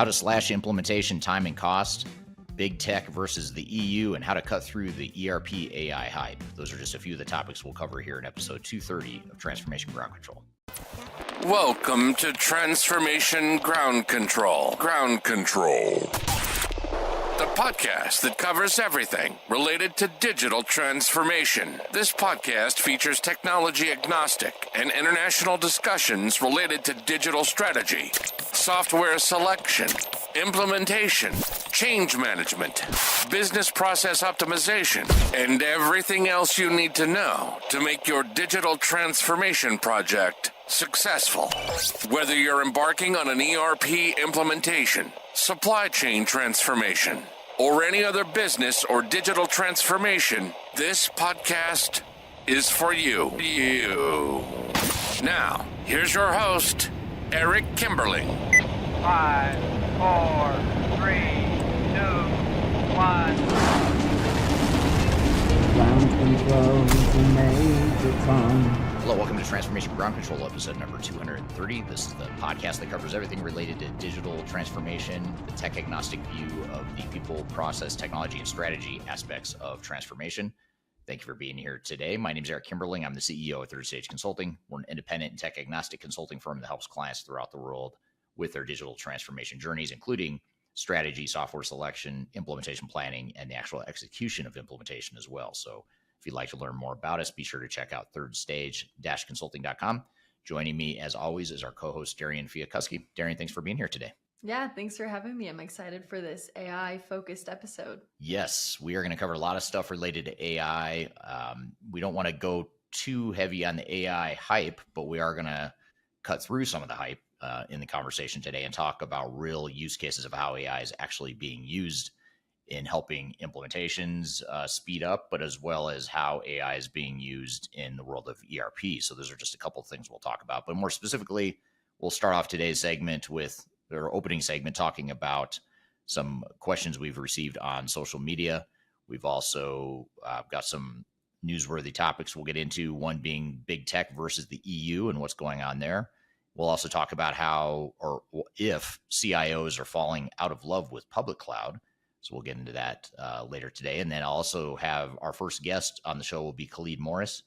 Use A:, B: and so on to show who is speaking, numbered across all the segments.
A: how to slash implementation time and cost, big tech versus the EU, and how to cut through the ERP AI hype. Those are just a few of the topics we'll cover here in episode 230 of Transformation Ground Control.
B: Welcome to Transformation Ground Control. Ground Control. The podcast that covers everything related to digital transformation. This podcast features technology agnostic and international discussions related to digital strategy, software selection, implementation, change management, business process optimization, and everything else you need to know to make your digital transformation project successful. Whether you're embarking on an ERP implementation, supply chain transformation, or any other business or digital transformation, this podcast is for you. Now, here's your host, Eric Kimberling.
C: 5, 4, 3, 2, 1.
D: Ground control to Major Tom.
A: Hello, welcome to Transformation Ground Control, episode number 230. This is the podcast that covers everything related to digital transformation, the tech-agnostic view of the people, process, technology, and strategy aspects of transformation. Thank you for being here today. My name is Eric Kimberling. I'm the CEO of Third Stage Consulting. We're an independent and tech-agnostic consulting firm that helps clients throughout the world with their digital transformation journeys, including strategy, software selection, implementation planning, and the actual execution of implementation as well. So if you'd like to learn more about us, be sure to check out thirdstage-consulting.com. Joining me, as always, is our co-host, Darian Chwialkowski. Darian, thanks for being here today.
E: Yeah, thanks for having me. I'm excited for this AI-focused episode.
A: Yes, we are going to cover a lot of stuff related to AI. We don't want to go too heavy on the AI hype, but we are going to cut through some of the hype in the conversation today and talk about real use cases of how AI is actually being used in helping implementations speed up, but as well as how AI is being used in the world of ERP. So those are just a couple of things we'll talk about. But more specifically, we'll start off today's segment with our opening segment talking about some questions we've received on social media. We've also got some newsworthy topics we'll get into, one being big tech versus the EU and what's going on there. We'll also talk about how or if CIOs are falling out of love with public cloud. So we'll get into that later today. And then I'll also have our first guest on the show will be Khalid Morris.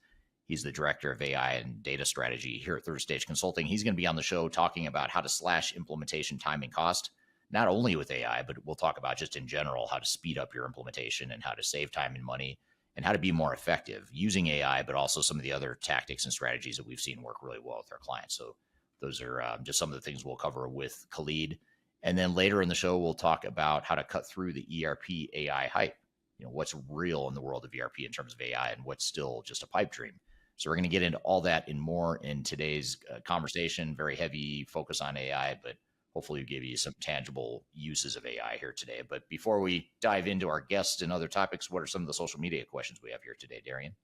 A: He's the director of AI and data strategy here at Third Stage Consulting. He's going to be on the show talking about how to slash implementation time and cost, not only with AI, but we'll talk about just in general, how to speed up your implementation and how to save time and money and how to be more effective using AI, but also some of the other tactics and strategies that we've seen work really well with our clients. So those are just some of the things we'll cover with Khalid. And then later in the show, we'll talk about how to cut through the ERP AI hype. You know, what's real in the world of ERP in terms of AI and what's still just a pipe dream. So we're going to get into all that and more in today's conversation. Very heavy focus on AI, but hopefully we'll give you some tangible uses of AI here today. But before we dive into our guests and other topics, what are some of the social media questions we have here today, Darian?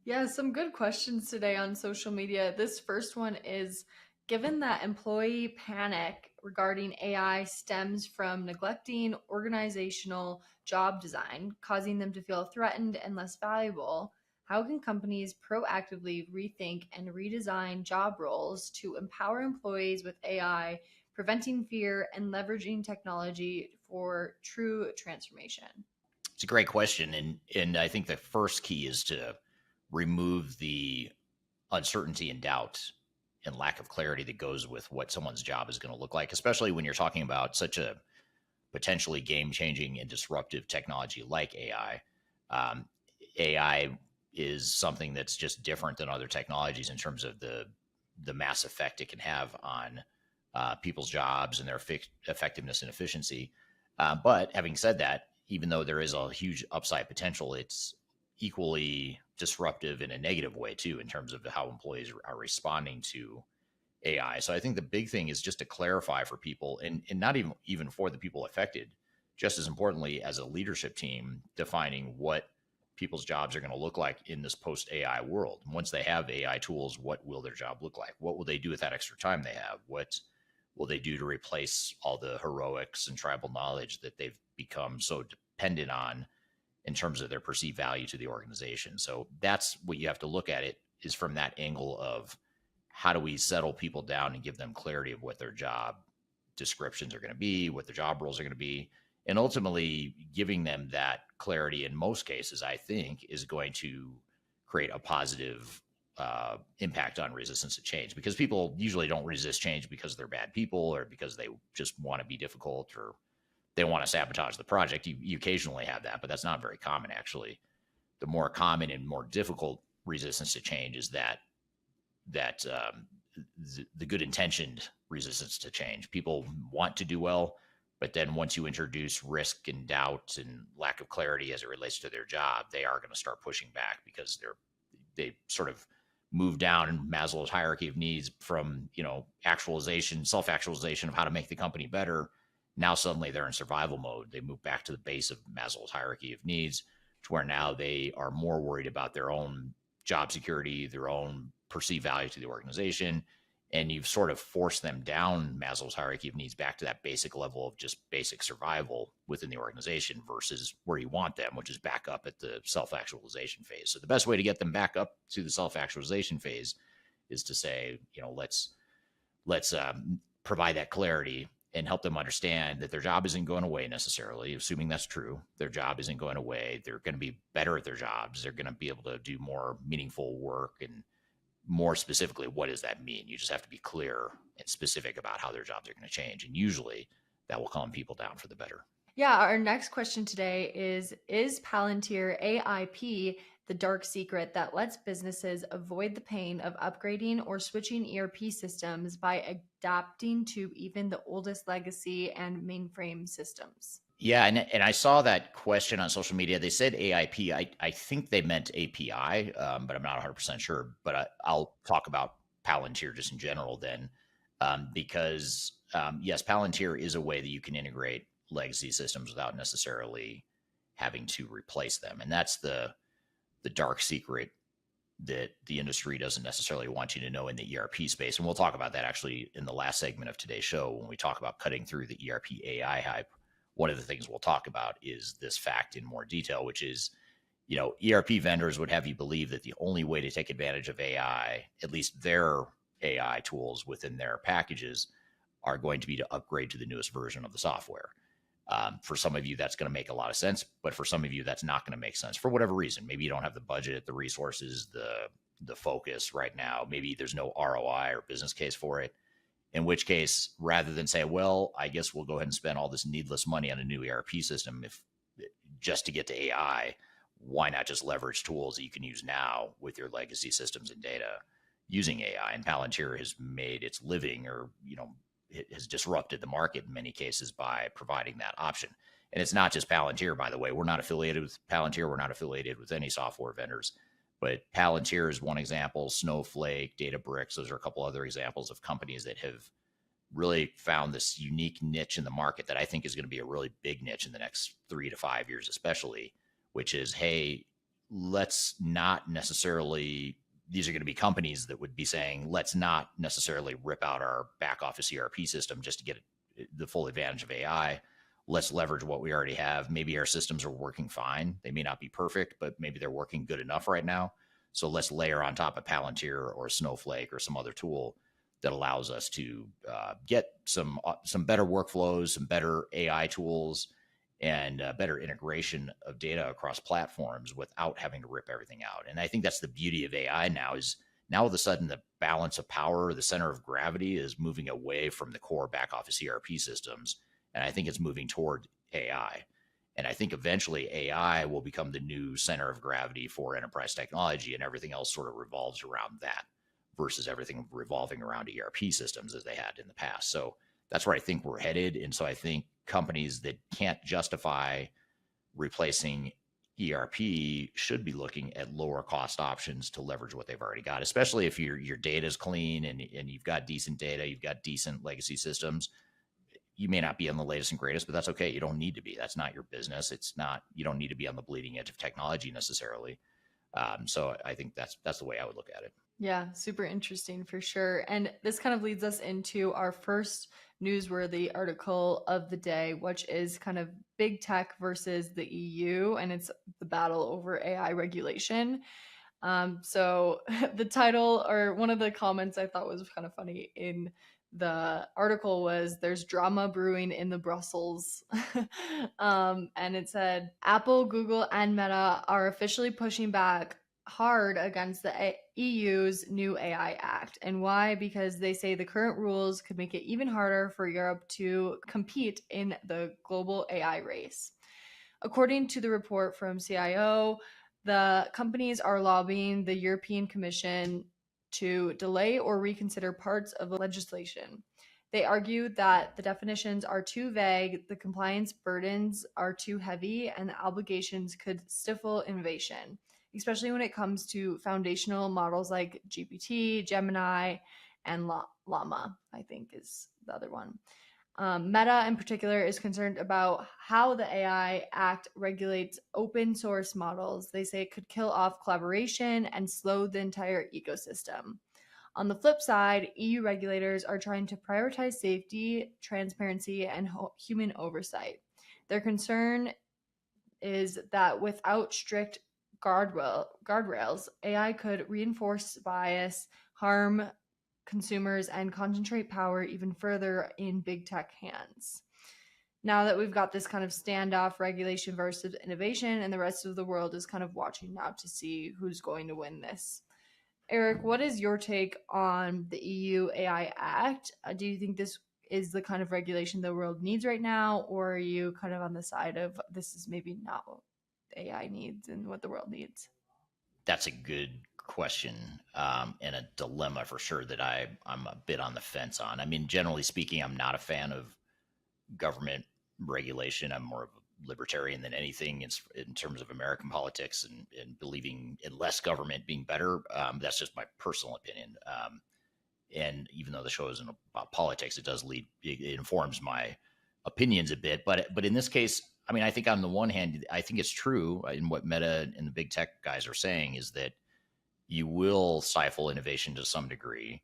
E: Yeah, some good questions today on social media. This first one is, given that employee panic regarding AI stems from neglecting organizational job design, causing them to feel threatened and less valuable, how can companies proactively rethink and redesign job roles to empower employees with AI, preventing fear and leveraging technology for true transformation?
A: It's a great question. And I think the first key is to remove the uncertainty and doubt and lack of clarity that goes with what someone's job is going to look like, especially when you're talking about such a potentially game-changing and disruptive technology like AI. AI is something that's just different than other technologies in terms of the mass effect it can have on people's jobs and their effectiveness and efficiency. But having said that, even though there is a huge upside potential, it's equally disruptive in a negative way too, in terms of how employees are responding to AI. So I think the big thing is just to clarify for people and not even for the people affected, just as importantly as a leadership team, defining what people's jobs are going to look like in this post-AI world. And once they have AI tools, what will their job look like? What will they do with that extra time they have? What will they do to replace all the heroics and tribal knowledge that they've become so dependent on in terms of their perceived value to the organization? So that's what you have to look at it, is from that angle of how do we settle people down and give them clarity of what their job descriptions are going to be, what the job roles are going to be, and ultimately giving them that clarity in most cases, I think, is going to create a positive impact on resistance to change, because people usually don't resist change because they're bad people or because they just want to be difficult or they want to sabotage the project. You occasionally have that, but that's not very common, actually. The more common and more difficult resistance to change is the good intentioned resistance to change. People want to do well, but then once you introduce risk and doubt and lack of clarity as it relates to their job, they are going to start pushing back because they sort of move down in Maslow's hierarchy of needs from, actualization, self-actualization of how to make the company better. Now suddenly they're in survival mode. They move back to the base of Maslow's hierarchy of needs, to where now they are more worried about their own job security, their own perceived value to the organization. And you've sort of forced them down Maslow's hierarchy of needs back to that basic level of just basic survival within the organization versus where you want them, which is back up at the self-actualization phase. So the best way to get them back up to the self-actualization phase is to say, let's provide that clarity and help them understand that their job isn't going away necessarily, assuming that's true. Their job isn't going away. They're going to be better at their jobs. They're going to be able to do more meaningful work. And more specifically, what does that mean? You just have to be clear and specific about how their jobs are going to change. And usually that will calm people down for the better.
E: Yeah, our next question today is Palantir AIP the dark secret that lets businesses avoid the pain of upgrading or switching ERP systems by adapting to even the oldest legacy and mainframe systems?
A: Yeah, and I saw that question on social media. They said AIP. I think they meant API, but I'm not 100% sure. But I'll talk about Palantir just in general then, because yes, Palantir is a way that you can integrate legacy systems without necessarily having to replace them, and that's the dark secret that the industry doesn't necessarily want you to know in the ERP space. And we'll talk about that actually in the last segment of today's show when we talk about cutting through the ERP AI hype. One of the things we'll talk about is this fact in more detail, which is, ERP vendors would have you believe that the only way to take advantage of AI, at least their AI tools within their packages, are going to be to upgrade to the newest version of the software. For some of you, that's going to make a lot of sense, but for some of you, that's not going to make sense for whatever reason. Maybe you don't have the budget, the resources, the focus right now. Maybe there's no ROI or business case for it. In which case, rather than say, well, I guess we'll go ahead and spend all this needless money on a new ERP system just to get to AI, why not just leverage tools that you can use now with your legacy systems and data using AI? And Palantir has made its living, or it has disrupted the market in many cases by providing that option. And it's not just Palantir, by the way. We're not affiliated with Palantir. We're not affiliated with any software vendors. But Palantir is one example. Snowflake, Databricks, those are a couple other examples of companies that have really found this unique niche in the market that I think is going to be a really big niche in the next 3 to 5 years, especially, which is, hey, let's not necessarily, these are going to be companies that would be saying, let's not necessarily rip out our back office ERP system just to get the full advantage of AI. Let's leverage what we already have. Maybe our systems are working fine. They may not be perfect, but maybe they're working good enough right now. So let's layer on top of Palantir or Snowflake or some other tool that allows us to get some better workflows, some better AI tools, and better integration of data across platforms without having to rip everything out. And I think that's the beauty of AI now, is now all of a sudden the balance of power, the center of gravity, is moving away from the core back office ERP systems. And I think it's moving toward AI. And I think eventually AI will become the new center of gravity for enterprise technology, and everything else sort of revolves around that versus everything revolving around ERP systems as they had in the past. So that's where I think we're headed. And so I think companies that can't justify replacing ERP should be looking at lower cost options to leverage what they've already got, especially if your data is clean and you've got decent data, you've got decent legacy systems. You may not be on the latest and greatest, but that's okay. You don't need to be. That's not your business. You don't need to be on the bleeding edge of technology necessarily. So I think that's the way I would look at it.
E: Yeah, super interesting for sure. And this kind of leads us into our first newsworthy article of the day, which is kind of big tech versus the EU, and it's the battle over AI regulation. So the title, or one of the comments I thought was kind of funny in the article was there's drama brewing in the Brussels. And it said Apple, Google, and Meta are officially pushing back hard against the EU's new AI Act. And why? Because they say the current rules could make it even harder for Europe to compete in the global AI race. According to the report from CIO, the companies are lobbying the European Commission to delay or reconsider parts of the legislation. They argue that the definitions are too vague, the compliance burdens are too heavy, and the obligations could stifle innovation, especially when it comes to foundational models like GPT, Gemini, and Llama, I think is the other one. Meta, in particular, is concerned about how the AI Act regulates open source models. They say it could kill off collaboration and slow the entire ecosystem. On the flip side, EU regulators are trying to prioritize safety, transparency, and human oversight. Their concern is that without strict guardrails, AI could reinforce bias, harm consumers, and concentrate power even further in big tech hands. Now that we've got this kind of standoff, regulation versus innovation, and the rest of the world is kind of watching now to see who's going to win this. Eric, what is your take on the EU AI Act? Do you think this is the kind of regulation the world needs right now, or are you kind of on the side of this is maybe not what AI needs and what the world needs?
A: That's a good question, and a dilemma for sure that I'm a bit on the fence on. I mean, generally speaking, I'm not a fan of government regulation. I'm more of a libertarian than anything in terms of American politics and believing in less government being better. That's just my personal opinion. And even though the show isn't about politics, it informs my opinions a bit. But in this case, I mean, I think on the one hand, I think it's true in what Meta and the big tech guys are saying is that you will stifle innovation to some degree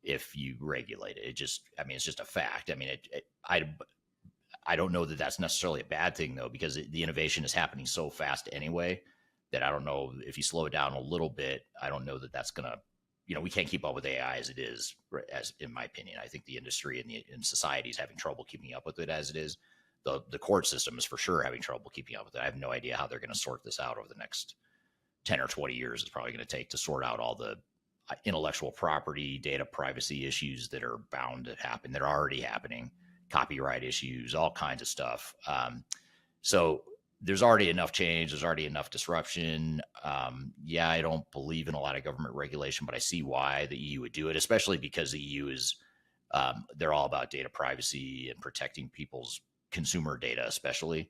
A: if you regulate it. It's just a fact. I mean, I don't know that that's necessarily a bad thing though, because the innovation is happening so fast anyway that I don't know if you slow it down a little bit. I don't know that that's gonna, we can't keep up with AI as it is. As in my opinion, I think the industry and society is having trouble keeping up with it as it is. The court system is for sure having trouble keeping up with it. I have no idea how they're going to sort this out over the next 10 or 20 years. It's probably going to take to sort out all the intellectual property, data privacy issues that are bound to happen, that are already happening, copyright issues, all kinds of stuff. So there's already enough change. There's already enough disruption. Yeah, I don't believe in a lot of government regulation, but I see why the EU would do it, especially because the EU is, they're all about data privacy and protecting people's consumer data, especially.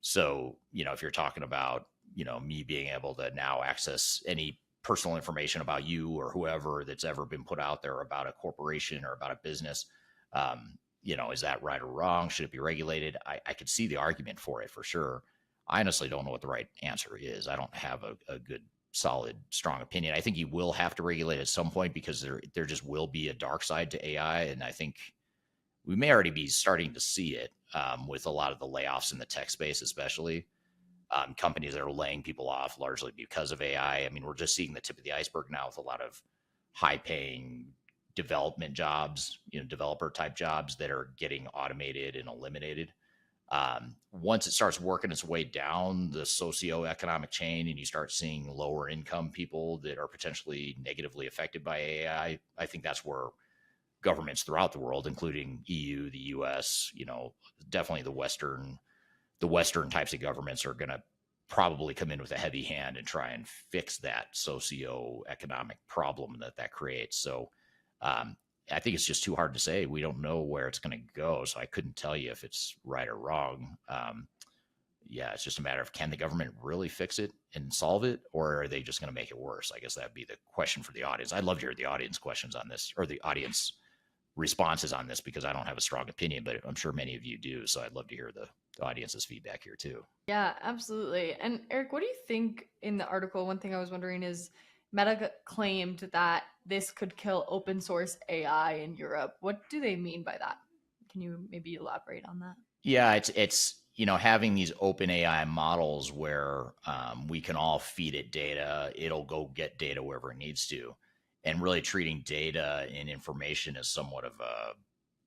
A: So, if you're talking about, me being able to now access any personal information about you or whoever that's ever been put out there about a corporation or about a business, is that right or wrong? Should it be regulated? I could see the argument for it for sure. I honestly don't know what the right answer is. I don't have a good, solid, strong opinion. I think you will have to regulate at some point because there just will be a dark side to AI. And I think we may already be starting to see it with a lot of the layoffs in the tech space, especially companies that are laying people off largely because of AI. I mean, we're just seeing the tip of the iceberg now with a lot of high paying development jobs, developer type jobs that are getting automated and eliminated. Once it starts working its way down the socioeconomic chain and you start seeing lower income people that are potentially negatively affected by AI, I think that's where governments throughout the world, including EU, the US, definitely the Western types of governments are going to probably come in with a heavy hand and try and fix that socioeconomic problem that creates. So I think it's just too hard to say. We don't know where it's going to go. So I couldn't tell you if it's right or wrong. It's just a matter of, can the government really fix it and solve it, or are they just going to make it worse? I guess that'd be the question for the audience. I'd love to hear the audience questions on this, or the audience responses on this, because I don't have a strong opinion, but I'm sure many of you do. So I'd love to hear the audience's feedback here too.
E: Yeah, absolutely. And Eric, what do you think in the article? One thing I was wondering is Meta claimed that this could kill open source AI in Europe. What do they mean by that? Can you maybe elaborate on that?
A: Yeah, it's having these open AI models where we can all feed it data. It'll go get data wherever it needs to. and really treating data and information as somewhat of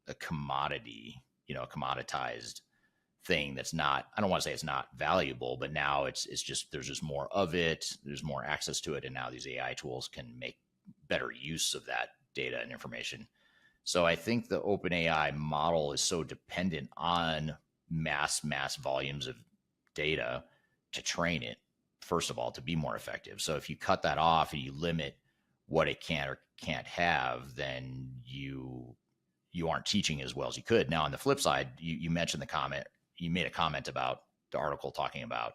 A: a commodity, a commoditized thing that's not, I don't want to say it's not valuable, but now it's just, there's just more of it, there's more access to it, and now these AI tools can make better use of that data and information. So I think the open AI model is so dependent on mass volumes of data to train it, first of all, to be more effective. So if you cut that off and you limit what it can or can't have, then you aren't teaching as well as you could. Now, on the flip side, you mentioned the comment, you made a comment about the article talking about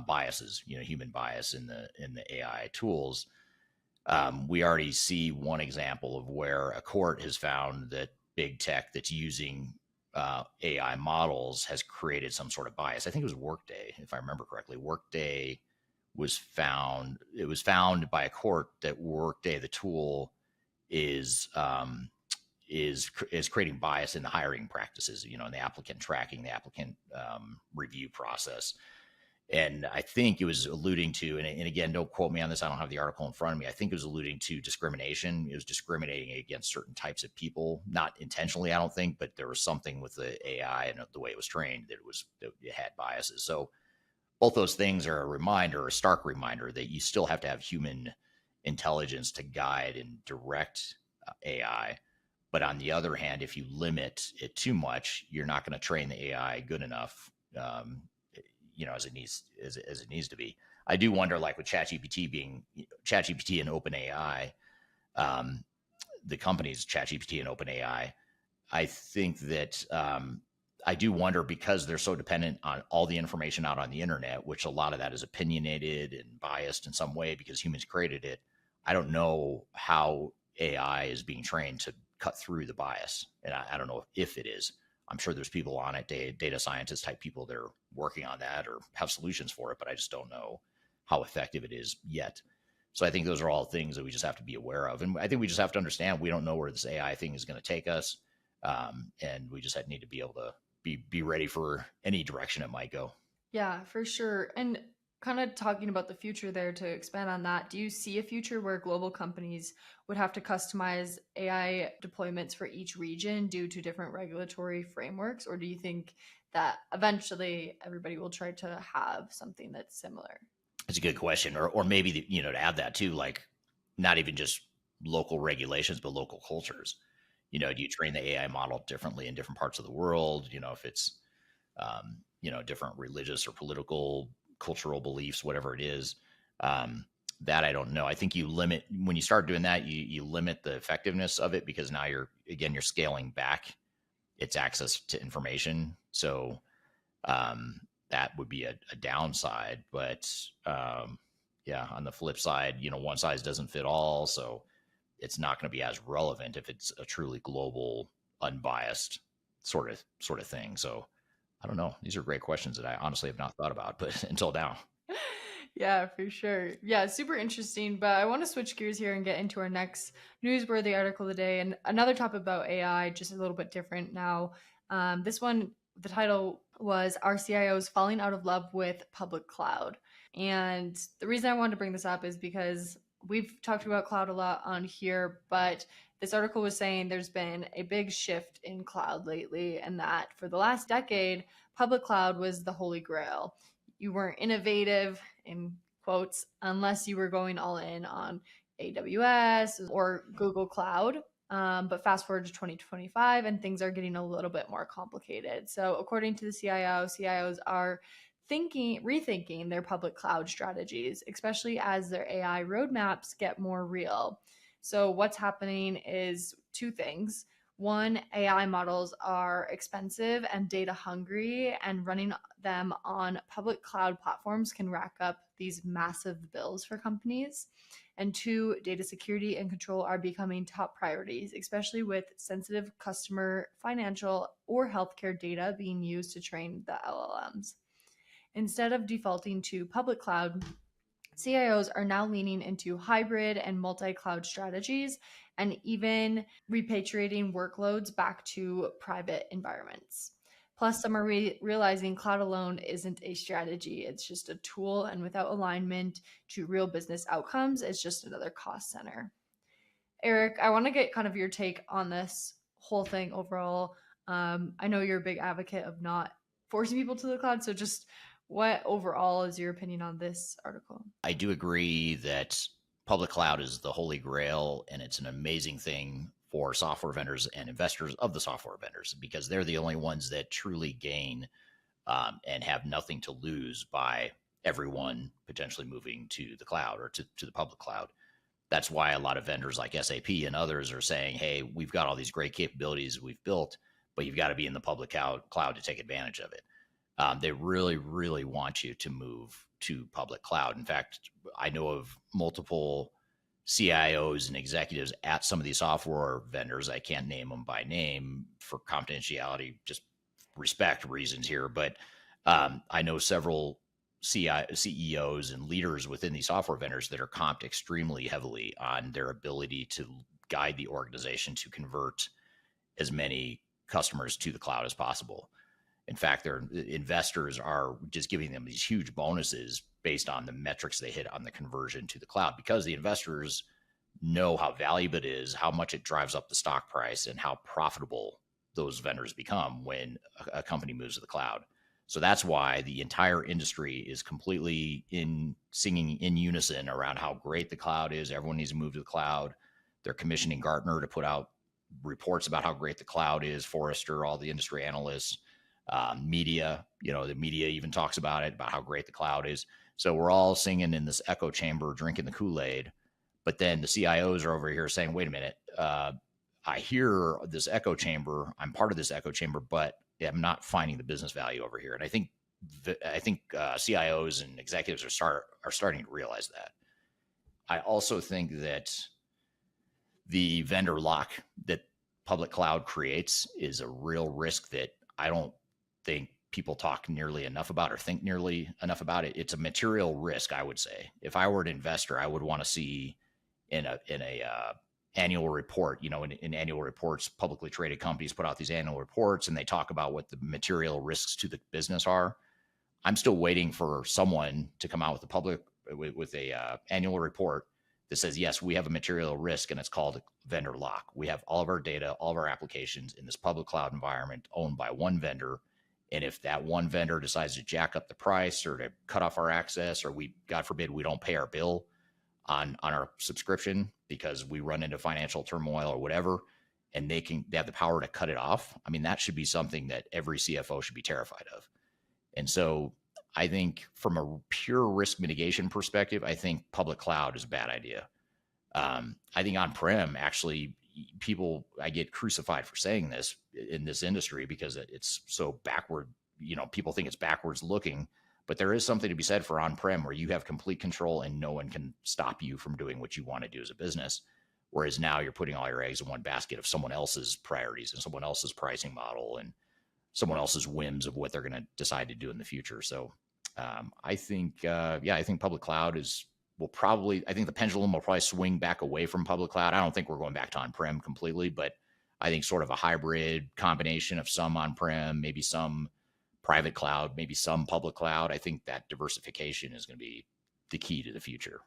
A: biases, human bias in the AI tools. We already see one example of where a court has found that big tech that's using AI models has created some sort of bias. I think it was Workday, if I remember correctly. Workday was found. It was found by a court that Workday, the tool, is creating bias in the hiring practices. In the applicant tracking, the applicant review process. And I think it was alluding to, and again, don't quote me on this, I don't have the article in front of me. I think it was alluding to discrimination. It was discriminating against certain types of people, not intentionally, I don't think, but there was something with the AI and the way it was trained that it had biases. So both those things are a stark reminder that you still have to have human intelligence to guide and direct AI. But on the other hand, if you limit it too much, you're not going to train the AI good enough, as it needs to be. I do wonder, like with ChatGPT and OpenAI, the companies ChatGPT and OpenAI, I think that I do wonder, because they're so dependent on all the information out on the internet, which a lot of that is opinionated and biased in some way because humans created it. I don't know how AI is being trained to cut through the bias, and I don't know if it is. I'm sure there's people on it, data scientist type people that are working on that or have solutions for it, but I just don't know how effective it is yet. So I think those are all things that we just have to be aware of. And I think we just have to understand we don't know where this AI thing is going to take us. And we just need to be able to be ready for any direction it might go.
E: Yeah, for sure. And kind of talking about the future there, to expand on that, do you see a future where global companies would have to customize AI deployments for each region due to different regulatory frameworks? Or do you think that eventually everybody will try to have something that's similar?
A: It's a good question. Or maybe, to add that too, like not even just local regulations, but local cultures. Do you train the AI model differently in different parts of the world? If it's, different religious or political, cultural beliefs, whatever it is, that I don't know. I think when you start doing that, you limit the effectiveness of it, because now you're scaling back its access to information. So that would be a downside. But on the flip side, one size doesn't fit all. So it's not going to be as relevant if it's a truly global, unbiased sort of thing. So I don't know. These are great questions that I honestly have not thought about, but until now.
E: Yeah, for sure. Yeah, super interesting. But I want to switch gears here and get into our next newsworthy article of the day, and another topic about AI, just a little bit different now. This one, the title was "Are CIOs Falling Out of Love with Public Cloud?" And the reason I wanted to bring this up is because we've talked about cloud a lot on here, but this article was saying there's been a big shift in cloud lately, and that for the last decade, public cloud was the holy grail. You weren't innovative, in quotes, unless you were going all in on AWS or Google Cloud. But fast forward to 2025 and things are getting a little bit more complicated. So according to the CIO, CIOs are rethinking their public cloud strategies, especially as their AI roadmaps get more real. So what's happening is two things. One, AI models are expensive and data hungry, and running them on public cloud platforms can rack up these massive bills for companies. And two, data security and control are becoming top priorities, especially with sensitive customer, financial, or healthcare data being used to train the LLMs. Instead of defaulting to public cloud, CIOs are now leaning into hybrid and multi-cloud strategies, and even repatriating workloads back to private environments. Plus, some are realizing cloud alone isn't a strategy. It's just a tool, and without alignment to real business outcomes, it's just another cost center. Eric, I want to get kind of your take on this whole thing overall. I know you're a big advocate of not forcing people to the cloud. So just what overall is your opinion on this article?
A: I do agree that public cloud is the holy grail, and it's an amazing thing for software vendors and investors of the software vendors, because they're the only ones that truly gain and have nothing to lose by everyone potentially moving to the cloud or to the public cloud. That's why a lot of vendors like SAP and others are saying, hey, we've got all these great capabilities we've built, but you've got to be in the public cloud to take advantage of it. They really, really want you to move to public cloud. In fact, I know of multiple CIOs and executives at some of these software vendors. I can't name them by name for confidentiality, just respect reasons here. But I know several CEOs and leaders within these software vendors that are comped extremely heavily on their ability to guide the organization to convert as many customers to the cloud as possible. In fact, their investors are just giving them these huge bonuses based on the metrics they hit on the conversion to the cloud, because the investors know how valuable it is, how much it drives up the stock price, and how profitable those vendors become when a company moves to the cloud. So that's why the entire industry is completely singing in unison around how great the cloud is. Everyone needs to move to the cloud. They're commissioning Gartner to put out reports about how great the cloud is, Forrester, all the industry analysts, media, the media even talks about it, about how great the cloud is. So we're all singing in this echo chamber, drinking the Kool-Aid. But then the CIOs are over here saying, wait a minute, I hear this echo chamber. I'm part of this echo chamber, but I'm not finding the business value over here. And I think CIOs and executives are starting to realize that. I also think that the vendor lock that public cloud creates is a real risk that I don't think people talk nearly enough about or think nearly enough about it. It's a material risk, I would say. If I were an investor, I would want to see in a annual report, in annual reports, publicly traded companies put out these annual reports and they talk about what the material risks to the business are. I'm still waiting for someone to come out with a annual report that says, yes, we have a material risk, and it's called vendor lock. We have all of our data, all of our applications in this public cloud environment owned by one vendor. And if that one vendor decides to jack up the price or to cut off our access, or God forbid, we don't pay our bill on our subscription because we run into financial turmoil or whatever, and they have the power to cut it off. I mean, that should be something that every CFO should be terrified of. And so I think from a pure risk mitigation perspective, I think public cloud is a bad idea. I think on-prem, actually, I get crucified for saying this in this industry because it's so backward. People think it's backwards looking, but there is something to be said for on-prem where you have complete control and no one can stop you from doing what you want to do as a business. Whereas now you're putting all your eggs in one basket of someone else's priorities and someone else's pricing model and someone else's whims of what they're going to decide to do in the future. So I think public cloud I think the pendulum will probably swing back away from public cloud. I don't think we're going back to on-prem completely, but I think sort of a hybrid combination of some on-prem, maybe some private cloud, maybe some public cloud. I think that diversification is going to be the key to the future.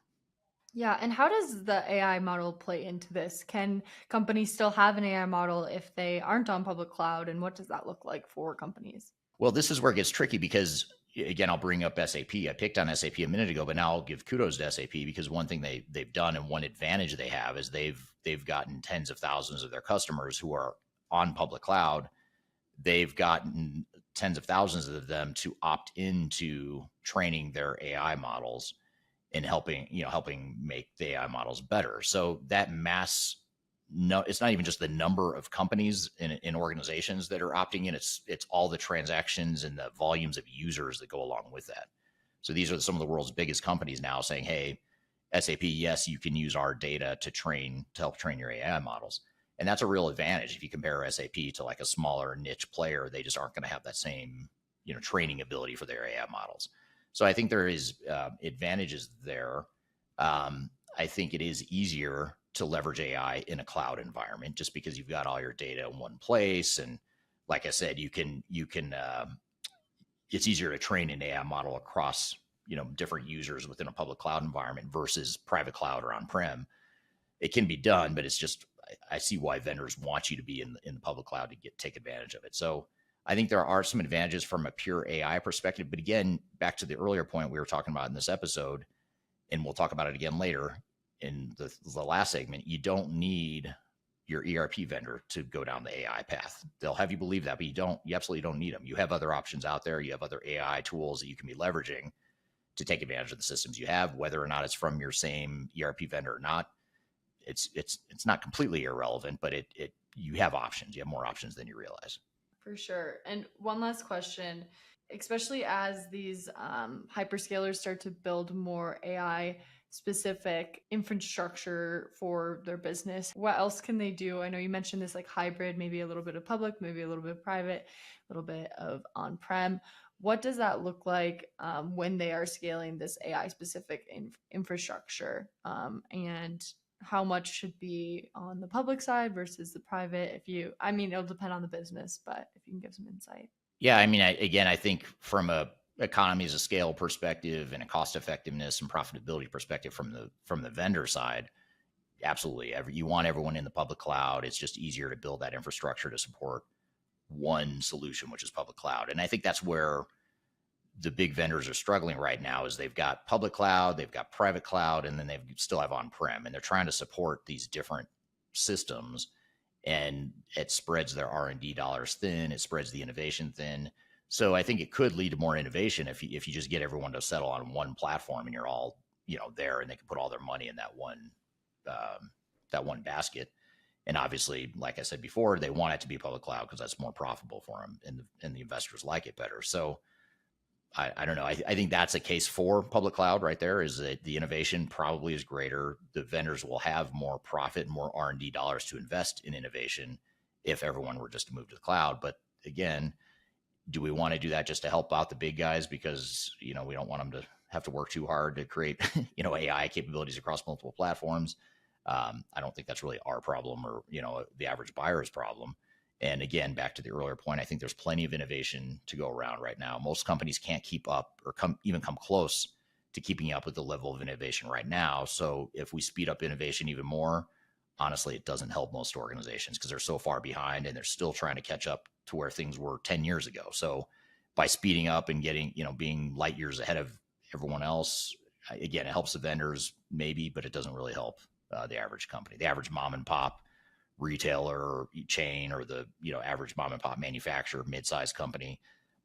E: Yeah. And how does the AI model play into this? Can companies still have an AI model if they aren't on public cloud? And what does that look like for companies?
A: Well, this is where it gets tricky because, again, I'll bring up SAP. I picked on SAP a minute ago, but now I'll give kudos to SAP because one thing they've done and one advantage they have is they've gotten tens of thousands of their customers who are on public cloud. They've gotten tens of thousands of them to opt into training their AI models and helping make the AI models better. So that it's not even just the number of companies in organizations that are opting in. It's all the transactions and the volumes of users that go along with that. So these are some of the world's biggest companies now saying, hey, SAP, yes, you can use our data to help train your AI models. And that's a real advantage. If you compare SAP to like a smaller niche player, they just aren't going to have that same, training ability for their AI models. So I think there is advantages there. I think it is easier to leverage AI in a cloud environment just because you've got all your data in one place. And like I said, you can it's easier to train an AI model across, different users within a public cloud environment versus private cloud or on-prem. it can be done, but it's just, I see why vendors want you to be in the public cloud to take advantage of it. So I think there are some advantages from a pure AI perspective. But again, back to the earlier point we were talking about in this episode, and we'll talk about it again later in the last segment, you don't need your ERP vendor to go down the AI path. They'll have you believe that, but you absolutely don't need them. You have other options out there. You have other AI tools that you can be leveraging to take advantage of the systems you have, whether or not it's from your same ERP vendor or not. It's not completely irrelevant, but you have options. You have more options than you realize.
E: For sure. And one last question, especially as these hyperscalers start to build more AI specific infrastructure for their business, what else can they do? I know you mentioned this like hybrid, maybe a little bit of public, maybe a little bit of private, a little bit of on-prem. What does that look like when they are scaling this AI specific infrastructure? And how much should be on the public side versus the private? It'll depend on the business, but if you can give some insight.
A: Yeah. I mean, I think from a economies of scale perspective and a cost effectiveness and profitability perspective from the vendor side, absolutely. You want everyone in the public cloud. It's just easier to build that infrastructure to support one solution, which is public cloud. And I think that's where the big vendors are struggling right now is they've got public cloud, they've got private cloud, and then they still have on-prem, and they're trying to support these different systems, and it spreads their R&D dollars thin. It spreads the innovation thin. So I think it could lead to more innovation if you just get everyone to settle on one platform and you're all, there, and they can put all their money in that one basket. And obviously, like I said before, they want it to be public cloud because that's more profitable for them, and the investors like it better. So I don't know. I think that's a case for public cloud right there, is that the innovation probably is greater. The vendors will have more profit and more R&D dollars to invest in innovation if everyone were just to move to the cloud. But again, do we want to do that just to help out the big guys because, we don't want them to have to work too hard to create, AI capabilities across multiple platforms? I don't think that's really our problem or, the average buyer's problem. And again, back to the earlier point, I think there's plenty of innovation to go around right now. Most companies can't keep up or come close to keeping up with the level of innovation right now. So if we speed up innovation even more, honestly, it doesn't help most organizations because they're so far behind and they're still trying to catch up to where things were 10 years ago. So by speeding up and getting, being light years ahead of everyone else, again, it helps the vendors maybe, but it doesn't really help the average company, the average mom and pop retailer or chain, or the average mom and pop manufacturer, mid-sized company.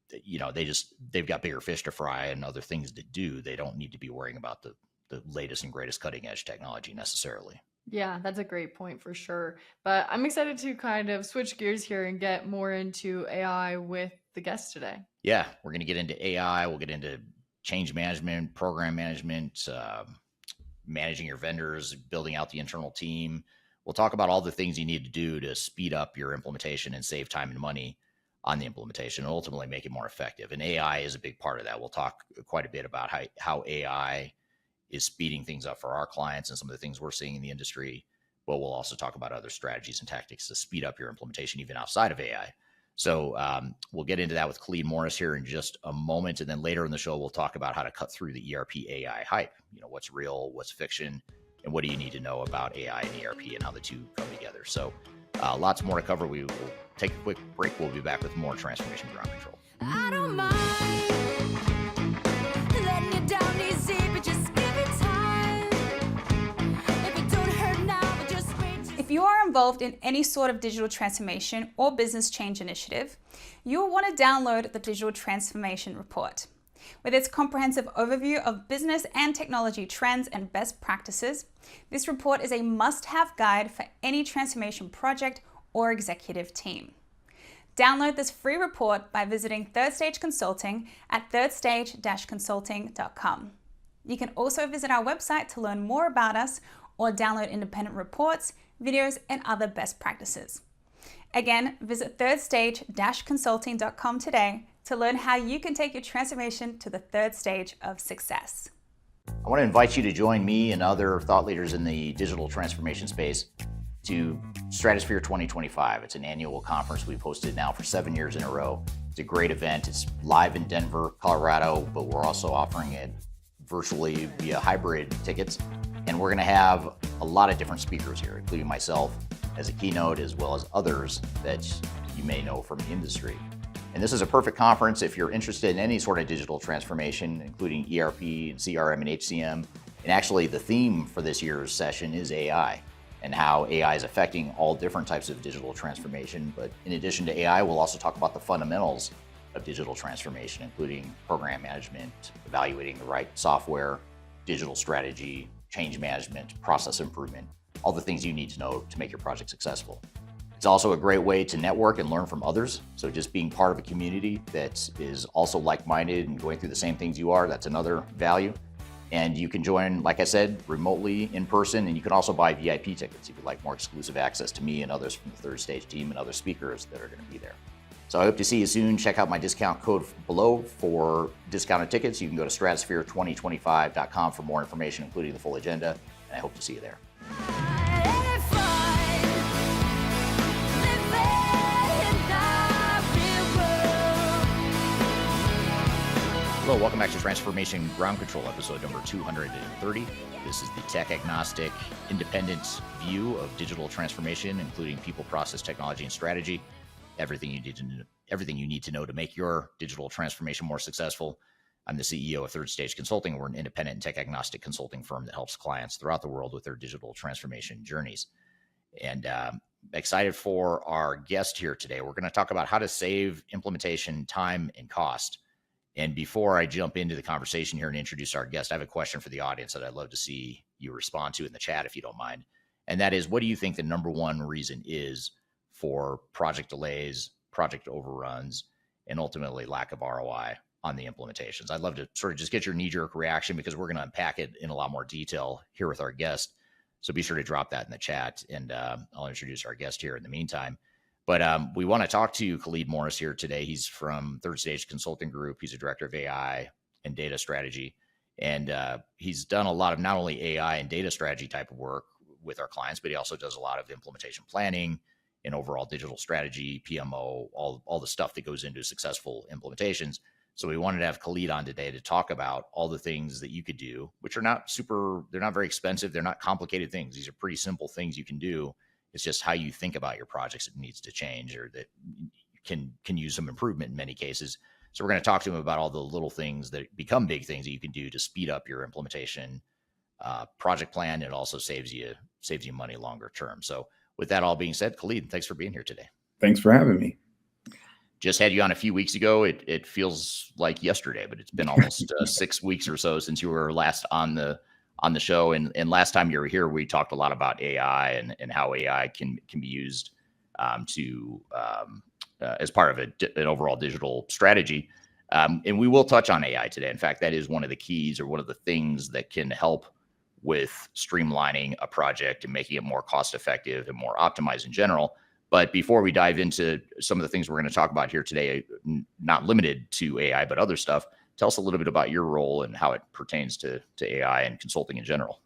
A: They've got bigger fish to fry and other things to do. They don't need to be worrying about the latest and greatest cutting edge technology necessarily.
E: Yeah, that's a great point for sure. But I'm excited to kind of switch gears here and get more into AI with the guest today.
A: Yeah, we're going to get into AI. We'll get into change management, program management, managing your vendors, building out the internal team. We'll talk about all the things you need to do to speed up your implementation and save time and money on the implementation and ultimately make it more effective. And AI is a big part of that. We'll talk quite a bit about how AI is speeding things up for our clients and some of the things we're seeing in the industry. But we'll also talk about other strategies and tactics to speed up your implementation even outside of AI. So we'll get into that with Khalid Morris here in just a moment. And then later in the show, we'll talk about how to cut through the ERP AI hype. What's real, what's fiction, and what do you need to know about AI and ERP and how the two come together. So lots more to cover. We will take a quick break. We'll be back with more Transformation Ground Control.
F: I don't mind letting you down easy, but just give it time. If it don't hurt now, but just wait.
G: If you are involved in any sort of digital transformation or business change initiative, you'll want to download the Digital Transformation Report. With its comprehensive overview of business and technology trends and best practices, this report is a must-have guide for any transformation project or executive team. Download this free report by visiting Third Stage Consulting at thirdstage-consulting.com. You can also visit our website to learn more about us or download independent reports, videos, and other best practices. Again, visit thirdstage-consulting.com today to learn how you can take your transformation to the third stage of success.
A: I want to invite you to join me and other thought leaders in the digital transformation space to Stratosphere 2025. It's an annual conference we've hosted now for 7 years in a row. It's a great event. It's live in Denver, Colorado, but we're also offering it virtually via hybrid tickets. And And we're going to have a lot of different speakers here, including myself as a keynote, as well as others that you may know from the industry. And this is a perfect conference if you're interested in any sort of digital transformation, including ERP and CRM and HCM. And actually, the theme for this year's session is AI and how AI is affecting all different types of digital transformation. But in addition to AI, we'll also talk about the fundamentals of digital transformation, including program management, evaluating the right software, digital strategy, change management, process improvement, all the things you need to know to make your project successful. It's also a great way to network and learn from others. So just being part of a community that is also like-minded and going through the same things you are, that's another value. And you can join, like I said, remotely in person, and you can also buy VIP tickets if you'd like more exclusive access to me and others from the Third Stage team and other speakers that are going to be there. So I hope to see you soon. Check out my discount code below for discounted tickets. You can go to stratosphere2025.com for more information, including the full agenda, and I hope to see you there. Hello, welcome back to Transformation Ground Control, episode number 230. This is the tech-agnostic, independent view of digital transformation, including people, process, technology, and strategy. Everything you need to know to make your digital transformation more successful. I'm the CEO of Third Stage Consulting. We're an independent and tech-agnostic consulting firm that helps clients throughout the world with their digital transformation journeys. And excited for our guest here today. We're going to talk about how to save implementation time and cost. And before I jump into the conversation here and introduce our guest, I have a question for the audience that I'd love to see you respond to in the chat, if you don't mind. And that is, what do you think the number one reason is for project delays, project overruns, and ultimately lack of ROI on the implementations? I'd love to sort of just get your knee-jerk reaction, because we're going to unpack it in a lot more detail here with our guest. So be sure to drop that in the chat, and I'll introduce our guest here in the meantime. But we want to talk to Khalid Morris here today. He's from Third Stage Consulting Group. He's a director of AI and data strategy. And he's done a lot of not only AI and data strategy type of work with our clients, but he also does a lot of implementation planning and overall digital strategy, PMO, all the stuff that goes into successful implementations. So we wanted to have Khalid on today to talk about all the things that you could do, which are they're not very expensive. They're not complicated things. These are pretty simple things you can do. It's just how you think about your projects that needs to change, or that can use some improvement in many cases. So we're going to talk to him about all the little things that become big things that you can do to speed up your implementation project plan. It also saves you money longer term. So with that all being said, Khalid, thanks for being here today.
H: Thanks for having me.
A: Just had you on a few weeks ago. It feels like yesterday, but it's been almost 6 weeks or so since you were last on the show. And last time you were here, we talked a lot about AI and how AI can be used as part of an overall digital strategy. And we will touch on AI today. In fact, that is one of the keys, or one of the things that can help with streamlining a project and making it more cost effective and more optimized in general. But before we dive into some of the things we're going to talk about here today, not limited to AI, but other stuff, tell us a little bit about your role and how it pertains to AI and consulting in general.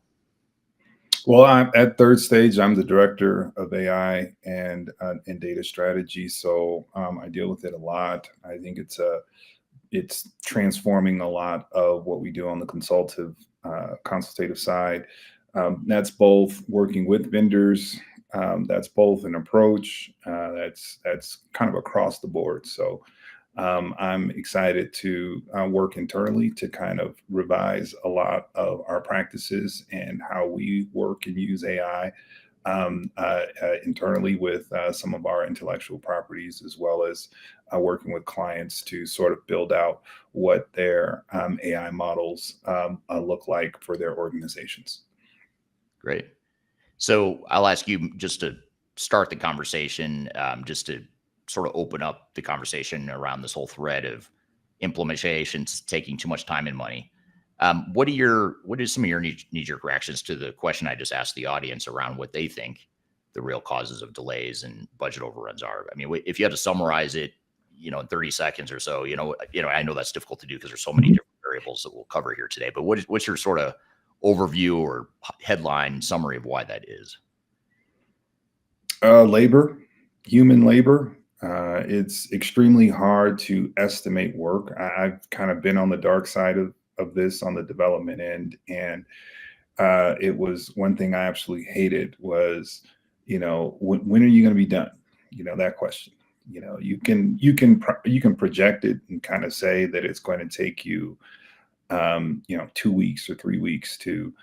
H: Well, I'm at Third Stage. I'm the director of AI and data strategy. So I deal with it a lot. I think it's transforming a lot of what we do on the consultative side. That's both working with vendors. That's both an approach that's kind of across the board. So I'm excited to work internally to kind of revise a lot of our practices and how we work and use AI internally with some of our intellectual properties, as well as working with clients to sort of build out what their AI models look like for their organizations.
A: Great. So I'll ask you, just to start the conversation, just to sort of open up the conversation around this whole thread of implementations taking too much time and money. What are some of your knee-jerk reactions to the question I just asked the audience around what they think the real causes of delays and budget overruns are? I mean, if you had to summarize it, in 30 seconds or so, I know that's difficult to do because there's so many different variables that we'll cover here today. But what's your sort of overview or headline summary of why that is?
H: Labor, human labor. It's extremely hard to estimate work. I've kind of been on the dark side of this on the development end, and it was one thing I absolutely hated was, when are you going to be done? That question. You can project it and kind of say that it's going to take you 2 weeks or 3 weeks to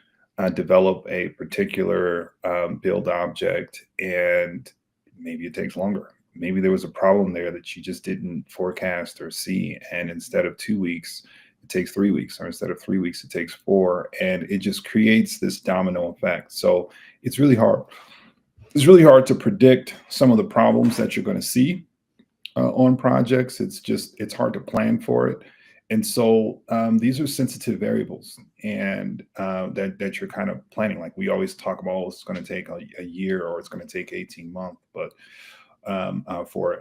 H: develop a particular build object, and maybe it takes longer. Maybe there was a problem there that you just didn't forecast or see, and instead of 2 weeks, it takes 3 weeks, or instead of 3 weeks, it takes 4, and it just creates this domino effect. So it's really hard. It's really hard to predict some of the problems that you're going to see on projects. It's hard to plan for it. And so these are sensitive variables, and that you're kind of planning. Like we always talk about, oh, it's going to take a year or it's going to take 18 months, but for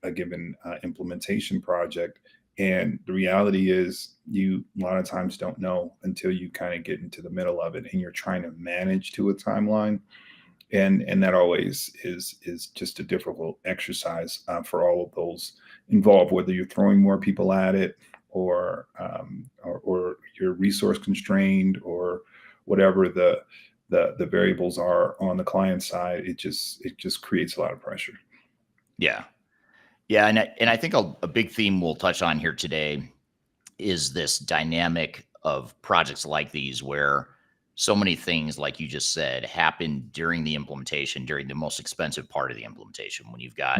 H: a given implementation project. And the reality is you a lot of times don't know until you kind of get into the middle of it and you're trying to manage to a timeline. And that always is just a difficult exercise for all of those involved, whether you're throwing more people at it, or you're resource constrained, or whatever the variables are on the client side. It just creates a lot of pressure.
A: Yeah. Yeah. And I think a big theme we'll touch on here today is this dynamic of projects like these, where so many things, like you just said, happen during the implementation, during the most expensive part of the implementation, when you've got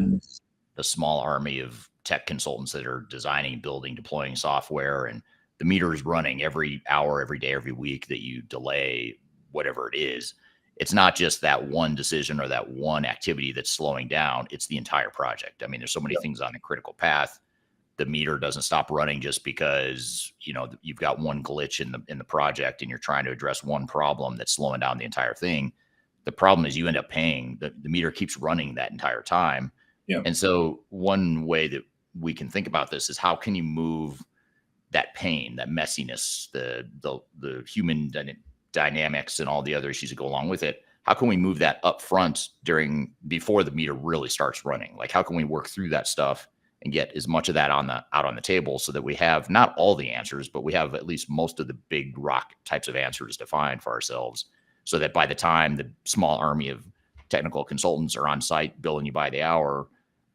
A: the small army of tech consultants that are designing, building, deploying software, and the meter is running every hour, every day, every week that you delay whatever it is. It's not just that one decision or that one activity that's slowing down. It's the entire project. I mean, there's so many things on a critical path. The meter doesn't stop running just because, you've got one glitch in the project and you're trying to address one problem that's slowing down the entire thing. The problem is you end up paying the meter keeps running that entire time.
H: Yeah.
A: And so one way that we can think about this is, how can you move that pain, that messiness, the human dynamics and all the other issues that go along with it? How can we move that up front before the meter really starts running? Like, how can we work through that stuff and get as much of that out on the table, so that we have not all the answers, but we have at least most of the big rock types of answers defined for ourselves, so that by the time the small army of technical consultants are on site billing you by the hour,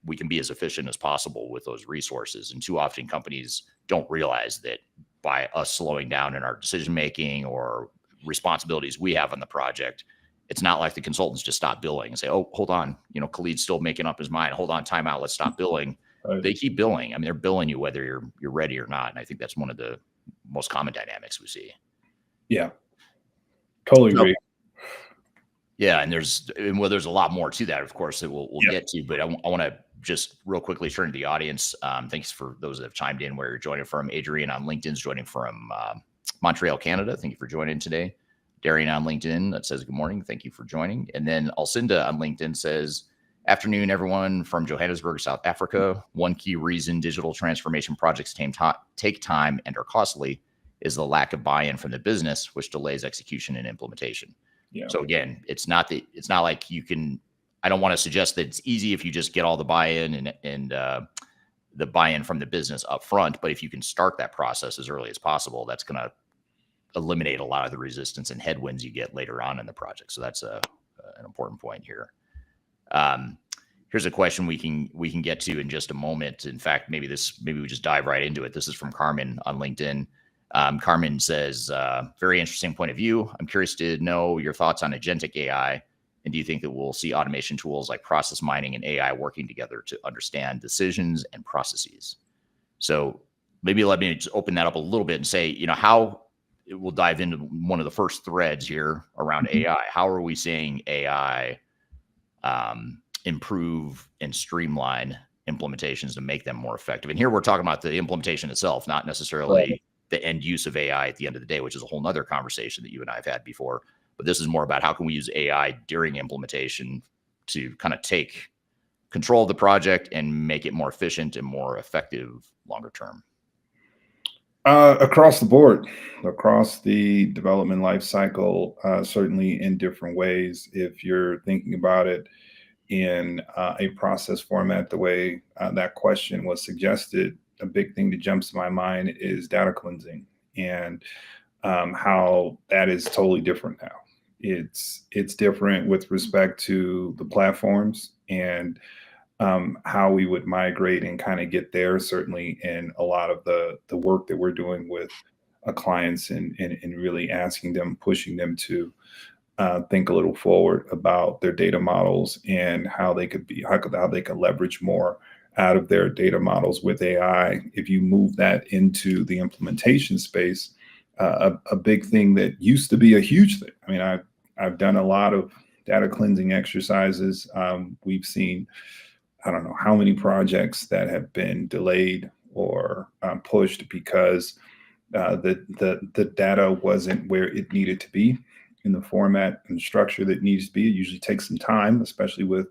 A: we can be as efficient as possible with those resources. And too often companies don't realize that by us slowing down in our decision making or responsibilities we have on the project, it's not like the consultants just stop billing and say, oh, hold on, Khalid's still making up his mind. Hold on, time out, let's stop billing. Right. They keep billing. I mean, they're billing you whether you're ready or not. And I think that's one of the most common dynamics we see.
H: Yeah, totally agree.
A: Yeah, and there's a lot more to that, of course, that we'll get to. But I want to just real quickly turn to the audience. Thanks for those that have chimed in, where you're joining from. Adrian on LinkedIn is joining from Montreal, Canada. Thank you for joining today. Darian on LinkedIn that says good morning. Thank you for joining. And then Alcinda on LinkedIn says, afternoon, everyone from Johannesburg, South Africa. One key reason digital transformation projects take time and are costly is the lack of buy-in from the business, which delays execution and implementation. Yeah. So again, it's not like you can. I don't want to suggest that it's easy if you just get all the buy-in and the buy-in from the business up front. But if you can start that process as early as possible, that's going to eliminate a lot of the resistance and headwinds you get later on in the project. So that's an important point here. Here's a question we can get to in just a moment. In fact, maybe we just dive right into it. This is from Carmen on LinkedIn. Carmen says, very interesting point of view. I'm curious to know your thoughts on agentic AI. And do you think that we'll see automation tools like process mining and AI working together to understand decisions and processes? So maybe let me just open that up a little bit and say, how we'll dive into one of the first threads here around AI. How are we seeing AI improve and streamline implementations to make them more effective? And here we're talking about the implementation itself, not necessarily the end use of AI at the end of the day, which is a whole nother conversation that you and I have had before. But this is more about how can we use AI during implementation to kind of take control of the project and make it more efficient and more effective longer term.
H: Across the board, across the development life cycle, certainly in different ways. If you're thinking about it in a process format, the way that question was suggested, a big thing that jumps to my mind is data cleansing. And how that is totally different now. It's different with respect to the platforms and how we would migrate and kind of get there. Certainly, in a lot of the work that we're doing with clients and really asking them, pushing them to think a little forward about their data models and how they could be how they could leverage more out of their data models with AI. If you move that into the implementation space, a big thing that used to be a huge thing. I mean, I've done a lot of data cleansing exercises. We've seen, I don't know how many projects that have been delayed or pushed because the data wasn't where it needed to be in the format and structure that it needs to be. It usually takes some time, especially with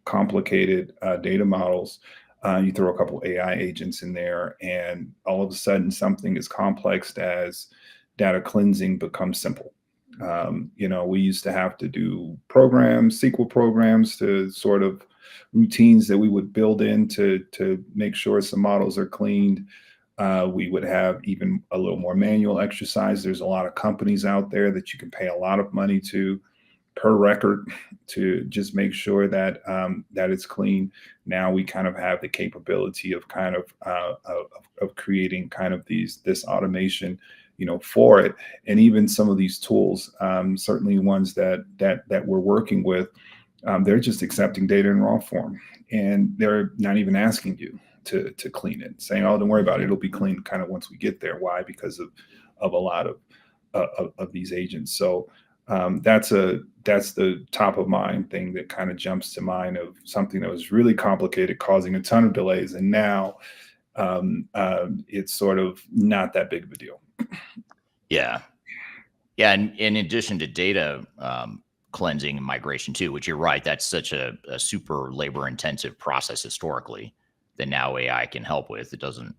H: complicated data models. You throw a couple AI agents in there, and all of a sudden, something as complex as data cleansing becomes simple. We used to have to do programs, SQL programs, to sort of routines that we would build in to make sure some models are cleaned. We would have even a little more manual exercise. There's a lot of companies out there that you can pay a lot of money to per record to just make sure that that it's clean. Now we kind of have the capability of kind of creating kind of this automation, for it. And even some of these tools, certainly ones that we're working with, they're just accepting data in raw form, and they're not even asking you to clean it, saying, "Oh, don't worry about it. It'll be clean kind of once we get there." Why? Because of a lot of these agents. So that's the top of mind thing that kind of jumps to mind of something that was really complicated, causing a ton of delays, and now it's sort of not that big of a deal.
A: Yeah. Yeah. And in addition to data cleansing and migration too, which you're right, that's such a super labor intensive process historically that now AI can help with. It doesn't,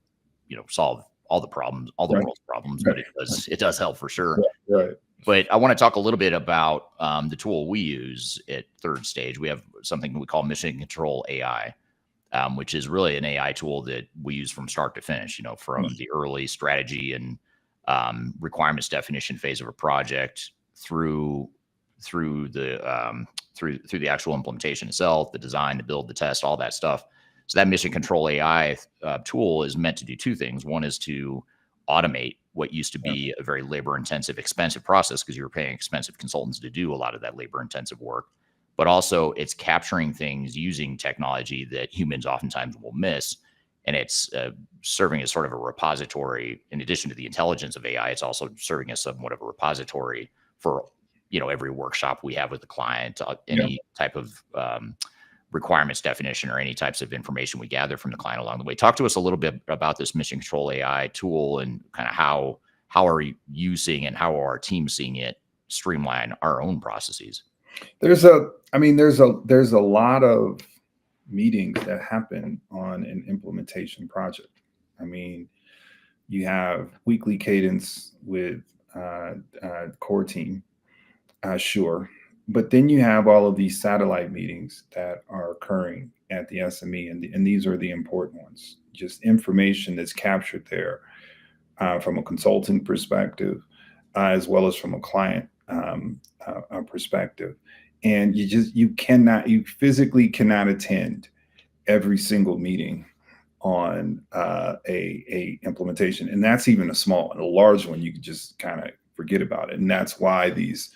A: solve all the problems, all the
H: Right.
A: world's problems, but it does help for sure.
H: Right.
A: But I want to talk a little bit about the tool we use at Third Stage. We have something we call Mission Control AI, which is really an AI tool that we use from start to finish, from the early strategy and requirements definition phase of a project through the actual implementation itself, the design, the build, the test, all that stuff. So that Mission Control AI tool is meant to do two things. One is to automate what used to be a very labor intensive, expensive process, because you were paying expensive consultants to do a lot of that labor intensive work. But also it's capturing things using technology that humans oftentimes will miss. And it's serving as sort of a repository. In addition to the intelligence of AI, it's also serving as somewhat of a repository for, every workshop we have with the client, any type of requirements definition or any types of information we gather from the client along the way. Talk to us a little bit about this Mission Control AI tool and kind of how are you seeing it and how are our team seeing it streamline our own processes?
H: There's a lot of meetings that happen on an implementation project. I mean, you have weekly cadence with core team, sure. But then you have all of these satellite meetings that are occurring at the SME, and these are the important ones. Just information that's captured there from a consulting perspective, as well as from a client perspective. And you physically cannot attend every single meeting on a implementation, and that's even a small one. A large one, you can just kind of forget about it, and that's why these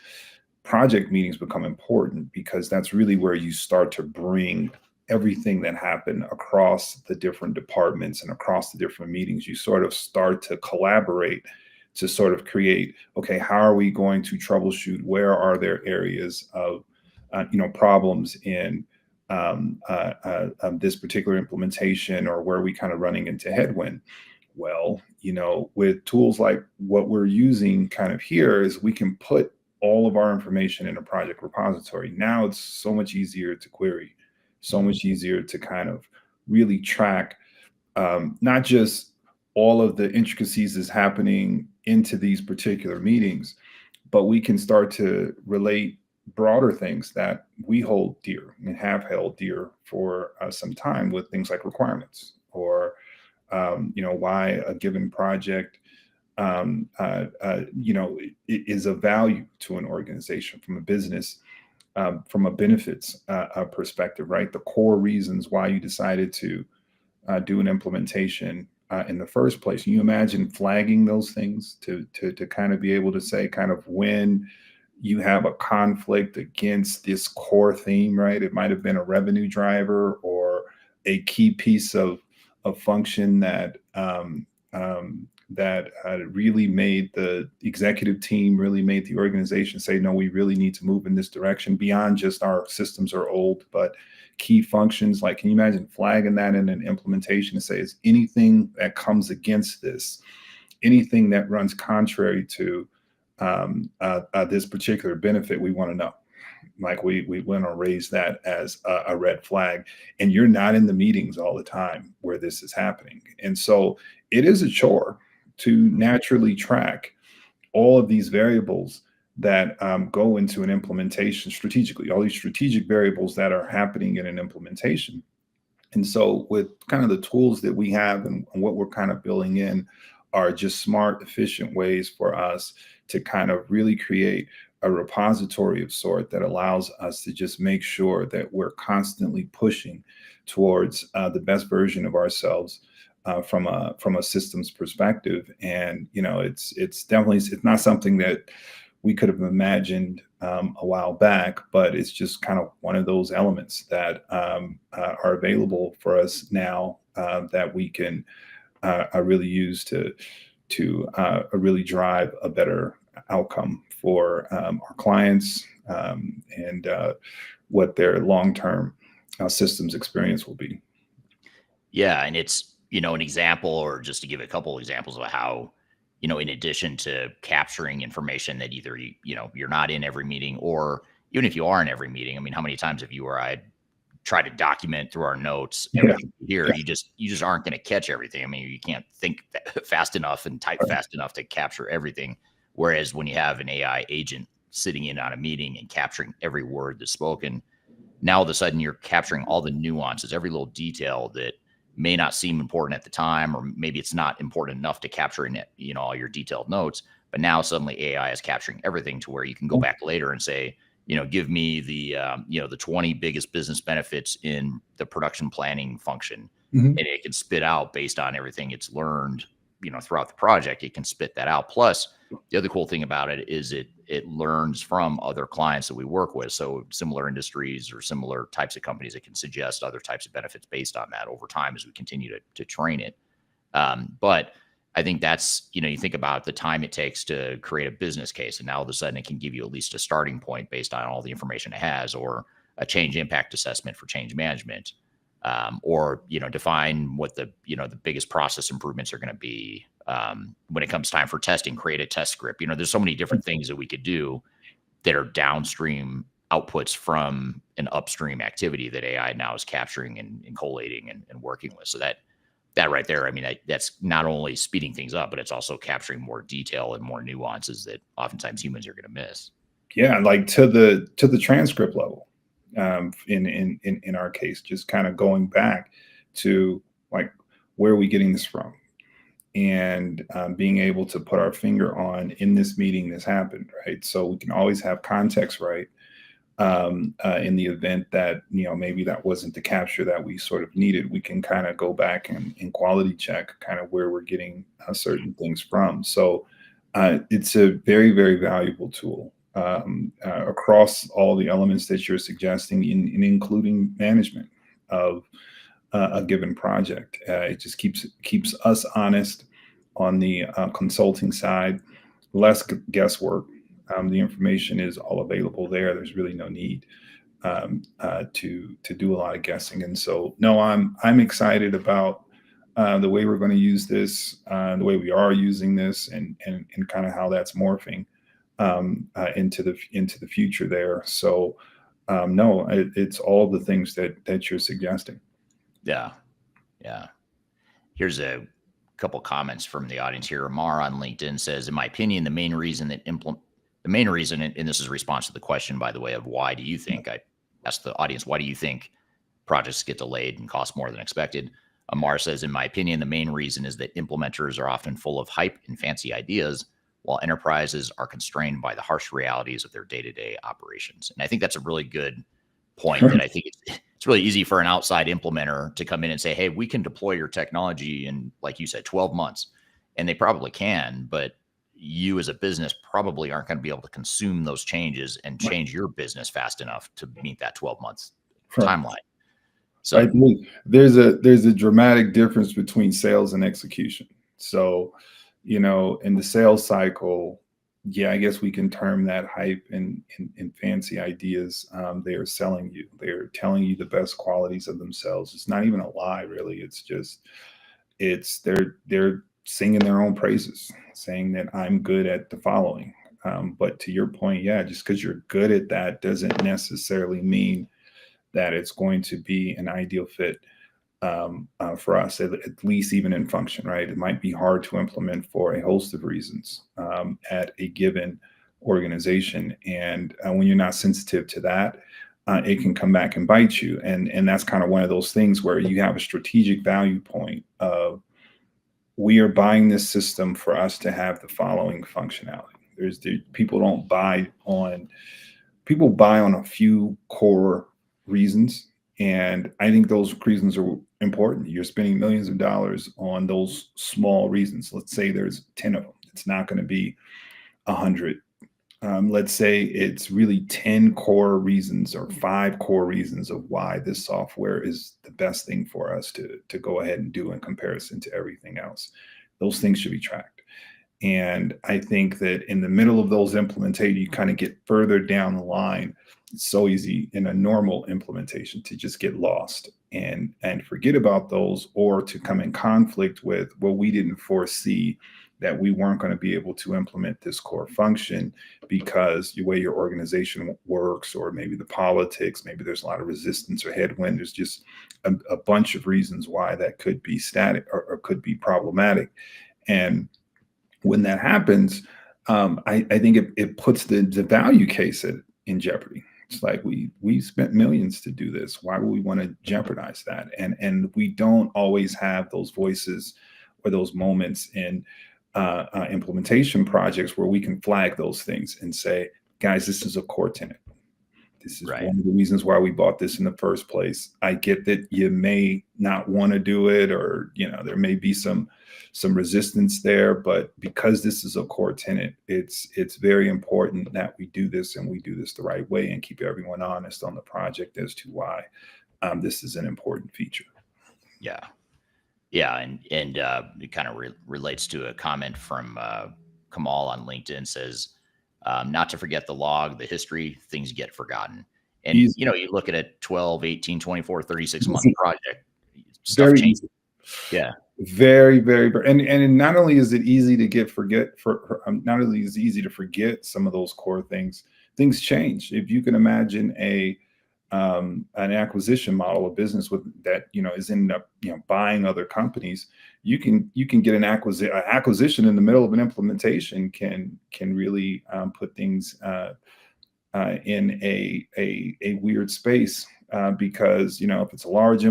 H: project meetings become important, because that's really where you start to bring everything that happened across the different departments and across the different meetings. You sort of start to collaborate to sort of create, okay, how are we going to troubleshoot? Where are there areas of problems in this particular implementation, or where are we kind of running into headwind? Well, with tools like what we're using kind of here, is we can put all of our information in a project repository. Now it's so much easier to query, so much easier to kind of really track not just all of the intricacies that's happening into these particular meetings, but we can start to relate broader things that we hold dear and have held dear for some time, with things like requirements, or why a given project is of value to an organization from a business, from a benefits perspective, right? The core reasons why you decided to do an implementation in the first place. Can you imagine flagging those things to kind of be able to say kind of when you have a conflict against this core theme, right? It might have been a revenue driver or a key piece of function that really made the executive team, really made the organization say, no, we really need to move in this direction beyond just our systems are old, but key functions. Like, can you imagine flagging that in an implementation and say, is anything that comes against this, anything that runs contrary to this particular benefit, we want to know. Like we want to raise that as a red flag. And you're not in the meetings all the time where this is happening. And so it is a chore to naturally track all of these variables that go into an implementation strategically, all these strategic variables that are happening in an implementation. And so with kind of the tools that we have and what we're kind of building in are just smart, efficient ways for us to kind of really create a repository of sort that allows us to just make sure that we're constantly pushing towards the best version of ourselves from a systems perspective. And it's definitely, it's not something that we could have imagined a while back, but it's just kind of one of those elements that are available for us now that we can really use to really drive a better outcome for our clients and what their long-term systems experience will be.
A: Yeah, and it's, an example, or just to give a couple examples of how, in addition to capturing information that either you're not in every meeting, or even if you are in every meeting, I mean, how many times have you or I try to document through our notes everything here? Yeah. You just aren't going to catch everything. I mean, you can't think fast enough and type fast enough to capture everything. Whereas when you have an AI agent sitting in on a meeting and capturing every word that's spoken, now all of a sudden you're capturing all the nuances, every little detail that may not seem important at the time, or maybe it's not important enough to capture in all your detailed notes. But now suddenly AI is capturing everything to where you can go back later and say, give me the 20 biggest business benefits in the production planning function. Mm-hmm. And it can spit out based on everything it's learned, throughout the project. It can spit that out. Plus, the other cool thing about it is it learns from other clients that we work with. So similar industries or similar types of companies, it can suggest other types of benefits based on that over time as we continue to train it. But I think that's, you think about the time it takes to create a business case, and now all of a sudden it can give you at least a starting point based on all the information it has, or a change impact assessment for change management, or, define what the biggest process improvements are going to be. When it comes time for testing, create a test script. There's so many different things that we could do that are downstream outputs from an upstream activity that AI now is capturing and collating and working with. So that right there, I mean, that's not only speeding things up, but it's also capturing more detail and more nuances that oftentimes humans are going to miss.
H: Yeah, like to the transcript level. In our case, just kind of going back to like, where are we getting this from? And being able to put our finger on, in this meeting, this happened, right? So we can always have context, right? In the event that, maybe that wasn't the capture that we sort of needed, we can kind of go back and quality check kind of where we're getting certain things from. So it's a very, very valuable tool across all the elements that you're suggesting, in including management of a given project. It just keeps us honest on the consulting side, less guesswork. The information is all available there. There's really no need to do a lot of guessing. And so, no, I'm excited about the way we're going to use this, the way we are using this, and kind of how that's morphing into the future there. So, no, it's all the things that you're suggesting.
A: Yeah. Here's a couple comments from the audience here. Amar on LinkedIn says, in my opinion, the main reason, and this is a response to the question, by the way, of why do you think, I asked the audience, why do you think projects get delayed and cost more than expected? Amar says, in my opinion, the main reason is that implementers are often full of hype and fancy ideas, while enterprises are constrained by the harsh realities of their day-to-day operations. And I think that's a really good point, that I think it's really easy for an outside implementer to come in and say, hey, we can deploy your technology in, like you said, 12 months. And they probably can, but you as a business probably aren't going to be able to consume those changes and change your business fast enough to meet that 12 months timeline. So
H: I think there's a dramatic difference between sales and execution. So, in the sales cycle, yeah, I guess we can term that hype and fancy ideas. They are selling you. They're telling you the best qualities of themselves. It's not even a lie, really. It's just they're singing their own praises, saying that I'm good at the following. But to your point, yeah, just because you're good at that doesn't necessarily mean that it's going to be an ideal fit for us, at least even in function, right? It might be hard to implement for a host of reasons at a given organization. And when you're not sensitive to that, it can come back and bite you. And that's kind of one of those things where you have a strategic value point of, we are buying this system for us to have the following functionality. People buy on a few core reasons. And I think those reasons are important. You're spending millions of dollars on those small reasons. Let's say there's 10 of them. It's not going to be 100. Let's say it's really 10 core reasons or 5 core reasons of why this software is the best thing for us to go ahead and do in comparison to everything else. Those things should be tracked. And I think that in the middle of those implementations, you kind of get further down the line. It's so easy in a normal implementation to just get lost and forget about those, or to come in conflict with, well, we didn't foresee that we weren't going to be able to implement this core function because the way your organization works, or maybe the politics, maybe there's a lot of resistance or headwind. There's just a bunch of reasons why that could be static or could be problematic. And when that happens, I think it puts the value case in jeopardy. It's like, we spent millions to do this. Why would we want to jeopardize that? And we don't always have those voices or those moments in implementation projects where we can flag those things and say, guys, this is a core tenet. This is one of the reasons why we bought this in the first place. I get that you may not want to do it, or there may be some resistance there, but because this is a core tenet, it's very important that we do this, and we do this the right way, and keep everyone honest on the project as to why this is an important feature.
A: Yeah, and it kind of relates to a comment from Kamal on LinkedIn. Says, not to forget the log, the history, things get forgotten. And, you look at a 12, 18, 24, 36 month project, stuff changes. Yeah.
H: Very, very, and not only is it easy to not only is it easy to forget some of those core things change. If you can imagine an acquisition model, a business that is ending up buying other companies, you can get an acquisition in the middle of an implementation can really put things in a weird space, because if it's a large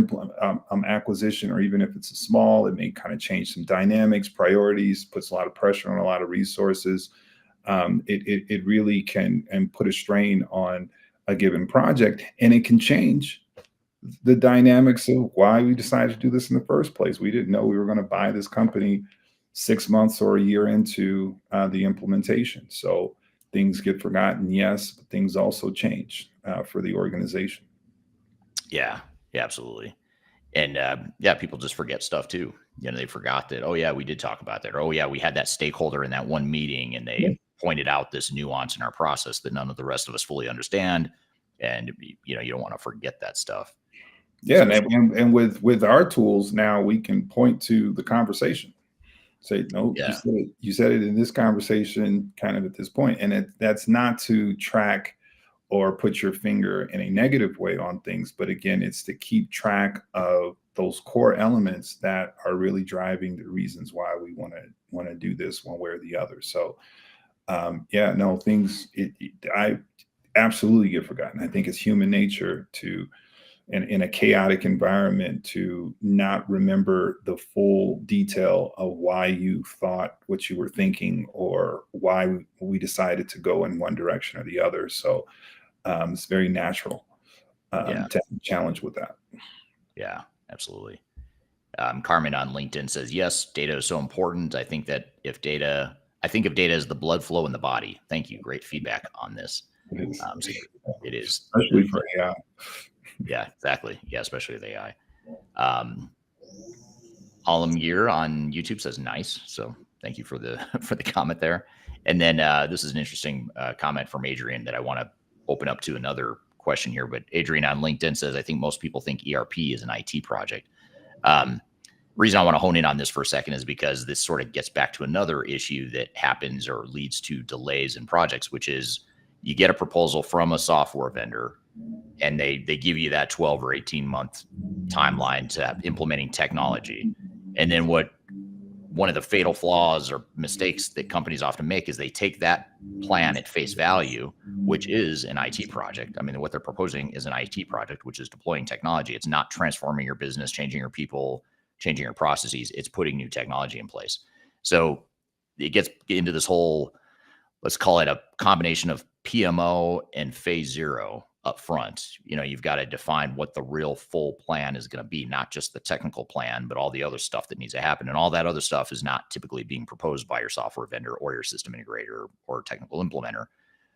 H: acquisition, or even if it's a small, it may kind of change some dynamics, priorities, puts a lot of pressure on a lot of resources. It really can put a strain on a given project, and it can change the dynamics of why we decided to do this in the first place. We didn't know we were going to buy this company 6 months or a year into the implementation. So things get forgotten, yes, but things also change for the organization.
A: Yeah, absolutely. And people just forget stuff too. They forgot that, oh yeah, we did talk about that. Or, oh yeah, we had that stakeholder in that one meeting, and they pointed out this nuance in our process that none of the rest of us fully understand. And you don't want to forget that stuff.
H: Yeah, and with our tools now, we can point to the conversation, say, no, you said it in this conversation, kind of at this point, and that's not to track or put your finger in a negative way on things, but again, it's to keep track of those core elements that are really driving the reasons why we want to do this one way or the other. So, things I absolutely get forgotten. I think it's human nature to in a chaotic environment to not remember the full detail of why you thought what you were thinking or why we decided to go in one direction or the other. So it's very natural
A: Yeah.
H: to have a challenge with that.
A: Yeah, absolutely. Carmen on LinkedIn says, yes, data is so important. I think of data as the blood flow in the body. Thank you. Great feedback on this.
H: It is,
A: So it is.
H: especially for AI.
A: Yeah, exactly. Yeah, especially with AI. Alamgir on YouTube says nice. So thank you for the for the comment there. And then this is an interesting comment from Adrian that I want to open up to another question here. But Adrian on LinkedIn says, I think most people think ERP is an IT project. Reason I want to hone in on this for a second is because this sort of gets back to another issue that happens or leads to delays in projects, which is you get a proposal from a software vendor and they give you that 12 or 18 month timeline to implementing technology. And then one of the fatal flaws or mistakes that companies often make is they take that plan at face value, which is an IT project. I mean, what they're proposing is an IT project, which is deploying technology. It's not transforming your business, changing your people, changing your processes. It's putting new technology in place. So it gets into this whole, let's call it a combination of PMO and phase zero up front. You've got to define what the real full plan is going to be, not just the technical plan, but all the other stuff that needs to happen. And all that other stuff is not typically being proposed by your software vendor or your system integrator or technical implementer.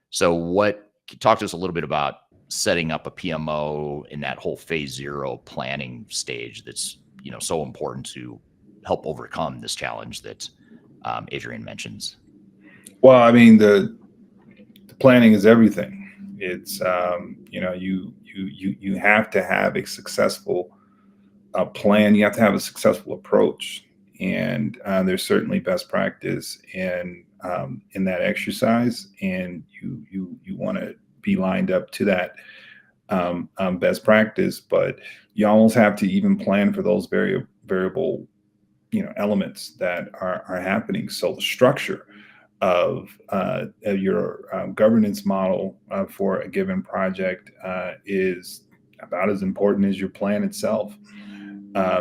A: So talk to us a little bit about setting up a PMO in that whole phase zero planning stage that's, so important to help overcome this challenge that Adrian mentions.
H: Well, I mean, the planning is everything. It's you have to have a successful plan. You have to have a successful approach, and there's certainly best practice in that exercise, and you want to be lined up to that best practice. But you almost have to even plan for those variable elements that are happening. So the structure of your governance model for a given project is about as important as your plan itself.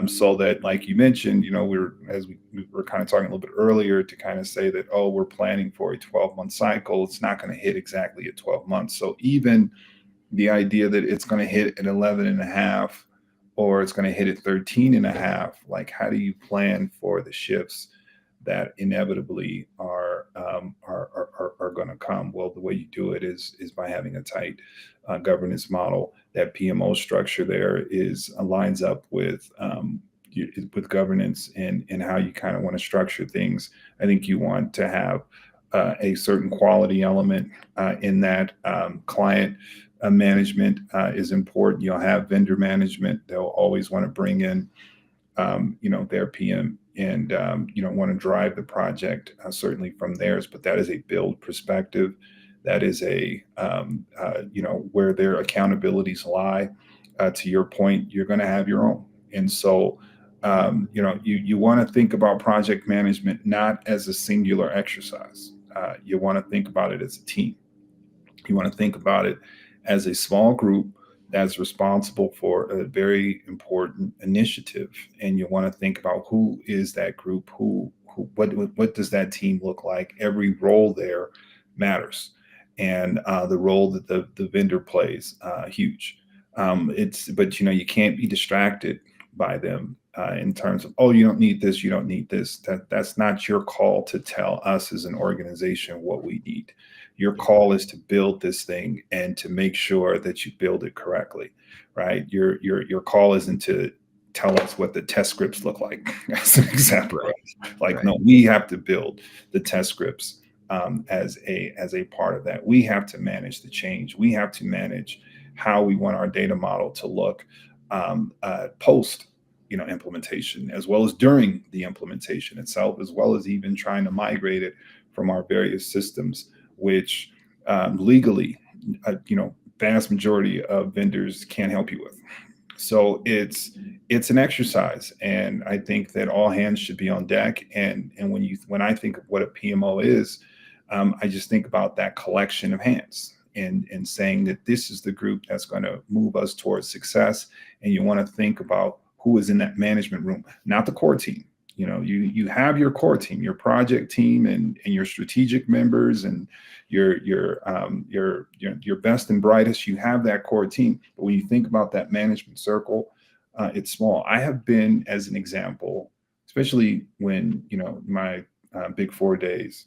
H: So that, like you mentioned, we were kind of talking a little bit earlier to kind of say that, we're planning for a 12-month cycle. It's not going to hit exactly at 12 months. So even the idea that it's going to hit at 11 and a half, or it's going to hit at 13 and a half, like, how do you plan for the shifts that inevitably are going to come? Well, the way you do it is by having a tight governance model. That PMO structure there lines up with governance and how you kind of want to structure things. I think you want to have a certain quality element in that. Client management is important. You'll have vendor management. They'll always want to bring in their PM and want to drive the project certainly from theirs, but that is a build perspective. That is where their accountabilities lie. To your point, you're going to have your own, and so you want to think about project management not as a singular exercise. You want to think about it as a team. You want to think about it as a small group that's responsible for a very important initiative, and you want to think about who is that group, what does that team look like. Every role there matters, and the role that the vendor plays huge. But you can't be distracted by them in terms of, you don't need this, you don't need this. That's not your call to tell us as an organization what we need. Your call is to build this thing and to make sure that you build it correctly, right? Your call isn't to tell us what the test scripts look like, as an example. Right? No, we have to build the test scripts as a part of that. We have to manage the change. We have to manage how we want our data model to look post implementation, as well as during the implementation itself, as well as even trying to migrate it from our various systems, which legally, vast majority of vendors can't help you with. So it's an exercise, and I think that all hands should be on deck. And when I think of what a PMO is, I just think about that collection of hands. and saying that this is the group that's going to move us towards success. And you want to think about who is in that management room, not the core team. You know, you have your core team, your project team, and your strategic members, and your best and brightest. You have that core team, but when you think about that management circle, it's small. I have been, as an example, especially when, you know, my Big Four days,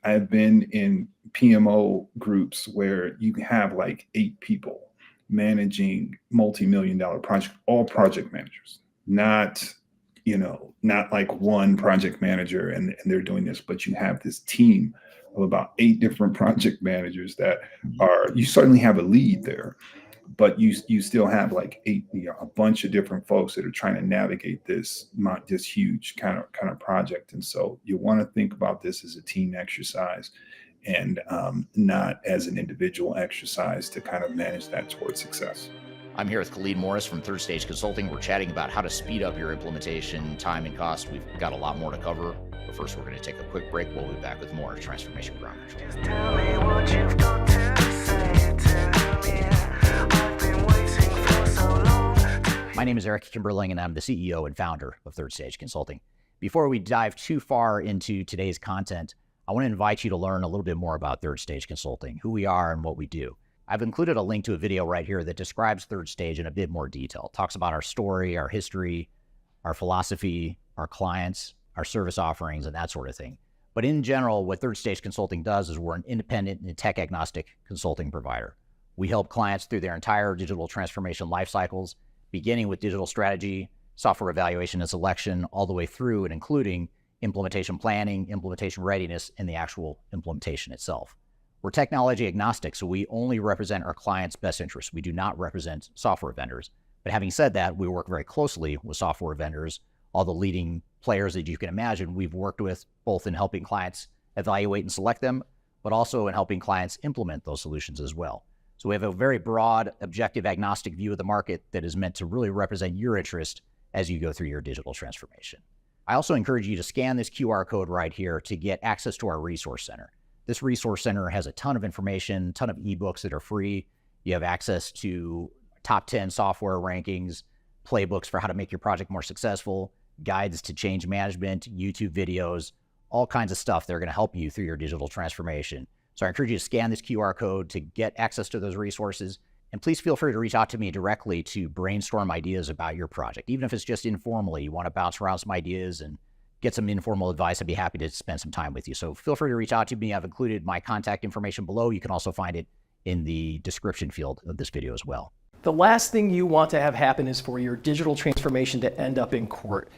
H: I have been in PMO groups where you have like 8 people managing multi-million-dollar projects, all project managers, not like one project manager and they're doing this, but you have this team of about 8 different project managers that you certainly have a lead there, but you still have like 8, a bunch of different folks that are trying to navigate this huge kind of project. And so you want to think about this as a team exercise and not as an individual exercise to kind of manage that towards success.
A: I'm here with Khalid Morris from Third Stage Consulting. We're chatting about how to speed up your implementation time and cost. We've got a lot more to cover, but first we're going to take a quick break. We'll be back with more Transformation Ground Control.
I: Just tell me what you've got to say to me. I've been waiting for so long.
J: My name is Eric Kimberling, and I'm the CEO and founder of Third Stage Consulting. Before we dive too far into today's content, I want to invite you to learn a little bit more about Third Stage Consulting, who we are and what we do. I've included a link to a video right here that describes Third Stage in a bit more detail. It talks about our story, our history, our philosophy, our clients, our service offerings, and that sort of thing. But in general, what Third Stage Consulting does is we're an independent and tech-agnostic consulting provider. We help clients through their entire digital transformation life cycles, beginning with digital strategy, software evaluation and selection, all the way through and including implementation planning, implementation readiness, and the actual implementation itself. We're technology agnostic, so we only represent our clients' best interests. We do not represent software vendors. But having said that, we work very closely with software vendors, all the leading players that you can imagine we've worked with, both in helping clients evaluate and select them, but also in helping clients implement those solutions as well. So we have a very broad, objective, agnostic view of the market that is meant to really represent your interest as you go through your digital transformation. I also encourage you to scan this QR code right here to get access to our resource center. This resource center has a ton of information, ton of ebooks that are free. You have access to top 10 software rankings, playbooks for how to make your project more successful, guides to change management, YouTube videos, all kinds of stuff that are going to help you through your digital transformation. So I encourage you to scan this QR code to get access to those resources. And please feel free to reach out to me directly to brainstorm ideas about your project. Even if it's just informally, you want to bounce around some ideas and get some informal advice, I'd be happy to spend some time with you. So feel free to reach out to me. I've included my contact information below. You can also find it in the description field of this video as well.
K: The last thing you want to have happen is for your digital transformation to end up in court.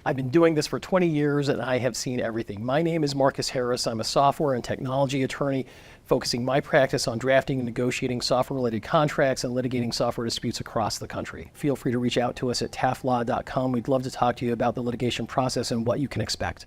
K: I've been doing this for 20 years and I have seen everything. My name is Marcus Harris. I'm a software and technology attorney focusing my practice on drafting and negotiating software-related contracts and litigating software disputes across the country. Feel free to reach out to us at taftlaw.com. We'd love to talk to you about the litigation process and what you can expect.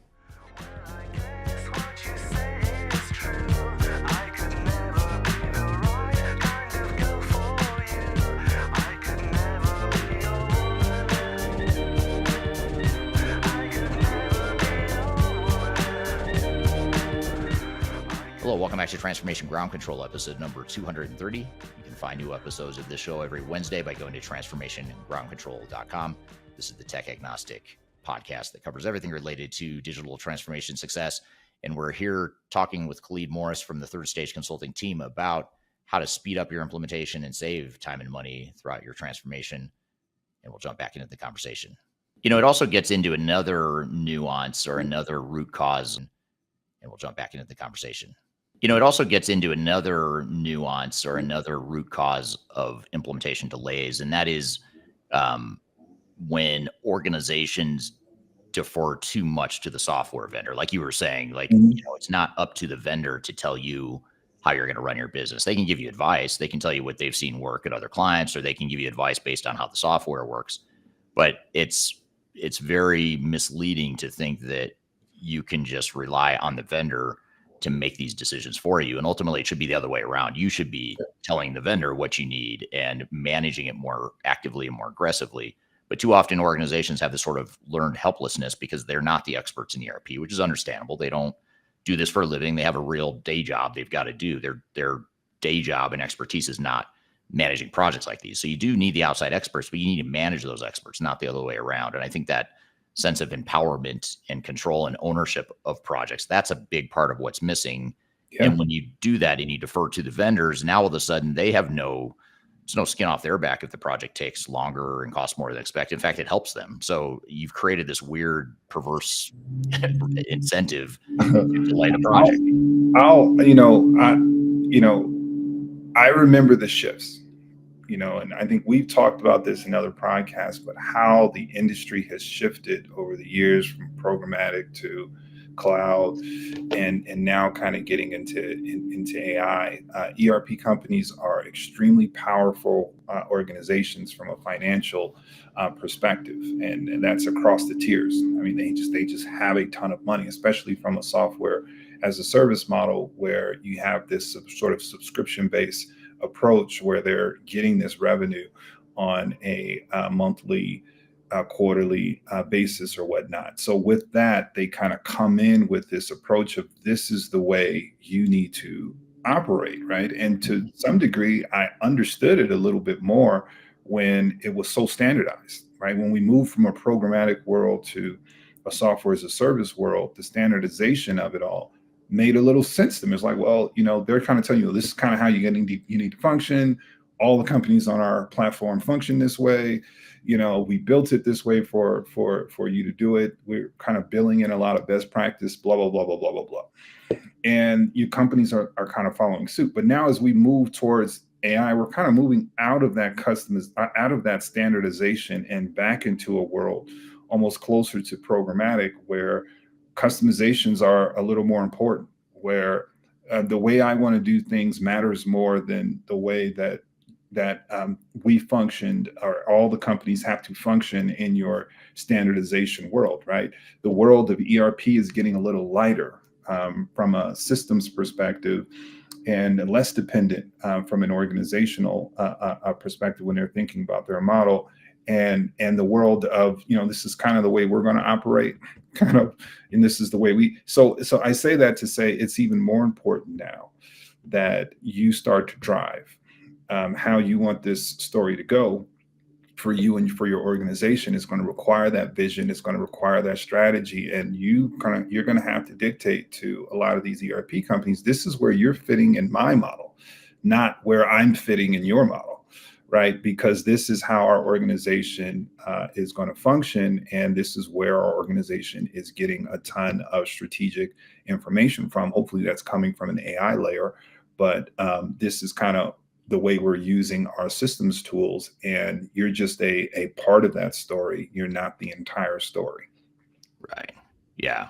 A: Hello, welcome back to Transformation Ground Control, episode number 230. You can find new episodes of this show every Wednesday by going to transformationgroundcontrol.com. This is the tech agnostic podcast that covers everything related to digital transformation success. And we're here talking with Khalid Morris from the Third Stage Consulting team about how to speed up your implementation and save time and money throughout your transformation. And we'll jump back into the conversation. You know, it also gets into another nuance or another root cause, and we'll jump back into the conversation. You know, it also gets into another nuance or another root cause of implementation delays, and that is when organizations defer too much to the software vendor. Like you were saying, like, you know, it's not up to the vendor to tell you how you're going to run your business. They can give you advice. They can tell you what they've seen work at other clients, or they can give you advice based on how the software works. But it's very misleading to think that you can just rely on the vendor to make these decisions for you. And ultimately, it should be the other way around. You should be telling the vendor what you need and managing it more actively and more aggressively. But too often, organizations have this sort of learned helplessness because they're not the experts in ERP, which is understandable. They don't do this for a living. They have a real day job they've got to do. They're day job and expertise is not managing projects like these. So you do need the outside experts, but you need to manage those experts, not the other way around. And I think that sense of empowerment and control and ownership of projects, that's a big part of what's missing.
H: Yeah.
A: And when you do that and you defer to the vendors, now all of a sudden they have there's no skin off their back if the project takes longer and costs more than expected. In fact, it helps them. So you've created this weird, perverse incentive to delay the project.
H: I remember the shifts, and I think we've talked about this in other podcasts, but how the industry has shifted over the years from programmatic to cloud, and now kind of getting into AI. ERP companies are extremely powerful organizations from a financial perspective, and that's across the tiers. I mean, they just have a ton of money, especially from a software as a service model where you have this sort of subscription-based approach where they're getting this revenue on a monthly, quarterly basis or whatnot. So with that, they kind of come in with this approach of this is the way you need to operate, right? And to some degree, I understood it a little bit more when it was so standardized, right? When we moved from a programmatic world to a software as a service world, the standardization of it all made a little sense to them. It's like, well, they're kind of telling you, this is kind of how you need to function. All the companies on our platform function this way. We built it this way for you to do it. We're kind of billing in a lot of best practice, blah, blah, blah, blah, blah, blah, blah. And you companies are kind of following suit. But now as we move towards AI, we're kind of moving out of that out of that standardization and back into a world almost closer to programmatic, where customizations are a little more important, where the way I want to do things matters more than the way that we functioned, or all the companies have to function in your standardization world, right? The world of ERP is getting a little lighter from a systems perspective, and less dependent from an organizational perspective when they're thinking about their model. And the world of, this is kind of the way we're going to operate, and this is the way so I say that to say it's even more important now that you start to drive how you want this story to go for you and for your organization. Is going to require that vision. It's going to require that strategy. And you're going to have to dictate to a lot of these ERP companies, this is where you're fitting in my model, not where I'm fitting in your model, right? Because this is how our organization is going to function. And this is where our organization is getting a ton of strategic information from. Hopefully that's coming from an AI layer. But this is kind of the way we're using our systems tools, and you're just a part of that story. You're not the entire story.
A: Right. Yeah.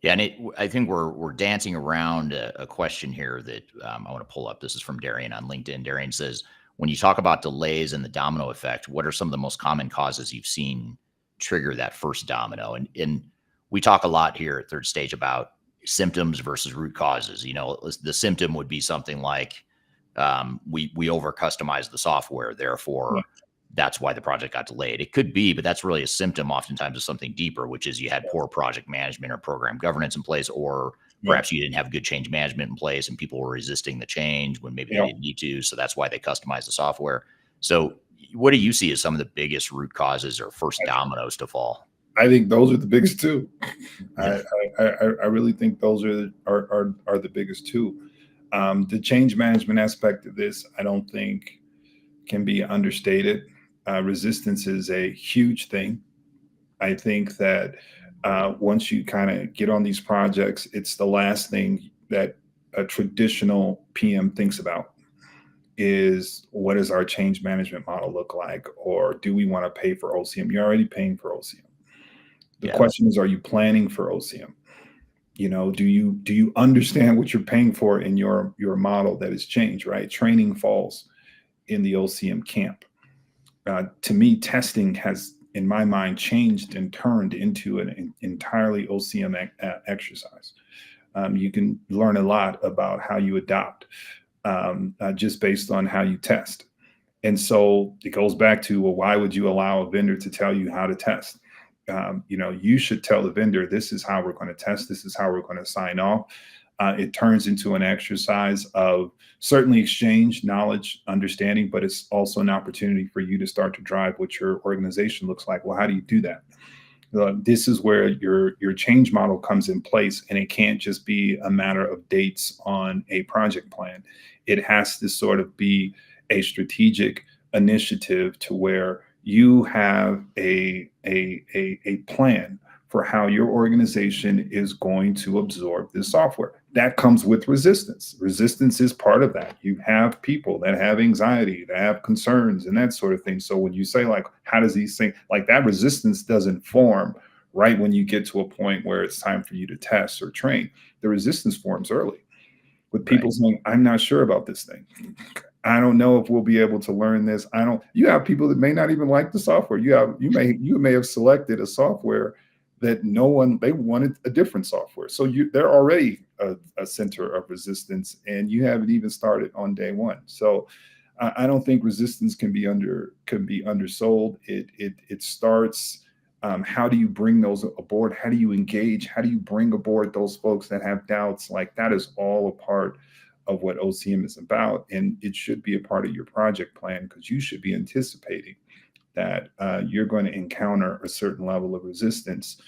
A: Yeah. And I think we're dancing around a question here that I want to pull up. This is from Darian on LinkedIn. Darian says, when you talk about delays and the domino effect, what are some of the most common causes you've seen trigger that first domino? And we talk a lot here at Third Stage about symptoms versus root causes. The symptom would be something like, we over customized the software, therefore that's why the project got delayed. It could be, but that's really a symptom oftentimes of something deeper, which is you had poor project management or program governance in place, or perhaps you didn't have good change management in place and people were resisting the change when maybe they didn't need to. So that's why they customized the software. So what do you see as some of the biggest root causes or first dominoes to fall?
H: I think those are the biggest two. I really think those are the biggest two. The change management aspect of this, I don't think can be understated. Resistance is a huge thing. I think that once you kind of get on these projects, it's the last thing that a traditional PM thinks about is, what does our change management model look like? Or do we want to pay for OCM? You're already paying for OCM. The question is, are you planning for OCM? Do you understand what you're paying for in your model that is changed, right? Training falls in the OCM camp. To me, testing has, in my mind, changed and turned into an entirely OCM exercise. You can learn a lot about how you adopt just based on how you test. And so it goes back to, well, why would you allow a vendor to tell you how to test? You should tell the vendor, this is how we're going to test. This is how we're going to sign off. It turns into an exercise of certainly exchange, knowledge, understanding, but it's also an opportunity for you to start to drive what your organization looks like. Well, how do you do that? This is where your change model comes in place, and it can't just be a matter of dates on a project plan. It has to sort of be a strategic initiative to where you have a plan for how your organization is going to absorb this software. That comes with resistance. Resistance is part of that. You have people that have anxiety, that have concerns and that sort of thing. So when you say like, how does these things, like that resistance doesn't form right when you get to a point where it's time for you to test or train. The resistance forms early with people saying, I'm not sure about this thing. I don't know if we'll be able to learn this. You have people that may not even like the software. You may have selected a software that they wanted a different software. So they're already a center of resistance, and you haven't even started on day one. So I don't think resistance can be undersold. It starts. How do you bring those aboard? How do you engage? How do you bring aboard those folks that have doubts? Like that is all a part of what OCM is about, and it should be a part of your project plan, because you should be anticipating that you're going to encounter a certain level of resistance,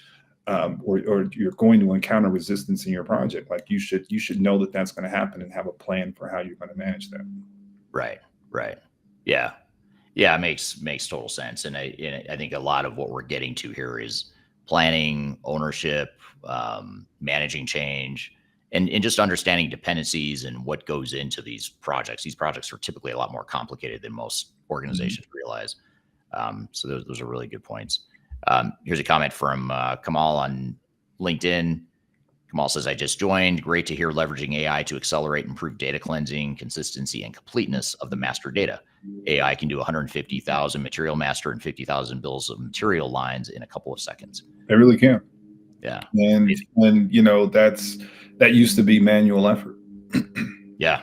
H: or you're going to encounter resistance in your project. Like you should know that that's going to happen and have a plan for how you're going to manage that.
A: Right. Yeah. It makes total sense. And I think a lot of what we're getting to here is planning, ownership, managing change, and just understanding dependencies and what goes into these projects. These projects are typically a lot more complicated than most organizations realize. So those are really good points. Here's a comment from Kamal on LinkedIn. Kamal says, I just joined. Great to hear leveraging AI to accelerate and improve data cleansing, consistency, and completeness of the master data. AI can do 150,000 material master and 50,000 bills of material lines in a couple of seconds.
H: They really can.
A: Yeah.
H: And that used to be manual effort.
A: Yeah.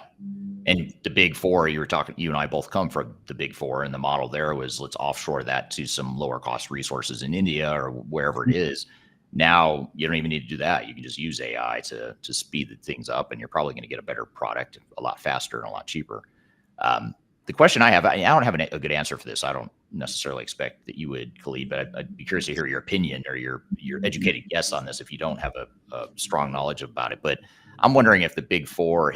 A: And the big four, you and I both come from the big four, and the model there was let's offshore that to some lower cost resources in India or wherever it is. Now you don't even need to do that. You can just use AI to speed things up, and you're probably going to get a better product a lot faster and a lot cheaper. The question I have, I don't have a good answer for this. I don't necessarily expect that you would, Khalid, but I'd be curious to hear your opinion or your educated guess on this if you don't have a strong knowledge about it. But I'm wondering if the big four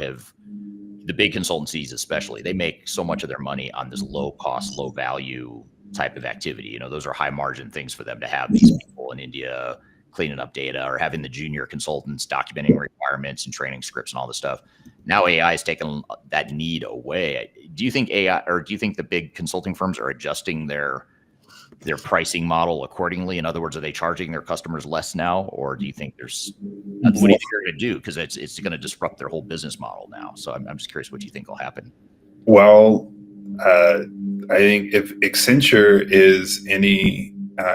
A: the big consultancies especially, they make so much of their money on this low cost, low value type of activity. Those are high margin things for them to have these people in India cleaning up data, or having the junior consultants documenting requirements and training scripts and all this stuff. Now AI is taking that need away. Do you think AI, or do you think the big consulting firms are adjusting their pricing model accordingly? In other words, are they charging their customers less now, or do you think what do you think they're going to do? Because it's going to disrupt their whole business model now. So I'm just curious what you think will happen.
H: Well, I think if Accenture is any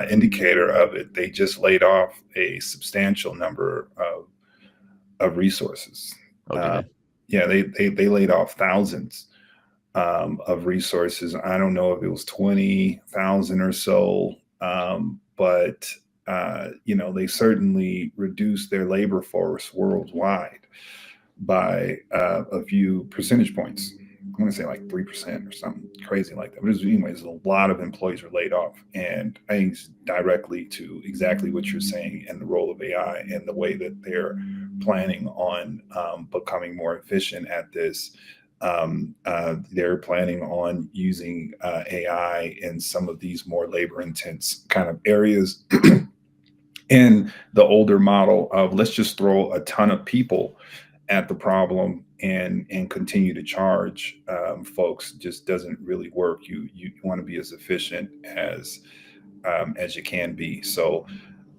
H: indicator of it, they just laid off a substantial number of resources.
A: Okay.
H: They laid off thousands of resources. I don't know if it was 20,000 or so, but they certainly reduced their labor force worldwide by a few percentage points. I want to say like 3% or something crazy like that. But anyways, a lot of employees are laid off. And I think it's directly to exactly what you're saying, and the role of AI and the way that they're planning on becoming more efficient at this. They're planning on using AI in some of these more labor intense kind of areas. In the older model of let's just throw a ton of people at the problem and continue to charge folks just doesn't really work. You want to be as efficient as you can be. So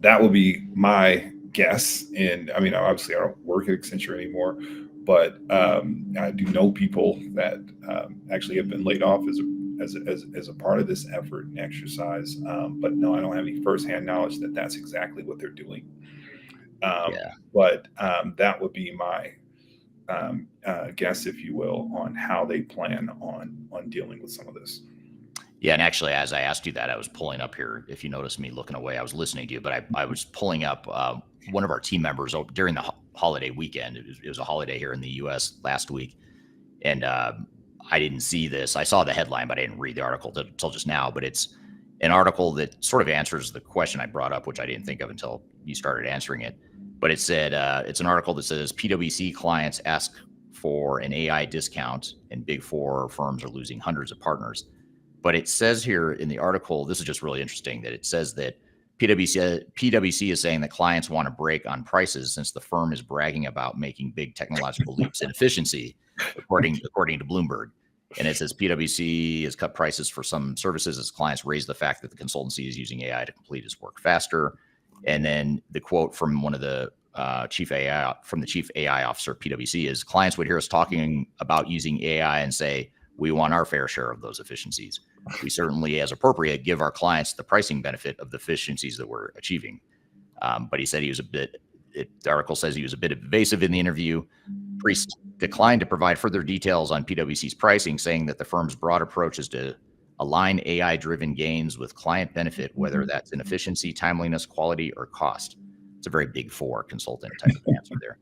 H: that will be my guess. And I mean, obviously I don't work at Accenture anymore, but I do know people that actually have been laid off as a part of this effort and exercise. But no, I don't have any firsthand knowledge that that's exactly what they're doing. But that would be my guess, if you will, on how they plan on dealing with some of this.
A: Yeah, and actually, as I asked you that, I was pulling up here. If you notice me looking away, I was listening to you, but I was pulling up one of our team members during the holiday weekend. It was a holiday here in the U.S. last week, and I didn't see this. I saw the headline, but I didn't read the article until just now. But it's an article that sort of answers the question I brought up, which I didn't think of until you started answering it. But it said it's an article that says PwC clients ask for an AI discount, and Big Four firms are losing hundreds of partners. But it says here in the article, this is just really interesting, that it says that PwC is saying that clients want to break on prices since the firm is bragging about making big technological leaps in efficiency, according to Bloomberg. And it says PwC has cut prices for some services as clients raise the fact that the consultancy is using AI to complete its work faster. And then the quote from one of the chief AI officer at PwC is, clients would hear us talking about using AI and say, we want our fair share of those efficiencies. We certainly, as appropriate, give our clients the pricing benefit of the efficiencies that we're achieving. But he said he was the article says he was a bit evasive in the interview. Priest declined to provide further details on PwC's pricing, saying that the firm's broad approach is to align AI-driven gains with client benefit, whether that's in efficiency, timeliness, quality, or cost. It's a very Big Four consultant type of answer there.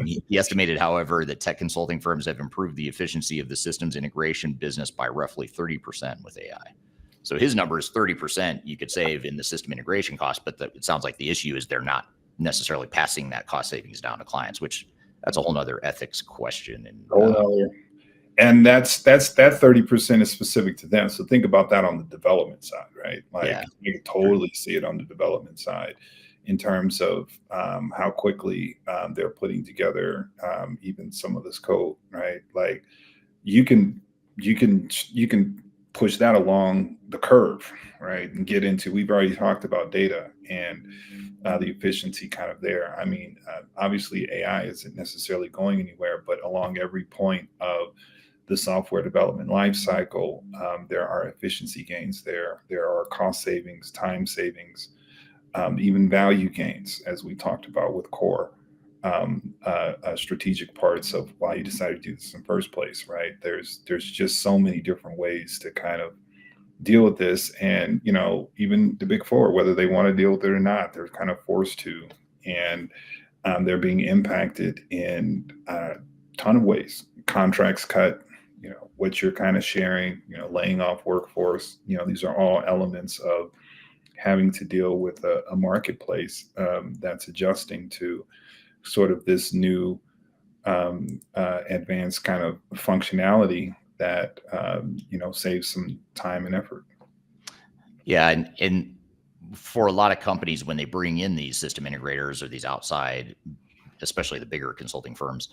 A: He estimated, however, that tech consulting firms have improved the efficiency of the systems integration business by roughly 30% with AI. So his number is 30% you could save in the system integration cost, but it sounds like the issue is they're not necessarily passing that cost savings down to clients, which that's a whole nother ethics question.
H: And that's that 30% is specific to them. So think about that on the development side, right? Like you can totally see it on the development side in terms of how quickly they're putting together even some of this code, right? Like you can push that along the curve, right? And get into, we've already talked about data and the efficiency kind of there. I mean, obviously AI isn't necessarily going anywhere, but along every point of the software development lifecycle, there are efficiency gains there. There are cost savings, time savings, even value gains, as we talked about with core strategic parts of why you decided to do this in the first place, right? There's just so many different ways to kind of deal with this. And, you know, even the Big Four, whether they want to deal with it or not, they're kind of forced to. And they're being impacted in a ton of ways. Contracts cut, you know, what you're kind of sharing, you know, laying off workforce, you know, these are all elements of having to deal with a marketplace that's adjusting to sort of this new advanced kind of functionality that, you know, saves some time and effort.
A: Yeah. And for a lot of companies, when they bring in these system integrators or these outside, especially the bigger consulting firms,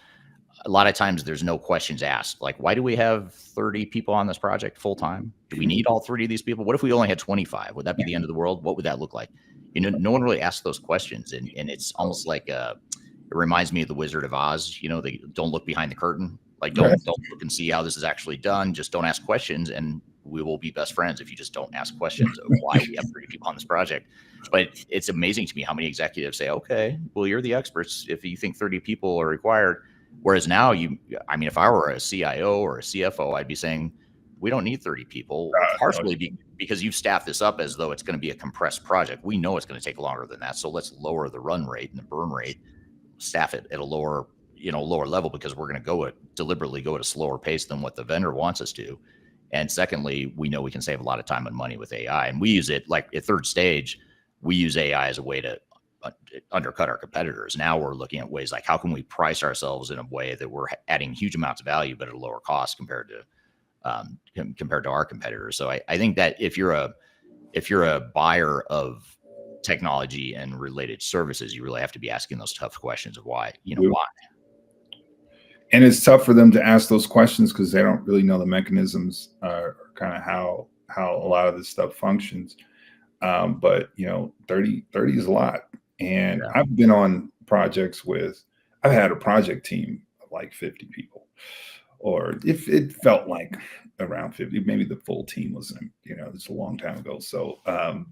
A: a lot of times there's no questions asked. Like, why do we have 30 people on this project full time? Do we need all 30 of these people? What if we only had 25? Would that be the end of the world? What would that look like? You know, no one really asks those questions. And it's almost like it reminds me of the Wizard of Oz. You know, they don't look behind the curtain. Like, don't look and see how this is actually done. Just don't ask questions, and we will be best friends if you just don't ask questions of why we have 30 people on this project. But it's amazing to me how many executives say, okay, well, you're the experts if you think 30 people are required. Whereas now if I were a CIO or a CFO, I'd be saying, we don't need 30 people, partially because you've staffed this up as though it's going to be a compressed project. We know it's going to take longer than that. So let's lower the run rate and the burn rate, staff it at a lower level, because we're going to deliberately go at a slower pace than what the vendor wants us to. And secondly, we know we can save a lot of time and money with AI. And we use it, like at Third Stage, we use AI as a way to undercut our competitors. Now we're looking at ways like, how can we price ourselves in a way that we're adding huge amounts of value, but at a lower cost compared to our competitors. So I think that if you're a buyer of technology and related services, you really have to be asking those tough questions of why.
H: And it's tough for them to ask those questions because they don't really know the mechanisms or kind of how a lot of this stuff functions. But, you know, 30 is a lot. And I've been on projects I've had a project team of like 50 people, or if it felt like around 50, maybe the full team wasn't, you know, it's a long time ago. So,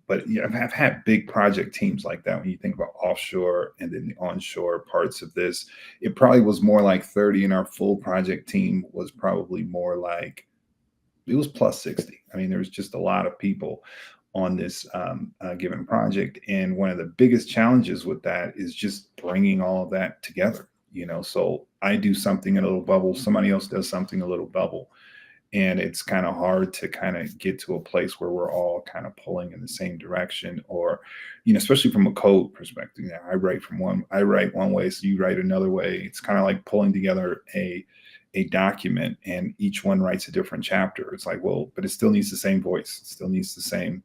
H: but yeah, I've had big project teams like that. When you think about offshore and then the onshore parts of this, it probably was more like 30, and our full project team was probably more like, it was plus 60. I mean, there was just a lot of people. on this given project. And one of the biggest challenges with that is just bringing all of that together. So I do something in a little bubble, somebody else does something a little bubble, and it's kind of hard to kind of get to a place where we're all kind of pulling in the same direction, or especially from a code perspective. I write one way, so you write another way. It's kind of like pulling together a document, and each one writes a different chapter. It's like, well, but it still needs the same voice, it still needs the same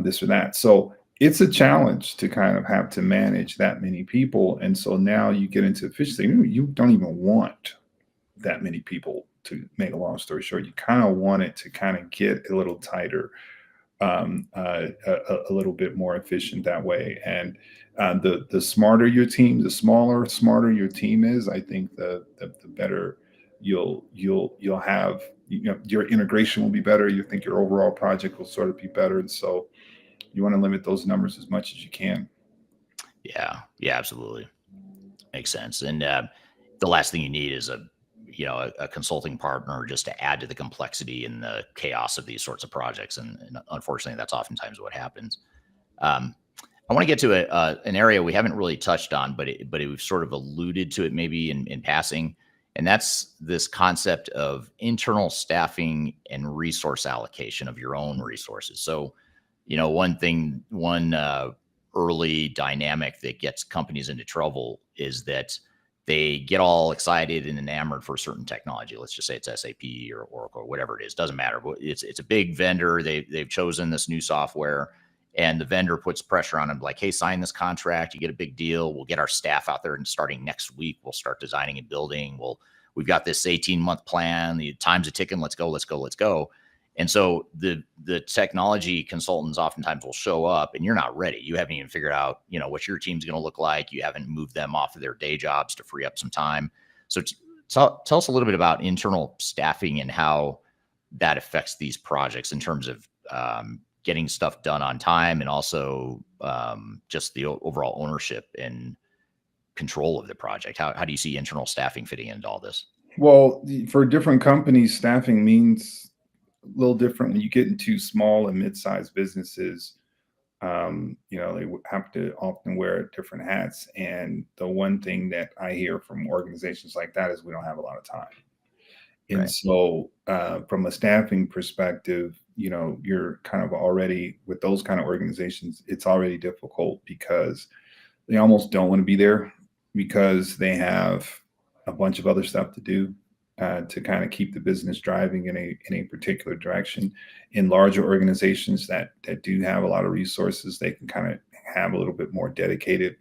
H: this or that. So it's a challenge to kind of have to manage that many people. And so now you get into efficiency. You don't even want that many people, to make a long story short. You kind of want it to kind of get a little tighter, a little bit more efficient that way. And the smarter your team, smarter your team is, I think the better you'll have. Your integration will be better. You think your overall project will sort of be better. And so you want to limit those numbers as much as you can.
A: Yeah, absolutely. Makes sense. And the last thing you need is a consulting partner just to add to the complexity and the chaos of these sorts of projects. And unfortunately, that's oftentimes what happens. I want to get to an area we haven't really touched on, but we've sort of alluded to it maybe in passing. And that's this concept of internal staffing and resource allocation of your own resources. So, one early dynamic that gets companies into trouble is that they get all excited and enamored for a certain technology. Let's just say it's SAP or Oracle or whatever it is. Doesn't matter. But it's a big vendor. They've chosen this new software, and the vendor puts pressure on them, like, hey, sign this contract. You get a big deal. We'll get our staff out there, and starting next week, we'll start designing and building. We've got this 18-month plan. The time's a ticking. Let's go. And so the technology consultants oftentimes will show up, and you're not ready. You haven't even figured out, what your team's going to look like. You haven't moved them off of their day jobs to free up some time. So tell us a little bit about internal staffing and how that affects these projects in terms of getting stuff done on time, and also just the overall ownership and control of the project. How do you see internal staffing fitting into all this?
H: Well, for different companies, staffing means a little different. When you get into small and mid-sized businesses, they have to often wear different hats. And the one thing that I hear from organizations like that is we don't have a lot of time. And
A: Right.
H: so from a staffing perspective, you're kind of already, with those kind of organizations, it's already difficult because they almost don't want to be there, because they have a bunch of other stuff to do to kind of keep the business driving in a particular direction. In larger organizations that do have a lot of resources, they can kind of have a little bit more dedicated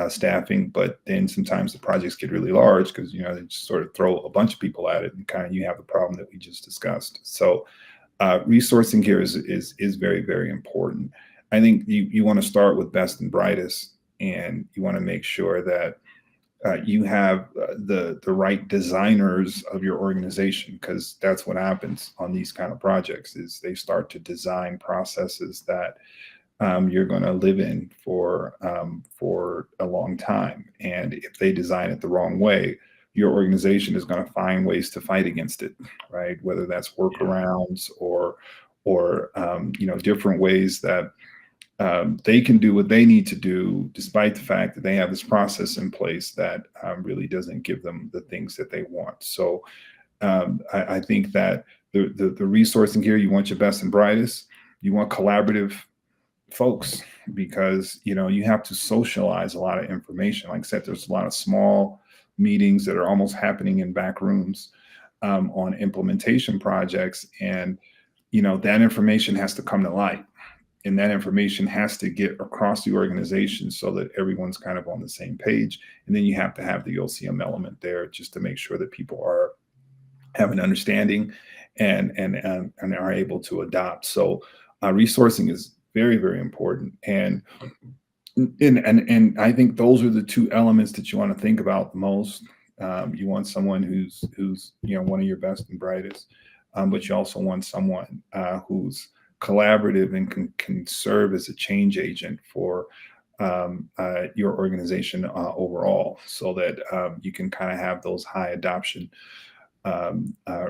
H: staffing. But then sometimes the projects get really large because they just sort of throw a bunch of people at it, and kind of you have the problem that we just discussed. So resourcing here is very, very important. I think you want to start with best and brightest, and you want to make sure that you have the right designers of your organization, because that's what happens on these kind of projects is they start to design processes that you're going to live in for a long time. And if they design it the wrong way, your organization is going to find ways to fight against it, right? Whether that's workarounds or different ways that they can do what they need to do, despite the fact that they have this process in place that really doesn't give them the things that they want. So I think that the resourcing here, you want your best and brightest. You want collaborative folks, because you have to socialize a lot of information. Like I said, there's a lot of small meetings that are almost happening in back rooms on implementation projects, and that information has to come to light. And that information has to get across the organization so that everyone's kind of on the same page. And then you have to have the OCM element there just to make sure that people have an understanding and are able to adopt. So resourcing is very, very important. And I think those are the two elements that you want to think about the most. You want someone who's one of your best and brightest, but you also want someone who's collaborative and can serve as a change agent for your organization overall, so that you can kind of have those high adoption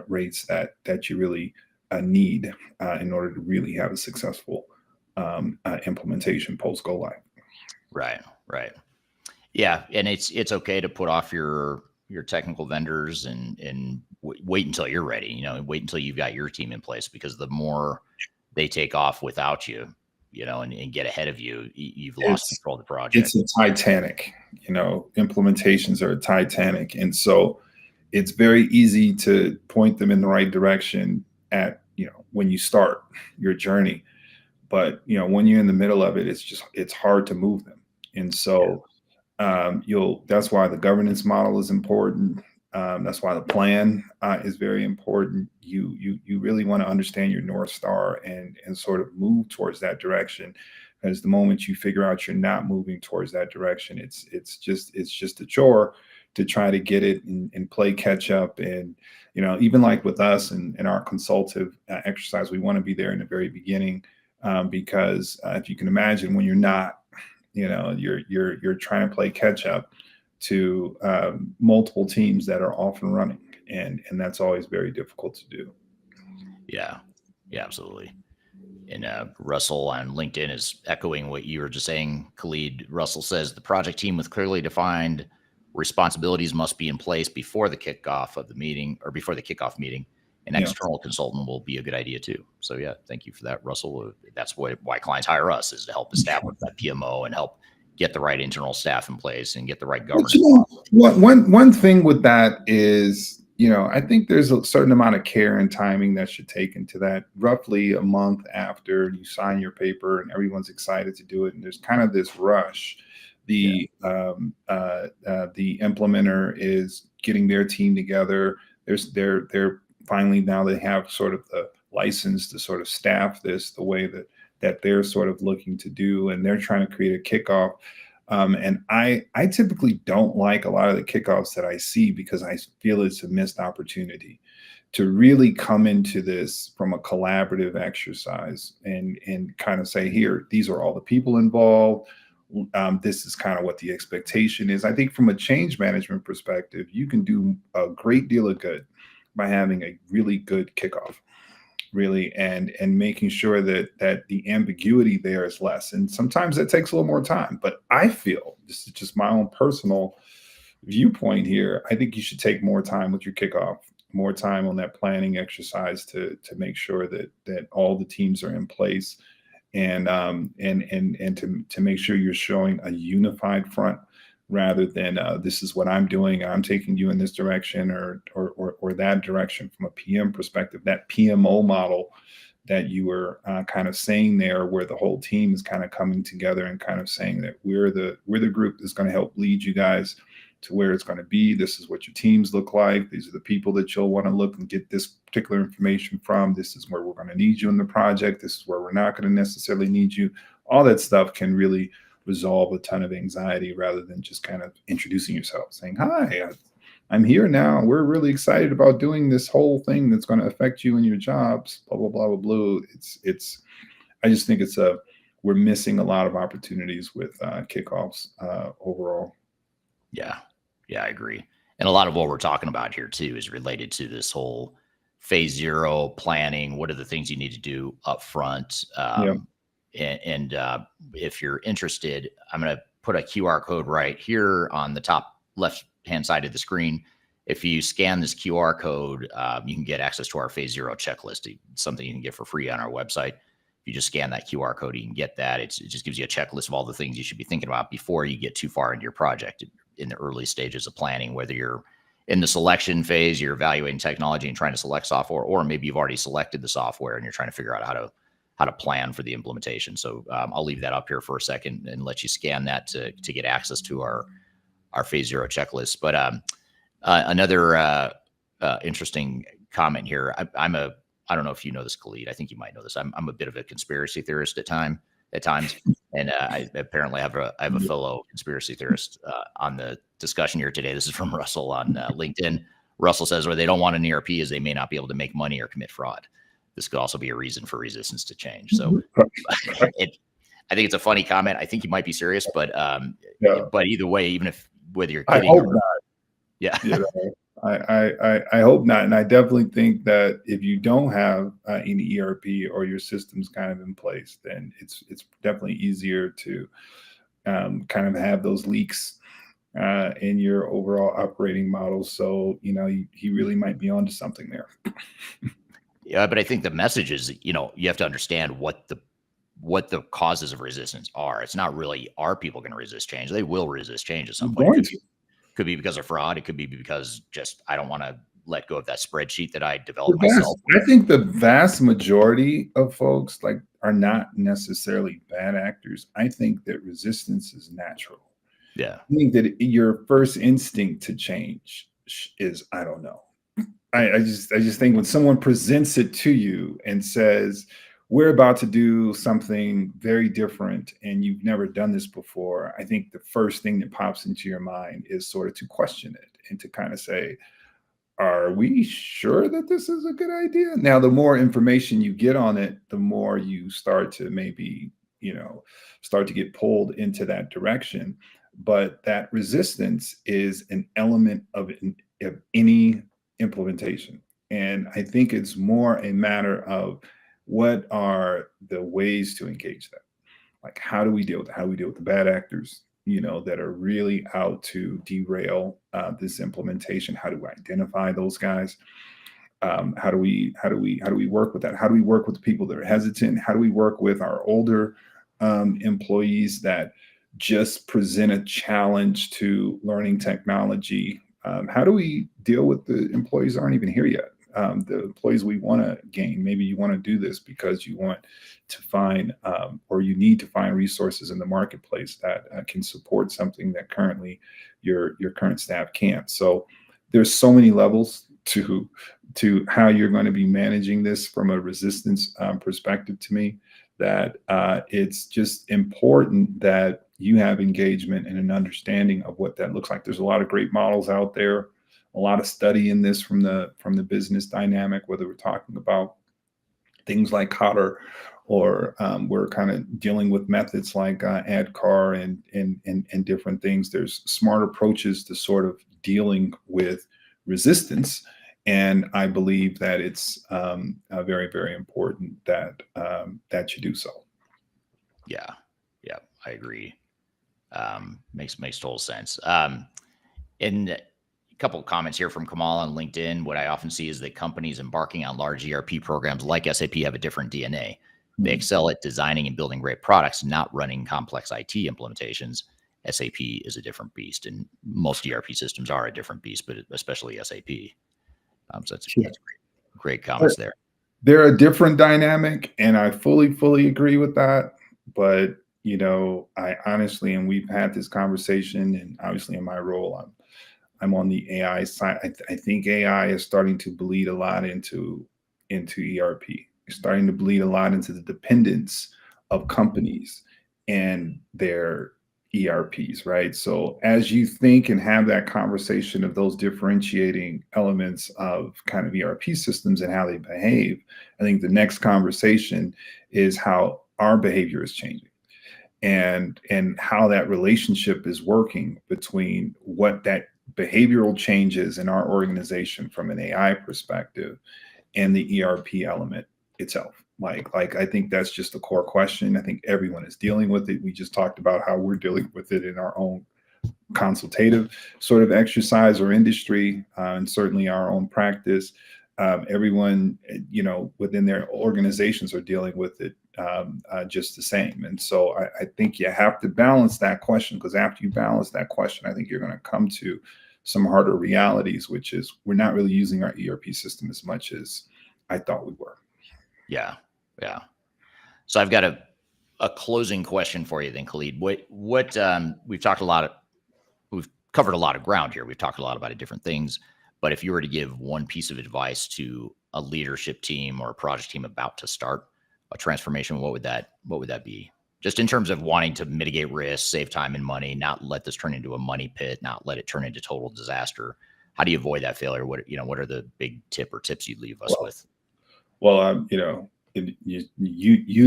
H: rates that you really need in order to really have a successful implementation post go live.
A: Right. Yeah, and it's okay to put off your technical vendors and wait until you're ready. Wait until you've got your team in place, because the more they take off without you, and get ahead of you, you've lost control of the project.
H: It's a Titanic. Implementations are a Titanic, and so it's very easy to point them in the right direction at when you start your journey, but when you're in the middle of it, it's hard to move them. And so that's why the governance model is important. That's why the plan is very important. You really want to understand your North Star and sort of move towards that direction. Because the moment you figure out you're not moving towards that direction, it's just a chore to try to get it and play catch up. And even like with us and our consultative exercise, we want to be there in the very beginning, because if you can imagine, when you're not, you're trying to play catch up to multiple teams that are off and running, and that's always very difficult to do.
A: Yeah, absolutely. And Russell on LinkedIn is echoing what you were just saying, Khalid. Russell says the project team with clearly defined responsibilities must be in place before the kickoff of the meeting, or before the kickoff meeting. An external consultant will be a good idea too. So yeah, thank you for that, Russell. That's why clients hire us, is to help establish that PMO and help get the right internal staff in place and get the right governance.
H: One thing with that is, I think there's a certain amount of care and timing that should take into that. Roughly a month after you sign your paper and everyone's excited to do it, and there's kind of this rush. The implementer is getting their team together. They're finally, now they have sort of the license to sort of staff this the way that they're sort of looking to do, and they're trying to create a kickoff. And I typically don't like a lot of the kickoffs that I see, because I feel it's a missed opportunity to really come into this from a collaborative exercise and kind of say, here, these are all the people involved. This is kind of what the expectation is. I think from a change management perspective, you can do a great deal of good by having a really good kickoff, really, and making sure that the ambiguity there is less. And sometimes that takes a little more time, but I feel, this is just my own personal viewpoint here, I think you should take more time with your kickoff, more time on that planning exercise to make sure that all the teams are in place, and to make sure you're showing a unified front, rather than this is what I'm doing, I'm taking you in this direction or that direction. From a PM perspective, that PMO model that you were kind of saying there, where the whole team is kind of coming together and kind of saying that we're the group that's going to help lead you guys to where it's going to be. This is what your teams look like. These are the people that you'll want to look and get this particular information from. This is where we're going to need you in the project. This is where we're not going to necessarily need you. All that stuff can really resolve a ton of anxiety, rather than just kind of introducing yourself, saying, hi, I'm here now. We're really excited about doing this whole thing that's going to affect you and your jobs, blah, blah, blah, blah, blah. I just think we're missing a lot of opportunities with kickoffs overall.
A: Yeah, I agree. And a lot of what we're talking about here too is related to this whole phase zero planning. What are the things you need to do up front? And if you're interested, I'm going to put a QR code right here on the top left-hand side of the screen. If you scan this QR code, you can get access to our phase zero checklist. It's something you can get for free on our website. If you just scan that QR code, you can get that. It just gives you a checklist of all the things you should be thinking about before you get too far into your project in the early stages of planning, whether you're in the selection phase, you're evaluating technology and trying to select software, or maybe you've already selected the software and you're trying to figure out how to plan for the implementation. So I'll leave that up here for a second and let you scan that to get access to our phase zero checklist. But another interesting comment here. I don't know if you know this, Khalid. I think you might know this. I'm a bit of a conspiracy theorist at times, and I apparently have a fellow conspiracy theorist on the discussion here today. This is from Russell on LinkedIn. Russell says, where they don't want an ERP is they may not be able to make money or commit fraud. This could also be a reason for resistance to change. So I think it's a funny comment. I think you might be serious, but either way, whether you're kidding
H: I hope
A: or
H: not.
A: Yeah.
H: I hope not. And I definitely think that if you don't have any ERP or your systems kind of in place, then it's definitely easier to kind of have those leaks in your overall operating model. So, he really might be onto something there.
A: Yeah, but I think the message is, you have to understand what the causes of resistance are. It's not really, are people going to resist change? They will resist change at some
H: You're
A: point.
H: going to.
A: Could be because of fraud. It could be because just I don't want to let go of that spreadsheet that I developed myself.
H: I think the vast majority of folks are not necessarily bad actors. I think that resistance is natural.
A: Yeah.
H: I think that your first instinct to change is, I don't know. I just think when someone presents it to you and says, we're about to do something very different and you've never done this before, I think the first thing that pops into your mind is sort of to question it and to kind of say, are we sure that this is a good idea? Now, the more information you get on it, the more you start to maybe, start to get pulled into that direction. But that resistance is an element of any implementation. And I think it's more a matter of what are the ways to engage that? Like, how do we deal with it? How do we deal with the bad actors, that are really out to derail this implementation? How do we identify those guys? How do we work with that? How do we work with the people that are hesitant? How do we work with our older employees that just present a challenge to learning technology? How do we deal with the employees that aren't even here yet? The employees we want to gain. Maybe you want to do this because you want to find or you need to find resources in the marketplace that can support something that currently your current staff can't. So there's so many levels to how you're going to be managing this from a resistance perspective, to me, that it's just important that you have engagement and an understanding of what that looks like. There's a lot of great models out there, a lot of study in this from the business dynamic, whether we're talking about things like Cotter or we're kind of dealing with methods like ADCAR and different things. There's smart approaches to sort of dealing with resistance. And I believe that it's very, very important that you do so.
A: Yeah, I agree. Makes total sense. And a couple of comments here from Kamal on LinkedIn. What I often see is that companies embarking on large ERP programs like SAP have a different DNA. They excel at designing and building great products, not running complex IT implementations. SAP is a different beast, and most ERP systems are a different beast, but especially SAP. So that's great comments there.
H: They're a different dynamic, and I fully agree with that. But I honestly, and we've had this conversation, and obviously in my role, I'm on the AI side. I think AI is starting to bleed a lot into ERP. It's starting to bleed a lot into the dependence of companies and their ERPs, right? So as you think and have that conversation of those differentiating elements of kind of ERP systems and how they behave, I think the next conversation is how our behavior is changing and how that relationship is working between what that behavioral changes in our organization from an AI perspective and the ERP element itself. Like I think that's just a core question. I think everyone is dealing with it. We just talked about how we're dealing with it in our own consultative sort of exercise or industry, and certainly our own practice. Everyone, within their organizations are dealing with it just the same. And so I think you have to balance that question, because after you balance that question, I think you're going to come to some harder realities, which is we're not really using our ERP system as much as I thought we were.
A: Yeah. So I've got a closing question for you then, Khalid. What we've covered a lot of ground here. We've talked a lot about different things, but if you were to give one piece of advice to a leadership team or a project team about to start a transformation, what would that be? Just in terms of wanting to mitigate risk, save time and money, not let this turn into a money pit, not let it turn into total disaster. How do you avoid that failure? What are the big tips you'd leave us with?
H: Well, you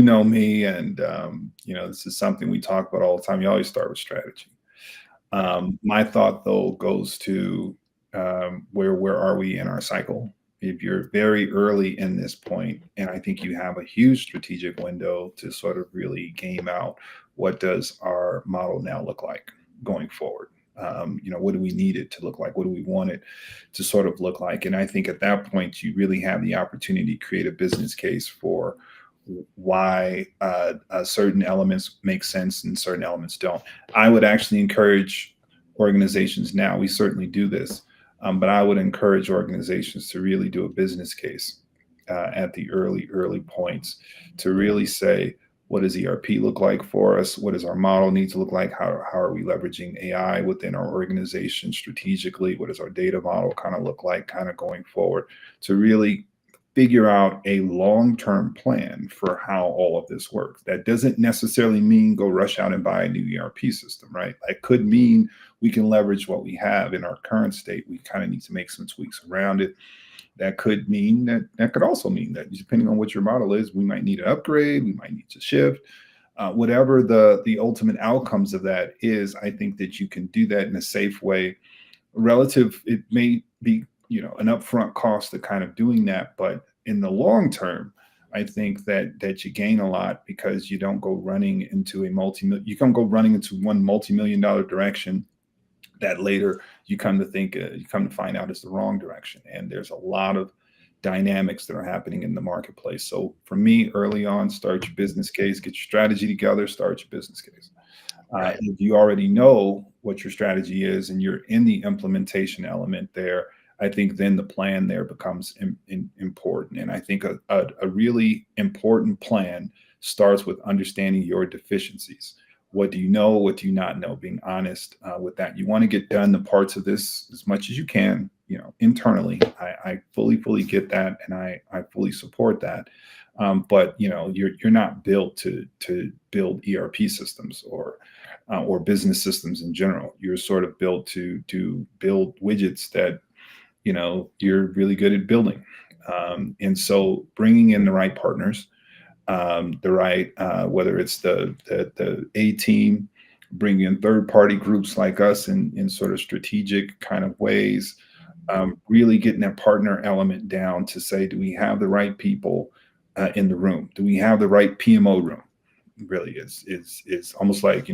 H: know me, and this is something we talk about all the time. You always start with strategy. My thought, though, goes to where are we in our cycle? If you're very early in this point, and I think you have a huge strategic window to sort of really game out what does our model now look like going forward. What do we need it to look like? What do we want it to sort of look like? And I think at that point, you really have the opportunity to create a business case for why certain elements make sense and certain elements don't. I would actually encourage organizations now, we certainly do this, but I would encourage organizations to really do a business case at the early points to really say, what does ERP look like for us? What does our model need to look like? How are we leveraging AI within our organization strategically? What does our data model kind of look like kind of going forward to really figure out a long-term plan for how all of this works? That doesn't necessarily mean go rush out and buy a new ERP system, right? That could mean we can leverage what we have in our current state. We kind of need to make some tweaks around it. That could mean that could also mean that depending on what your model is, we might need an upgrade, we might need to shift. Whatever the ultimate outcomes of that is, I think that you can do that in a safe way. It may be, an upfront cost of kind of doing that, but in the long term, I think that you gain a lot because you don't go running into you don't go running into one multi-million-dollar direction that later you come to find out is the wrong direction. And there's a lot of dynamics that are happening in the marketplace. So for me, early on, start your business case, get your strategy together, start your business case. If you already know what your strategy is and you're in the implementation element there, I think then the plan there becomes important. And I think a really important plan starts with understanding your deficiencies. What do you know? What do you not know? Being honest with that. You want to get done the parts of this as much as you can, internally. I fully get that, and I fully support that. But you're not built to build ERP systems or business systems in general. You're sort of built to build widgets that you're really good at building. And so bringing in the right partners, whether it's the A team, bringing in third-party groups like us in sort of strategic kind of ways, really getting that partner element down to say, do we have the right people in the room? Do we have the right PMO room? Really is almost like,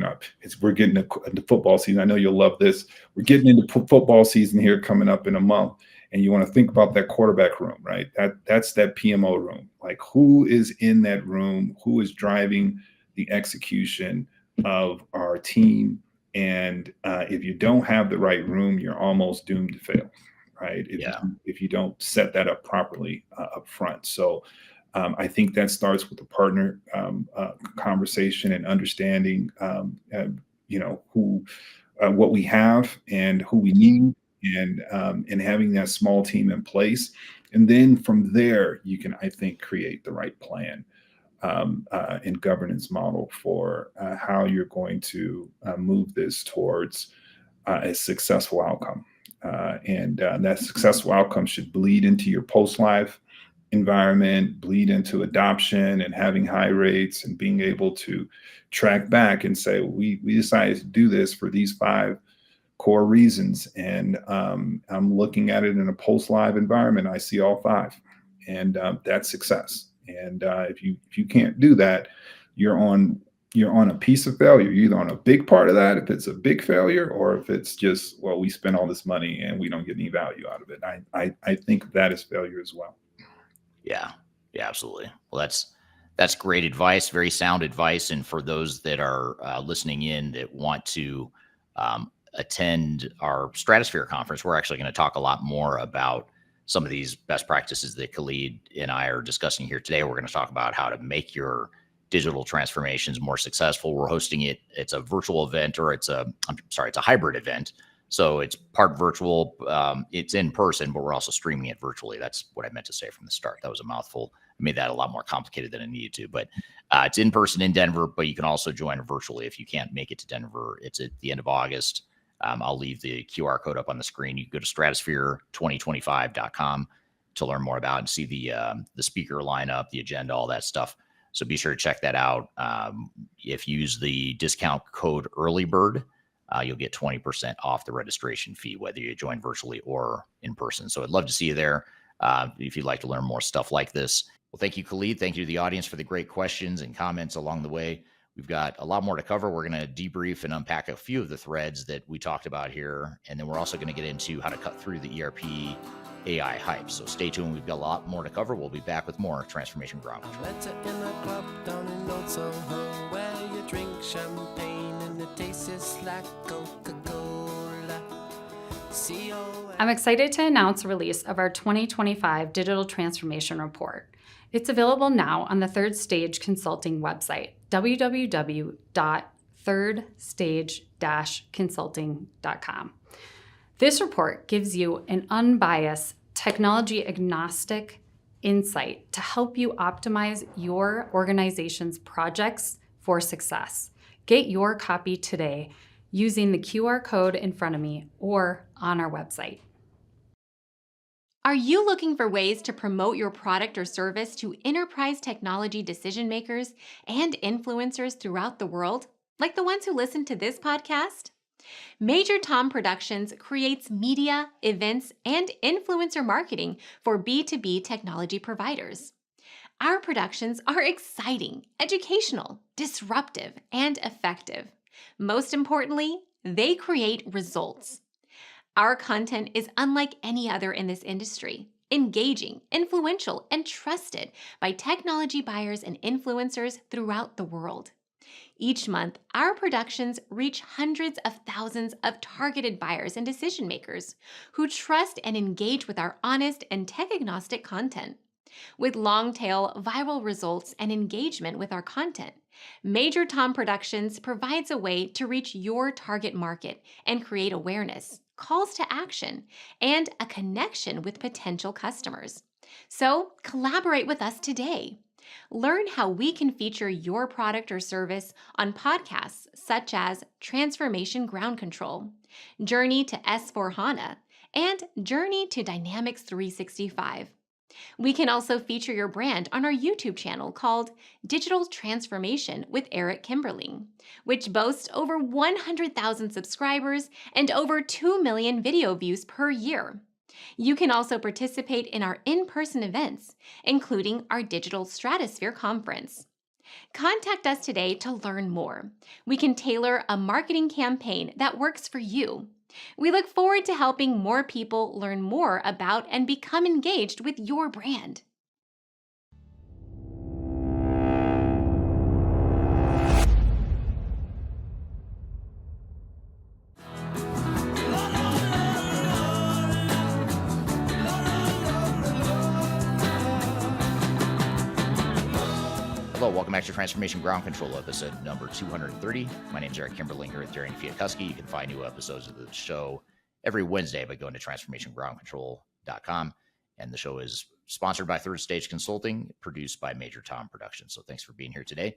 H: we're getting into football season. I know you'll love this. We're getting into football season here coming up in a month. And you want to think about that quarterback room, right? That's that PMO room. Like, who is in that room? Who is driving the execution of our team? And if you don't have the right room, you're almost doomed to fail, right? If you don't set that up properly up front. So I think that starts with the partner conversation and understanding, what we have and who we need. And having that small team in place. And then from there, you can, I think, create the right plan and governance model for how you're going to move this towards a successful outcome. And that successful outcome should bleed into your post-live environment, bleed into adoption and having high rates and being able to track back and say, we decided to do this for these 5 core reasons. And I'm looking at it in a post-live environment. I see all 5, and that's success. And if you can't do that, you're on a piece of failure. You're either on a big part of that, if it's a big failure, or if it's just, well, we spent all this money and we don't get any value out of it. I think that is failure as well.
A: Yeah, absolutely. Well, that's great advice, very sound advice. And for those that are listening in that want to attend our Stratosphere conference, we're actually going to talk a lot more about some of these best practices that Khalid and I are discussing here today. We're going to talk about how to make your digital transformations more successful. We're hosting it. It's a virtual event, or it's a hybrid event. So it's part virtual. It's in person, but we're also streaming it virtually. That's what I meant to say from the start. That was a mouthful. I made that a lot more complicated than I needed to, but it's in person in Denver, but you can also join virtually if you can't make it to Denver. It's at the end of August. I'll leave the QR code up on the screen. You can go to stratosphere2025.com to learn more about and see the speaker lineup, the agenda, all that stuff. So be sure to check that out. If you use the discount code EARLYBIRD, you'll get 20% off the registration fee, whether you join virtually or in person. So I'd love to see you there if you'd like to learn more stuff like this. Well, thank you, Khalid. Thank you to the audience for the great questions and comments along the way. We've got a lot more to cover. We're going to debrief and unpack a few of the threads that we talked about here. And then we're also going to get into how to cut through the ERP AI hype. So stay tuned. We've got a lot more to cover. We'll be back with more Transformation Ground Control.
I: Met her in a club down in Old Soho, where you drink champagne and it tastes like Coca-Cola.
L: I'm excited to announce the release of our 2025 Digital Transformation Report. It's available now on the Third Stage Consulting website, www.thirdstage-consulting.com. This report gives you an unbiased, technology-agnostic insight to help you optimize your organization's projects for success. Get your copy today using the QR code in front of me or on our website.
M: Are you looking for ways to promote your product or service to enterprise technology decision makers and influencers throughout the world, like the ones who listen to this podcast? Major Tom Productions creates media, events, and influencer marketing for B2B technology providers. Our productions are exciting, educational, disruptive, and effective. Most importantly, they create results. Our content is unlike any other in this industry, engaging, influential, and trusted by technology buyers and influencers throughout the world. Each month, our productions reach hundreds of thousands of targeted buyers and decision makers who trust and engage with our honest and tech-agnostic content. With long-tail viral results and engagement with our content, Major Tom Productions provides a way to reach your target market and create awareness, calls to action, and a connection with potential customers. So collaborate with us today. Learn how we can feature your product or service on podcasts such as Transformation Ground Control, Journey to S/4HANA, and Journey to Dynamics 365. We can also feature your brand on our YouTube channel called Digital Transformation with Eric Kimberling, which boasts over 100,000 subscribers and over 2 million video views per year. You can also participate in our in-person events, including our Digital Stratosphere Conference. Contact us today to learn more. We can tailor a marketing campaign that works for you. We look forward to helping more people learn more about and become engaged with your brand.
A: Hello, welcome back to Transformation Ground Control, episode number 230. My name is Eric Kimberling here with Darian and Chwialkowski. You can find new episodes of the show every Wednesday by going to transformationgroundcontrol.com. And the show is sponsored by Third Stage Consulting, produced by Major Tom Productions. So thanks for being here today.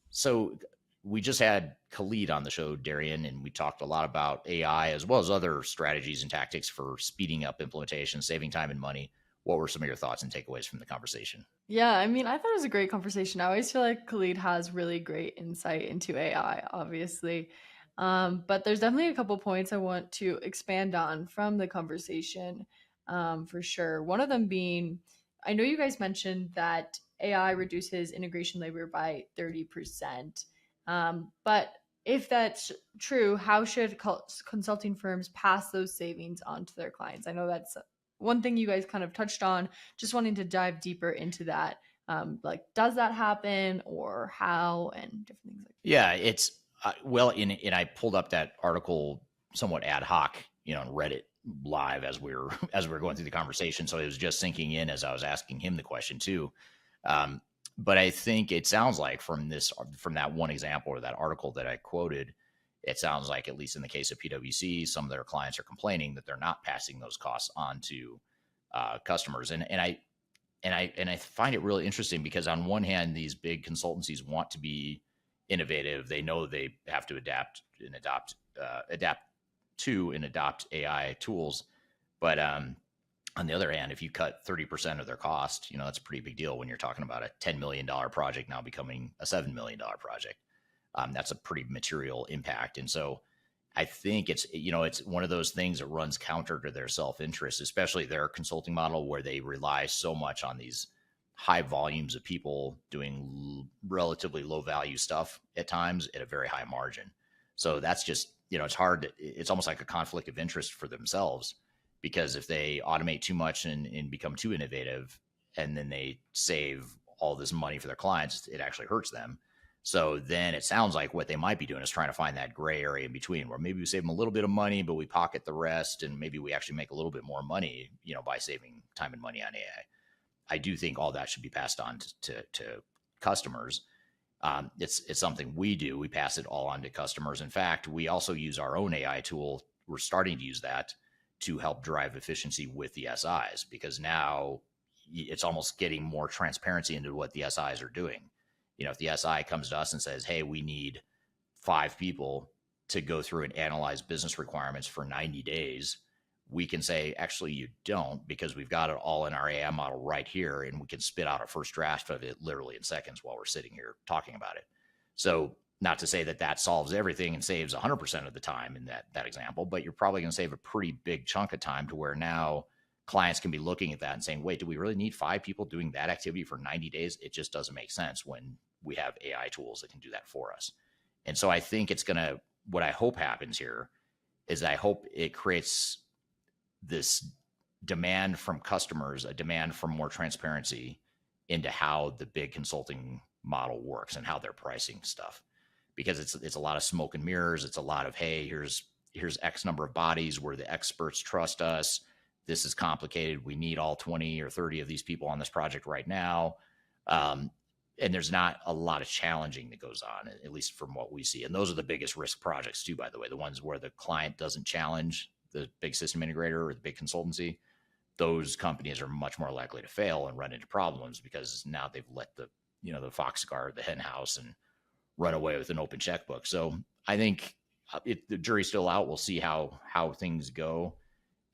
A: So we just had Khalid on the show, Darian, and we talked a lot about AI as well as other strategies and tactics for speeding up implementation, saving time and money. What were some of your thoughts and takeaways from the conversation?
E: Yeah, I mean, I thought it was a great conversation. I always feel like Khalid has really great insight into AI, obviously. But there's definitely a couple points I want to expand on from the conversation, for sure. One of them being, I know you guys mentioned that AI reduces integration labor by 30%. But if that's true, how should consulting firms pass those savings on to their clients? I know that's one thing you guys kind of touched on, just wanting to dive deeper into that. Like, does that happen or how, and different things like that?
A: Yeah, it's and I pulled up that article somewhat ad hoc, and read it live as we were going through the conversation. So it was just sinking in as I was asking him the question too. But I think it sounds like from that one example or that article that I quoted, it sounds like, at least in the case of PwC, some of their clients are complaining that they're not passing those costs on to customers. And I find it really interesting because on one hand, these big consultancies want to be innovative. They know they have to adapt AI tools. But on the other hand, if you cut 30% of their cost, that's a pretty big deal when you're talking about a $10 million project now becoming a $7 million project. That's a pretty material impact. And so I think it's one of those things that runs counter to their self-interest, especially their consulting model, where they rely so much on these high volumes of people doing relatively low value stuff at times at a very high margin. So that's just, it's hard. It's almost like a conflict of interest for themselves, because if they automate too much and become too innovative, and then they save all this money for their clients, it actually hurts them. So then it sounds like what they might be doing is trying to find that gray area in between, where maybe we save them a little bit of money, but we pocket the rest, and maybe we actually make a little bit more money, by saving time and money on AI. I do think all that should be passed on to customers. It's something we do. We pass it all on to customers. In fact, we also use our own AI tool. We're starting to use that to help drive efficiency with the SIs, because now it's almost getting more transparency into what the SIs are doing. If the SI comes to us and says, hey, we need 5 people to go through and analyze business requirements for 90 days, we can say, actually, you don't, because we've got it all in our AI model right here, and we can spit out a first draft of it literally in seconds while we're sitting here talking about it. So not to say that solves everything and saves 100% of the time in that example, but you're probably going to save a pretty big chunk of time, to where now clients can be looking at that and saying, wait, do we really need 5 people doing that activity for 90 days? It just doesn't make sense when we have AI tools that can do that for us. And so I think what I hope happens here is I hope it creates this demand from customers, a demand for more transparency into how the big consulting model works and how they're pricing stuff. Because it's a lot of smoke and mirrors. It's a lot of, hey, here's X number of bodies where the experts trust us. This is complicated. We need all 20 or 30 of these people on this project right now. And there's not a lot of challenging that goes on, at least from what we see. And those are the biggest risk projects too, by the way, the ones where the client doesn't challenge the big system integrator or the big consultancy. Those companies are much more likely to fail and run into problems, because now they've let the fox guard the hen house and run away with an open checkbook. So I think the jury's still out. We'll see how things go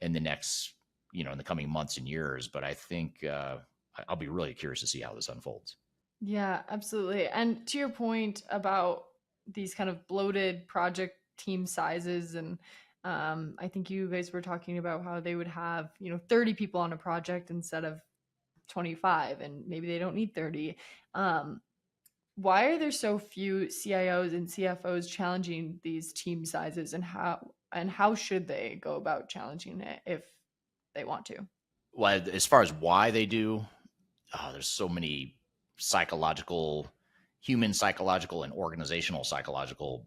A: in the next, in the coming months and years. But I think I'll be really curious to see how this unfolds.
E: Yeah, absolutely. And to your point about these kind of bloated project team sizes, and I think you guys were talking about how they would have, 30 people on a project instead of 25, and maybe they don't need 30. Why are there so few CIOs and CFOs challenging these team sizes, and how should they go about challenging it if they want to?
A: Well, as far as why they do, there's so many human psychological and organizational psychological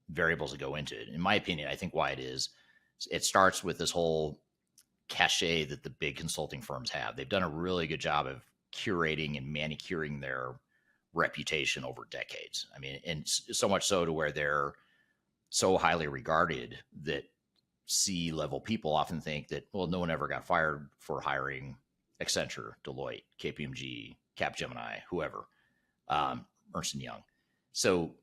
A: variables that go into it. In my opinion, I think why it starts with this whole cachet that the big consulting firms have. They've done a really good job of curating and manicuring their reputation over decades. I mean, and so much so to where they're so highly regarded that C-level people often think that, well, no one ever got fired for hiring Accenture, Deloitte, KPMG, Capgemini, whoever, Ernst & Young. So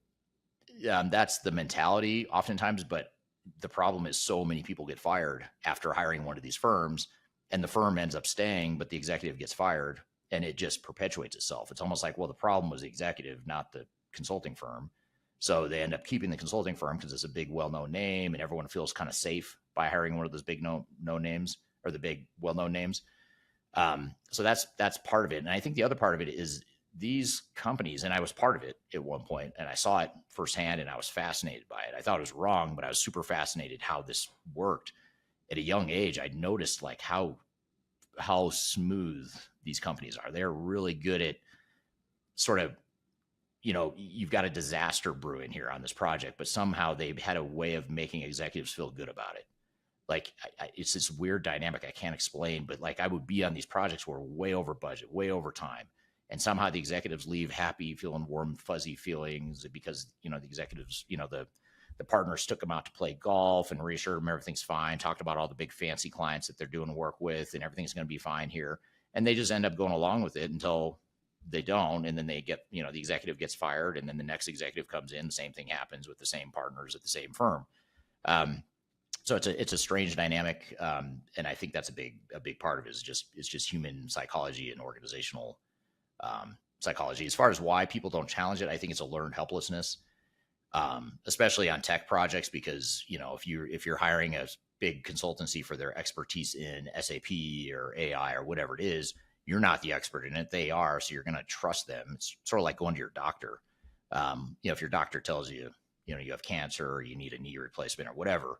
A: that's the mentality oftentimes, but the problem is so many people get fired after hiring one of these firms, and the firm ends up staying, but the executive gets fired, and it just perpetuates itself. It's almost like, well, the problem was the executive, not the consulting firm. So they end up keeping the consulting firm because it's a big, well-known name, and everyone feels kind of safe by hiring one of those big known names, or the big, well-known names. So that's part of it. And I think the other part of it is these companies, and I was part of it at one point, and I saw it firsthand, and I was fascinated by it. I thought it was wrong, but I was super fascinated how this worked. At a young age, I noticed like how smooth these companies are. They're really good at sort of, you've got a disaster brewing here on this project, but somehow they've had a way of making executives feel good about it. Like it's this weird dynamic I can't explain, but like I would be on these projects where we're way over budget, way over time, and somehow the executives leave happy, feeling warm, fuzzy feelings because, the executives, the partners took them out to play golf and reassured them everything's fine, talked about all the big fancy clients that they're doing work with and everything's going to be fine here. And they just end up going along with it until they don't. And then they get, the executive gets fired, and then the next executive comes in. The same thing happens with the same partners at the same firm. So it's a strange dynamic. And I think that's a big part of it it's just human psychology and organizational psychology. As far as why people don't challenge it, I think it's a learned helplessness, especially on tech projects, because, you know, if you're hiring a big consultancy for their expertise in SAP or AI or whatever it is, you're not the expert in it. They are. So you're going to trust them. It's sort of like going to your doctor. You know, if your doctor tells you, you know, you have cancer or you need a knee replacement or whatever,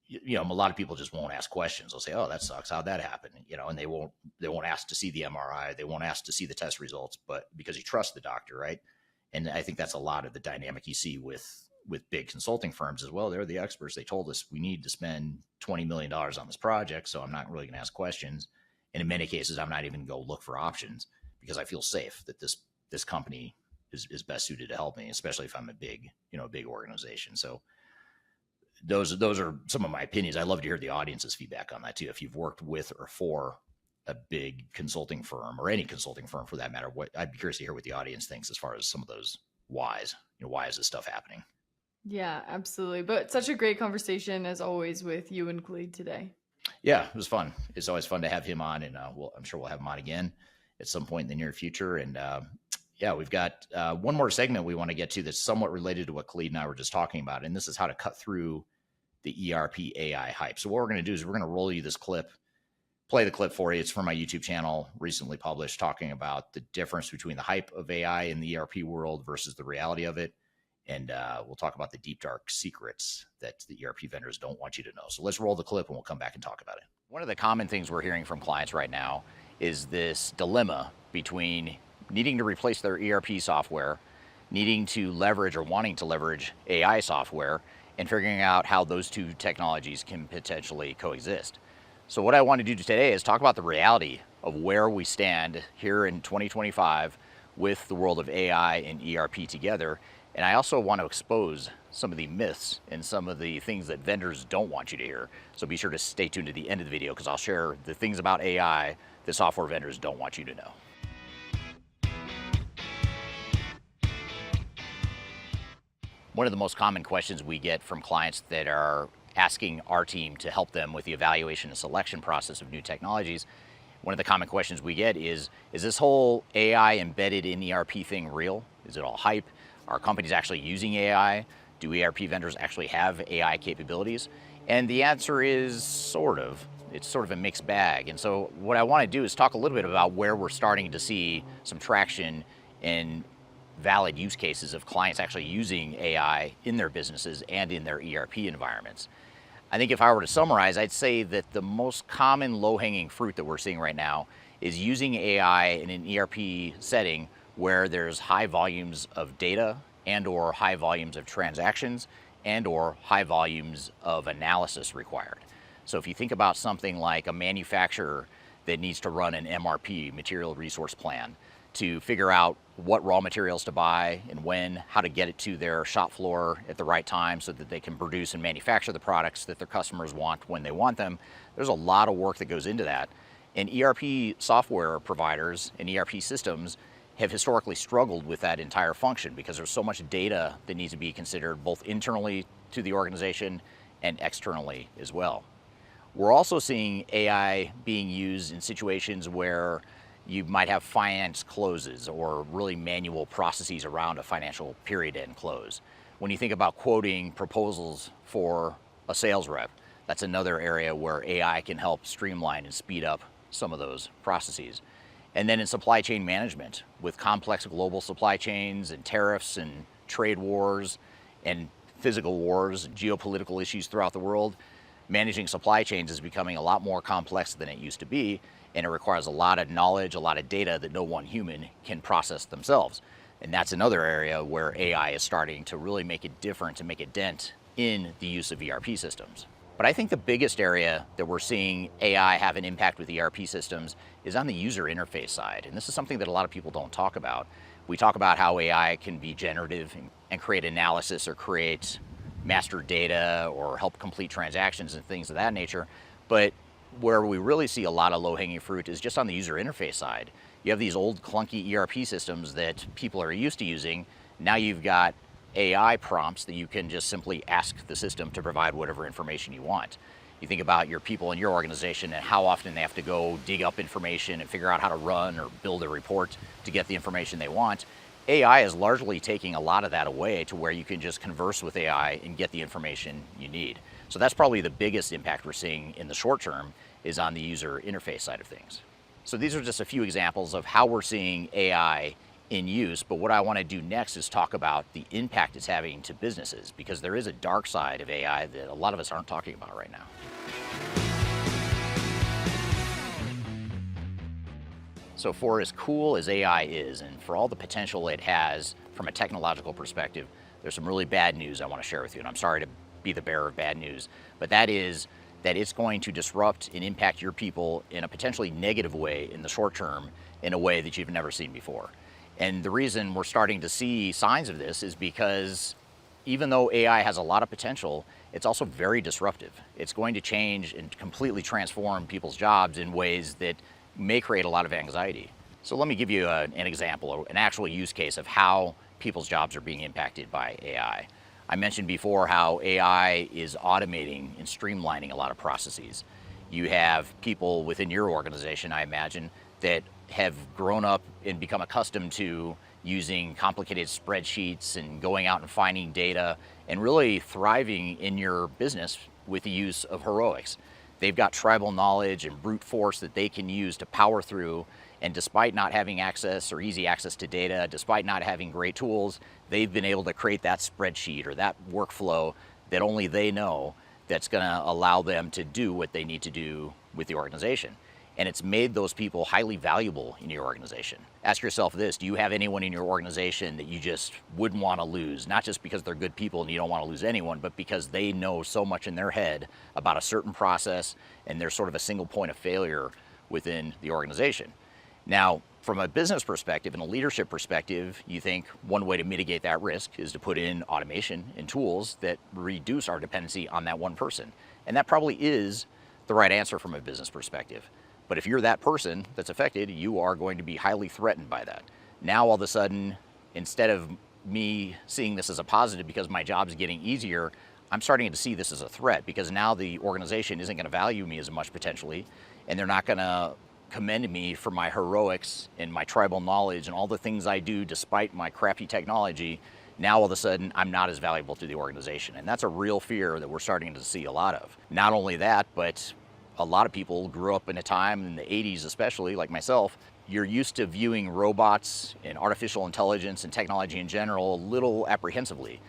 A: you know, a lot of people just won't ask questions. They'll say, "Oh, that sucks. How'd that happen?" You know, and they won't ask to see the MRI. They won't ask to see the test results, but because you trust the doctor, right? And I think that's a lot of the dynamic you see with big consulting firms as well. They're the experts. They told us we need to spend $20 million on this project, so I'm not really going to ask questions. And in many cases, I'm not even going to go look for options because I feel safe that this company is best suited to help me, especially if I'm a big organization. So those are some of my opinions. I'd love to hear the audience's feedback on that too. If you've worked with or for a big consulting firm or any consulting firm for that matter, I'd be curious to hear what the audience thinks as far as some of those whys. You know, why is this stuff happening?
E: Yeah, absolutely. But such a great conversation as always with you and Khalid today.
A: Yeah, it was fun. It's always fun to have him on, and I'm sure we'll have him on again at some point in the near future. And yeah, we've got one more segment we want to get to that's somewhat related to what Khalid and I were just talking about, and this is how to cut through the ERP AI hype. So what we're going to do is we're going to roll you this clip, play the clip for you. It's from my YouTube channel, recently published, talking about the difference between the hype of AI in the ERP world versus the reality of it. And we'll talk about the deep, dark secrets that the ERP vendors don't want you to know. So let's roll the clip and we'll come back and talk about it. One of the common things we're hearing from clients right now is this dilemma between needing to replace their ERP software, needing to leverage or wanting to leverage AI software, and figuring out how those two technologies can potentially coexist. So what I want to do today is talk about the reality of where we stand here in 2025 with the world of AI and ERP together. And I also want to expose some of the myths and some of the things that vendors don't want you to hear. So be sure to stay tuned to the end of the video because I'll share the things about AI that software vendors don't want you to know. One of the most common questions we get from clients that are asking our team to help them with the evaluation and selection process of new technologies, one of the common questions we get is this whole AI embedded in ERP thing real? Is it all hype? Are companies actually using AI? Do ERP vendors actually have AI capabilities? And the answer is sort of. It's sort of a mixed bag. And so what I want to do is talk a little bit about where we're starting to see some traction and valid use cases of clients actually using AI in their businesses and in their ERP environments. I think if I were to summarize, I'd say that the most common low-hanging fruit that we're seeing right now is using AI in an ERP setting where there's high volumes of data and or high volumes of transactions and or high volumes of analysis required. So if you think about something like a manufacturer that needs to run an MRP, material resource plan, to figure out what raw materials to buy and when, how to get it to their shop floor at the right time so that they can produce and manufacture the products that their customers want when they want them. There's a lot of work that goes into that. And ERP software providers and ERP systems have historically struggled with that entire function because there's so much data that needs to be considered both internally to the organization and externally as well. We're also seeing AI being used in situations where you might have finance closes or really manual processes around a financial period end close. When you think about quoting proposals for a sales rep, that's another area where AI can help streamline and speed up some of those processes. And then in supply chain management, with complex global supply chains and tariffs and trade wars and physical wars and geopolitical issues throughout the world, managing supply chains is becoming a lot more complex than it used to be, and it requires a lot of knowledge, a lot of data that no one human can process themselves. And that's another area where AI is starting to really make a difference and make a dent in the use of ERP systems. But I think the biggest area that we're seeing AI have an impact with ERP systems is on the user interface side. And this is something that a lot of people don't talk about. We talk about how AI can be generative and create analysis or create master data or help complete transactions and things of that nature. But where we really see a lot of low-hanging fruit is just on the user interface side. You have these old clunky ERP systems that people are used to using. Now you've got AI prompts that you can just simply ask the system to provide whatever information you want. You think about your people in your organization and how often they have to go dig up information and figure out how to run or build a report to get the information they want. AI is largely taking a lot of that away to where you can just converse with AI and get the information you need. So that's probably the biggest impact we're seeing in the short term is on the user interface side of things. So these are just a few examples of how we're seeing AI in use, but what I want to do next is talk about the impact it's having to businesses, because there is a dark side of AI that a lot of us aren't talking about right now. So for as cool as AI is, and for all the potential it has from a technological perspective, there's some really bad news I want to share with you, and I'm sorry to be the bearer of bad news, but that is that it's going to disrupt and impact your people in a potentially negative way in the short term, in a way that you've never seen before. And the reason we're starting to see signs of this is because even though AI has a lot of potential, it's also very disruptive. It's going to change and completely transform people's jobs in ways that may create a lot of anxiety. So let me give you an example, an actual use case of how people's jobs are being impacted by AI. I mentioned before how AI is automating and streamlining a lot of processes. You have people within your organization, I imagine, that have grown up and become accustomed to using complicated spreadsheets and going out and finding data and really thriving in your business with the use of heroics. They've got tribal knowledge and brute force that they can use to power through, and despite not having access or easy access to data, despite not having great tools, they've been able to create that spreadsheet or that workflow that only they know that's gonna allow them to do what they need to do with the organization. And it's made those people highly valuable in your organization. Ask yourself this, do you have anyone in your organization that you just wouldn't want to lose? Not just because they're good people and you don't want to lose anyone, but because they know so much in their head about a certain process and they're sort of a single point of failure within the organization. Now, from a business perspective and a leadership perspective, you think one way to mitigate that risk is to put in automation and tools that reduce our dependency on that one person. And that probably is the right answer from a business perspective. But if you're that person that's affected, you are going to be highly threatened by that. Now, all of a sudden, instead of me seeing this as a positive because my job is getting easier, I'm starting to see this as a threat, because now the organization isn't going to value me as much potentially, and they're not going to commend me for my heroics and my tribal knowledge and all the things I do despite my crappy technology. Now, all of a sudden, I'm not as valuable to the organization. And that's a real fear that we're starting to see a lot of. Not only that, but a lot of people grew up in a time in the 80s, especially like myself, you're used to viewing robots and artificial intelligence and technology in general a little apprehensively.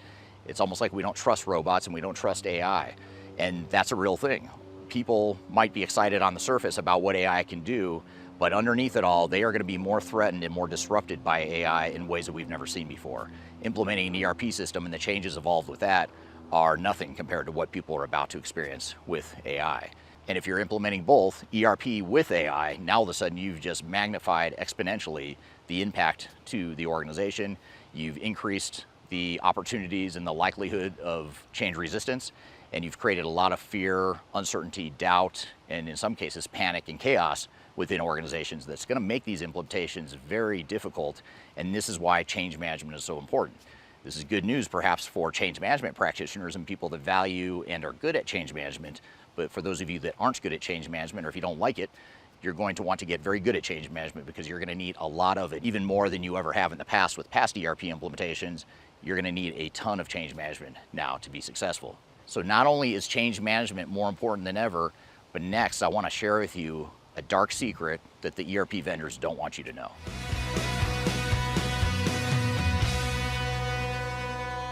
A: It's almost like we don't trust robots and we don't trust AI. And that's a real thing. People might be excited on the surface about what AI can do, but underneath it all, they are going to be more threatened and more disrupted by AI in ways that we've never seen before. Implementing an ERP system and the changes involved with that are nothing compared to what people are about to experience with AI. And if you're implementing both ERP with AI, now all of a sudden you've just magnified exponentially the impact to the organization. You've increased the opportunities and the likelihood of change resistance, and you've created a lot of fear, uncertainty, doubt, and in some cases panic and chaos within organizations that's going to make these implementations very difficult. And this is why change management is so important. This is good news perhaps for change management practitioners and people that value and are good at change management. But for those of you that aren't good at change management, or if you don't like it, you're going to want to get very good at change management, because you're going to need a lot of it, even more than you ever have in the past with past ERP implementations. You're going to need a ton of change management now to be successful. So not only is change management more important than ever, but next I want to share with you a dark secret that the ERP vendors don't want you to know.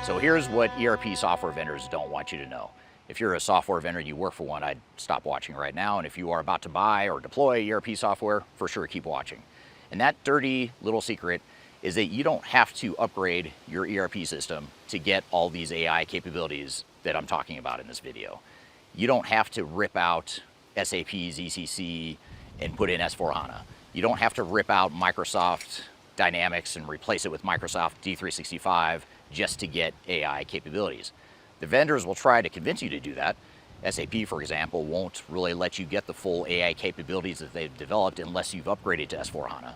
A: So here's what ERP software vendors don't want you to know. If you're a software vendor, you work for one, I'd stop watching right now. And if you are about to buy or deploy ERP software, for sure keep watching. And that dirty little secret is that you don't have to upgrade your ERP system to get all these AI capabilities that I'm talking about in this video. You don't have to rip out SAP's ECC and put in S/4HANA. You don't have to rip out Microsoft Dynamics and replace it with Microsoft D365 just to get AI capabilities. The vendors will try to convince you to do that. SAP, for example, won't really let you get the full AI capabilities that they've developed unless you've upgraded to S/4HANA.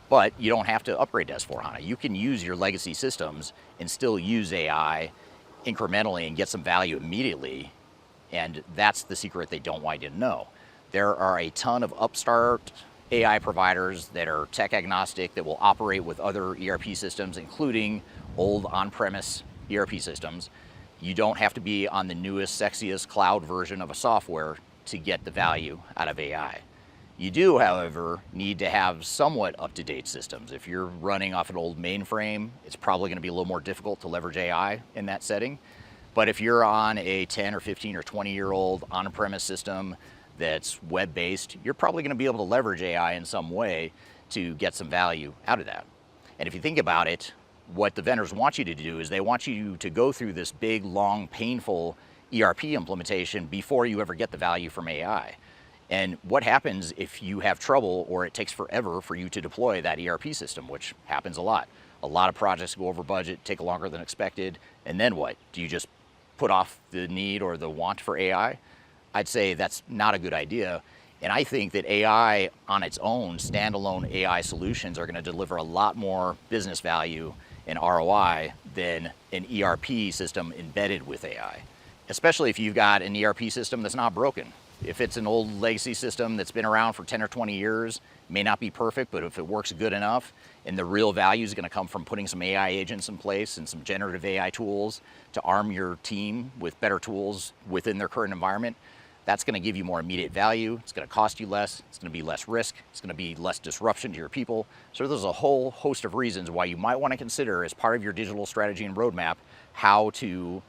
A: But you don't have to upgrade to S/4HANA. You can use your legacy systems and still use AI incrementally and get some value immediately And that's the secret they don't want you to know. There are a ton of upstart AI providers that are tech agnostic that will operate with other ERP systems, including old on-premise ERP systems. You don't have to be on the newest, sexiest cloud version of a software to get the value out of AI. You do, however, need to have somewhat up-to-date systems. If you're running off an old mainframe, it's probably going to be a little more difficult to leverage AI in that setting. But if you're on a 10 or 15 or 20-year-old on-premise system that's web-based, you're probably going to be able to leverage AI in some way to get some value out of that. And if you think about it, what the vendors want you to do is they want you to go through this big, long, painful ERP implementation before you ever get the value from AI. And what happens if you have trouble or it takes forever for you to deploy that ERP system, which happens a lot. A lot of projects go over budget, take longer than expected, and then what? Do you just put off the need or the want for AI? I'd say that's not a good idea. And I think that AI on its own, standalone AI solutions are going to deliver a lot more business value and ROI than an ERP system embedded with AI, especially if you've got an ERP system that's not broken. If it's an old legacy system that's been around for 10 or 20 years, may not be perfect, but if it works good enough, and the real value is going to come from putting some AI agents in place and some generative AI tools to arm your team with better tools within their current environment, that's going to give you more immediate value. It's going to cost you less. It's going to be less risk. It's going to be less disruption to your people. So there's a whole host of reasons why you might want to consider, as part of your digital strategy and roadmap, how to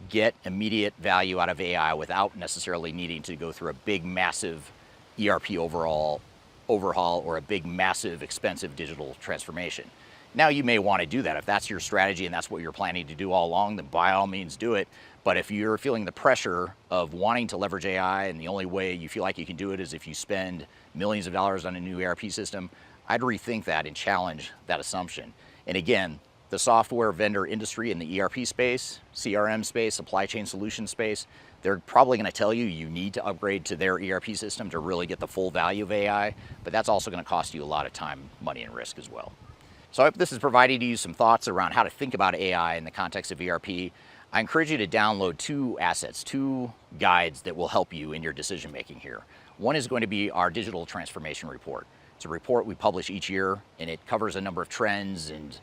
A: get immediate value out of AI without necessarily needing to go through a big, massive ERP overhaul or a big, massive, expensive digital transformation. Now, you may want to do that. If that's your strategy and that's what you're planning to do all along, then by all means do it. But if you're feeling the pressure of wanting to leverage AI and the only way you feel like you can do it is if you spend millions of dollars on a new ERP system, I'd rethink that and challenge that assumption. And again, the software vendor industry in the ERP space, CRM space, supply chain solution space, they're probably going to tell you you need to upgrade to their ERP system to really get the full value of AI, but that's also going to cost you a lot of time, money, and risk as well. So I hope this has provided you some thoughts around how to think about AI in the context of ERP. I encourage you to download two guides that will help you in your decision making here. One is going to be our digital transformation report. It's a report we publish each year, and it covers a number of trends and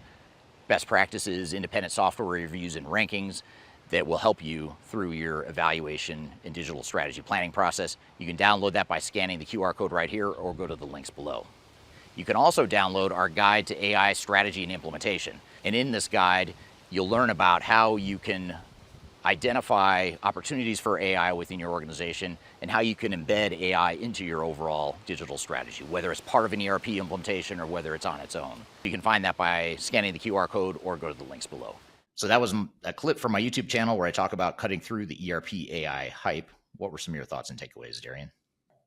A: best practices, independent software reviews, and rankings that will help you through your evaluation and digital strategy planning process. You can download that by scanning the QR code right here or go to the links below. You can also download our guide to AI strategy and implementation. And in this guide, you'll learn about how you can identify opportunities for AI within your organization and how you can embed AI into your overall digital strategy, whether it's part of an ERP implementation or whether it's on its own. You can find that by scanning the QR code or go to the links below. So that was a clip from my YouTube channel where I talk about cutting through the ERP AI hype. What were some of your thoughts and takeaways, Darian?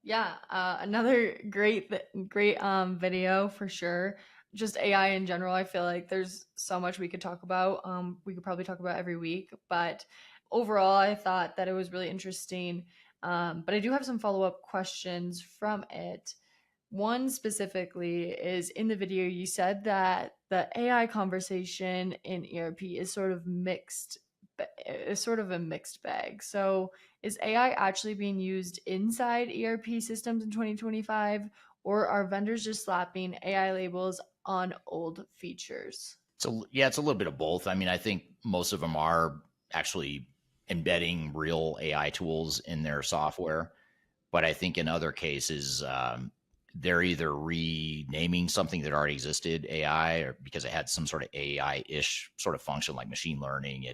E: Yeah, another great video for sure. Just AI in general, I feel like there's so much we could talk about. We could probably talk about every week, but overall, I thought that it was really interesting. But I do have some follow-up questions from it. One specifically is, in the video, you said that the AI conversation in ERP is sort of a mixed bag. So is AI actually being used inside ERP systems in 2025, or are vendors just slapping AI labels on old features?
A: So yeah, it's a little bit of both. I mean, I think most of them are actually embedding real AI tools in their software, but I think in other cases, they're either renaming something that already existed AI, or because it had some sort of AI-ish sort of function like machine learning.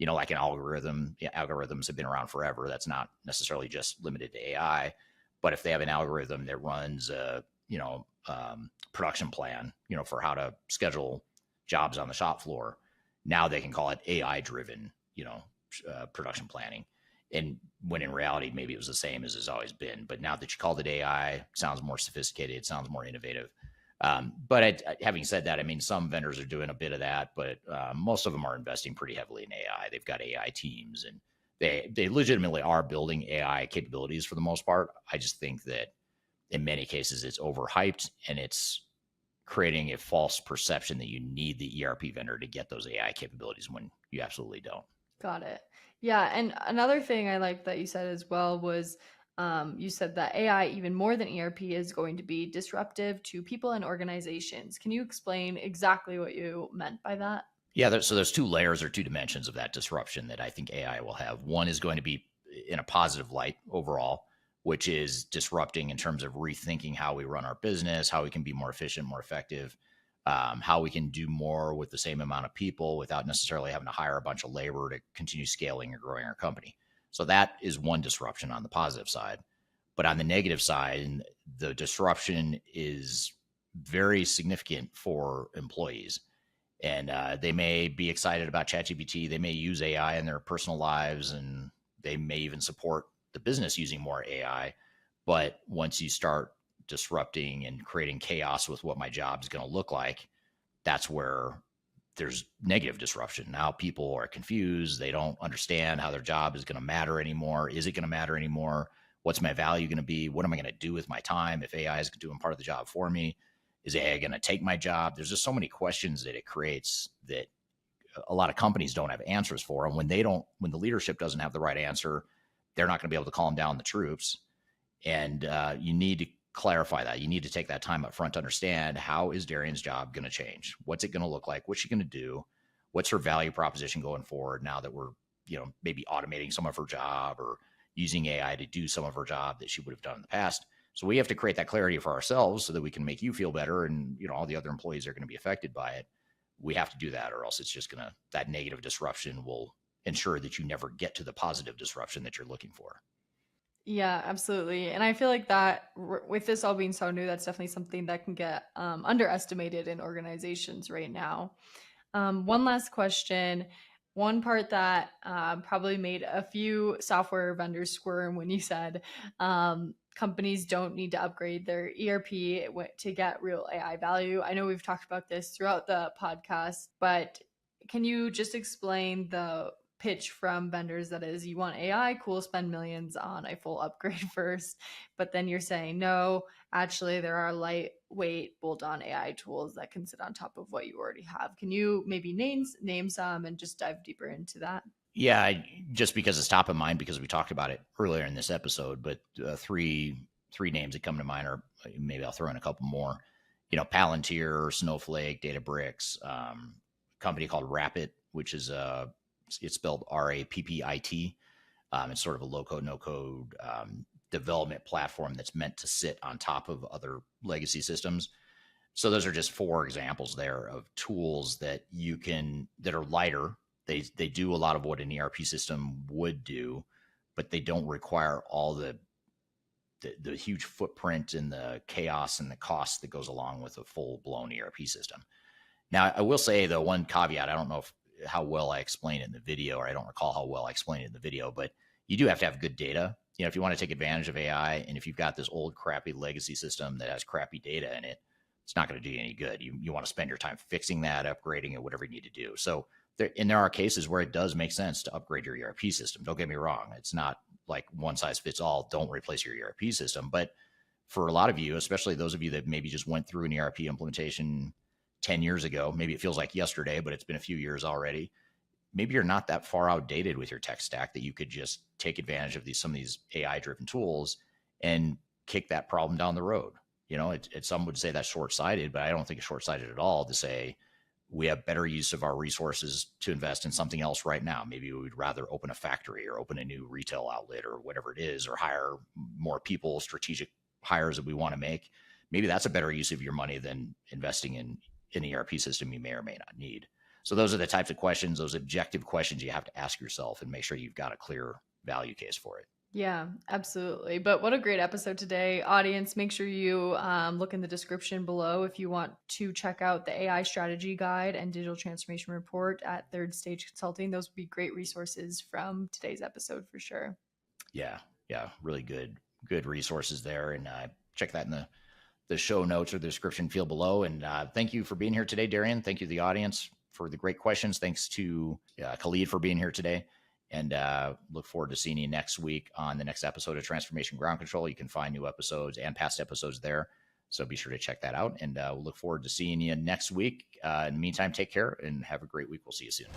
A: Like an algorithm. Yeah, algorithms have been around forever. That's not necessarily just limited to AI, but if they have an algorithm that runs a production plan, for how to schedule jobs on the shop floor, now they can call it AI-driven, production planning. And when in reality, maybe it was the same as it's always been. But now that you called it AI, it sounds more sophisticated. It sounds more innovative. But having said that, I mean, some vendors are doing a bit of that, but most of them are investing pretty heavily in AI. They've got AI teams, and they legitimately are building AI capabilities for the most part. I just think that in many cases it's overhyped, and it's creating a false perception that you need the ERP vendor to get those AI capabilities when you absolutely don't.
E: Got it. Yeah, and another thing I like that you said as well was you said that AI, even more than ERP, is going to be disruptive to people and organizations. Can you explain exactly what you meant by that?
A: Yeah, so there's two layers or two dimensions of that disruption that I think AI will have. One is going to be in a positive light overall, which is disrupting in terms of rethinking how we run our business, how we can be more efficient, more effective, how we can do more with the same amount of people without necessarily having to hire a bunch of labor to continue scaling or growing our company. So that is one disruption on the positive side. But on the negative side, the disruption is very significant for employees. And they may be excited about ChatGPT. They may use AI in their personal lives, and they may even support the business using more AI. But once you start disrupting and creating chaos with what my job is going to look like, that's where there's negative disruption. Now people are confused. They don't understand how their job is going to matter anymore. Is it going to matter anymore? What's my value going to be? What am I going to do with my time if AI is doing part of the job for me? Is AI going to take my job? There's just so many questions that it creates that a lot of companies don't have answers for. And when the leadership doesn't have the right answer, they're not going to be able to calm down the troops. And you need to clarify that. You need to take that time up front to understand, how is Darian's job going to change? What's it going to look like? What's she going to do? What's her value proposition going forward now that we're, maybe automating some of her job or using AI to do some of her job that she would have done in the past? So we have to create that clarity for ourselves so that we can make you feel better, and all the other employees are going to be affected by it. We have to do that, or else it's just that negative disruption will ensure that you never get to the positive disruption that you're looking for.
E: Yeah, absolutely. And I feel like that with this all being so new, that's definitely something that can get underestimated in organizations right now. One last question. One part that probably made a few software vendors squirm when you said companies don't need to upgrade their ERP to get real AI value. I know we've talked about this throughout the podcast, but can you just explain the pitch from vendors that is, you want AI, cool, spend millions on a full upgrade first, but then you're saying no, actually there are lightweight bolt-on AI tools that can sit on top of what you already have. Can you maybe name some and just dive deeper into that?
A: Yeah, just because it's top of mind, because we talked about it earlier in this episode, but three names that come to mind, or maybe I'll throw in a couple more. Palantir, Snowflake, Databricks, company called Rapid, which is it's spelled RAPPIT. It's sort of a low-code, no-code development platform that's meant to sit on top of other legacy systems. So those are just four examples there of tools that that are lighter. They do a lot of what an ERP system would do, but they don't require all the huge footprint and the chaos and the cost that goes along with a full-blown ERP system. Now, I will say, though, one caveat, I don't know how well I explained it in the video, or I don't recall how well I explained it in the video, but you do have to have good data. If you want to take advantage of AI, and if you've got this old crappy legacy system that has crappy data in it, it's not going to do you any good. You want to spend your time fixing that, upgrading it, whatever you need to do. So there are cases where it does make sense to upgrade your ERP system. Don't get me wrong. It's not like one size fits all. Don't replace your ERP system. But for a lot of you, especially those of you that maybe just went through an ERP implementation 10 years ago, maybe it feels like yesterday, but it's been a few years already. Maybe you're not that far outdated with your tech stack that you could just take advantage of some of these AI-driven tools and kick that problem down the road. Some would say that's short-sighted, but I don't think it's short-sighted at all to say we have better use of our resources to invest in something else right now. Maybe we would rather open a factory or open a new retail outlet or whatever it is, or hire more people, strategic hires that we want to make. Maybe that's a better use of your money than investing in an ERP system you may or may not need. So those are the types of questions, those objective questions you have to ask yourself and make sure you've got a clear value case for it.
E: Yeah, absolutely. But what a great episode today. Audience, make sure you look in the description below if you want to check out the AI strategy guide and digital transformation report at Third Stage Consulting. Those would be great resources from today's episode for sure.
A: Yeah, really good resources there. And check that in the show notes or the description field below. And thank you for being here today, Darian. Thank you to the audience for the great questions. Thanks to Khalid for being here today. And look forward to seeing you next week on the next episode of Transformation Ground Control. You can find new episodes and past episodes there. So be sure to check that out. And we'll look forward to seeing you next week. In the meantime, take care and have a great week. We'll see you soon.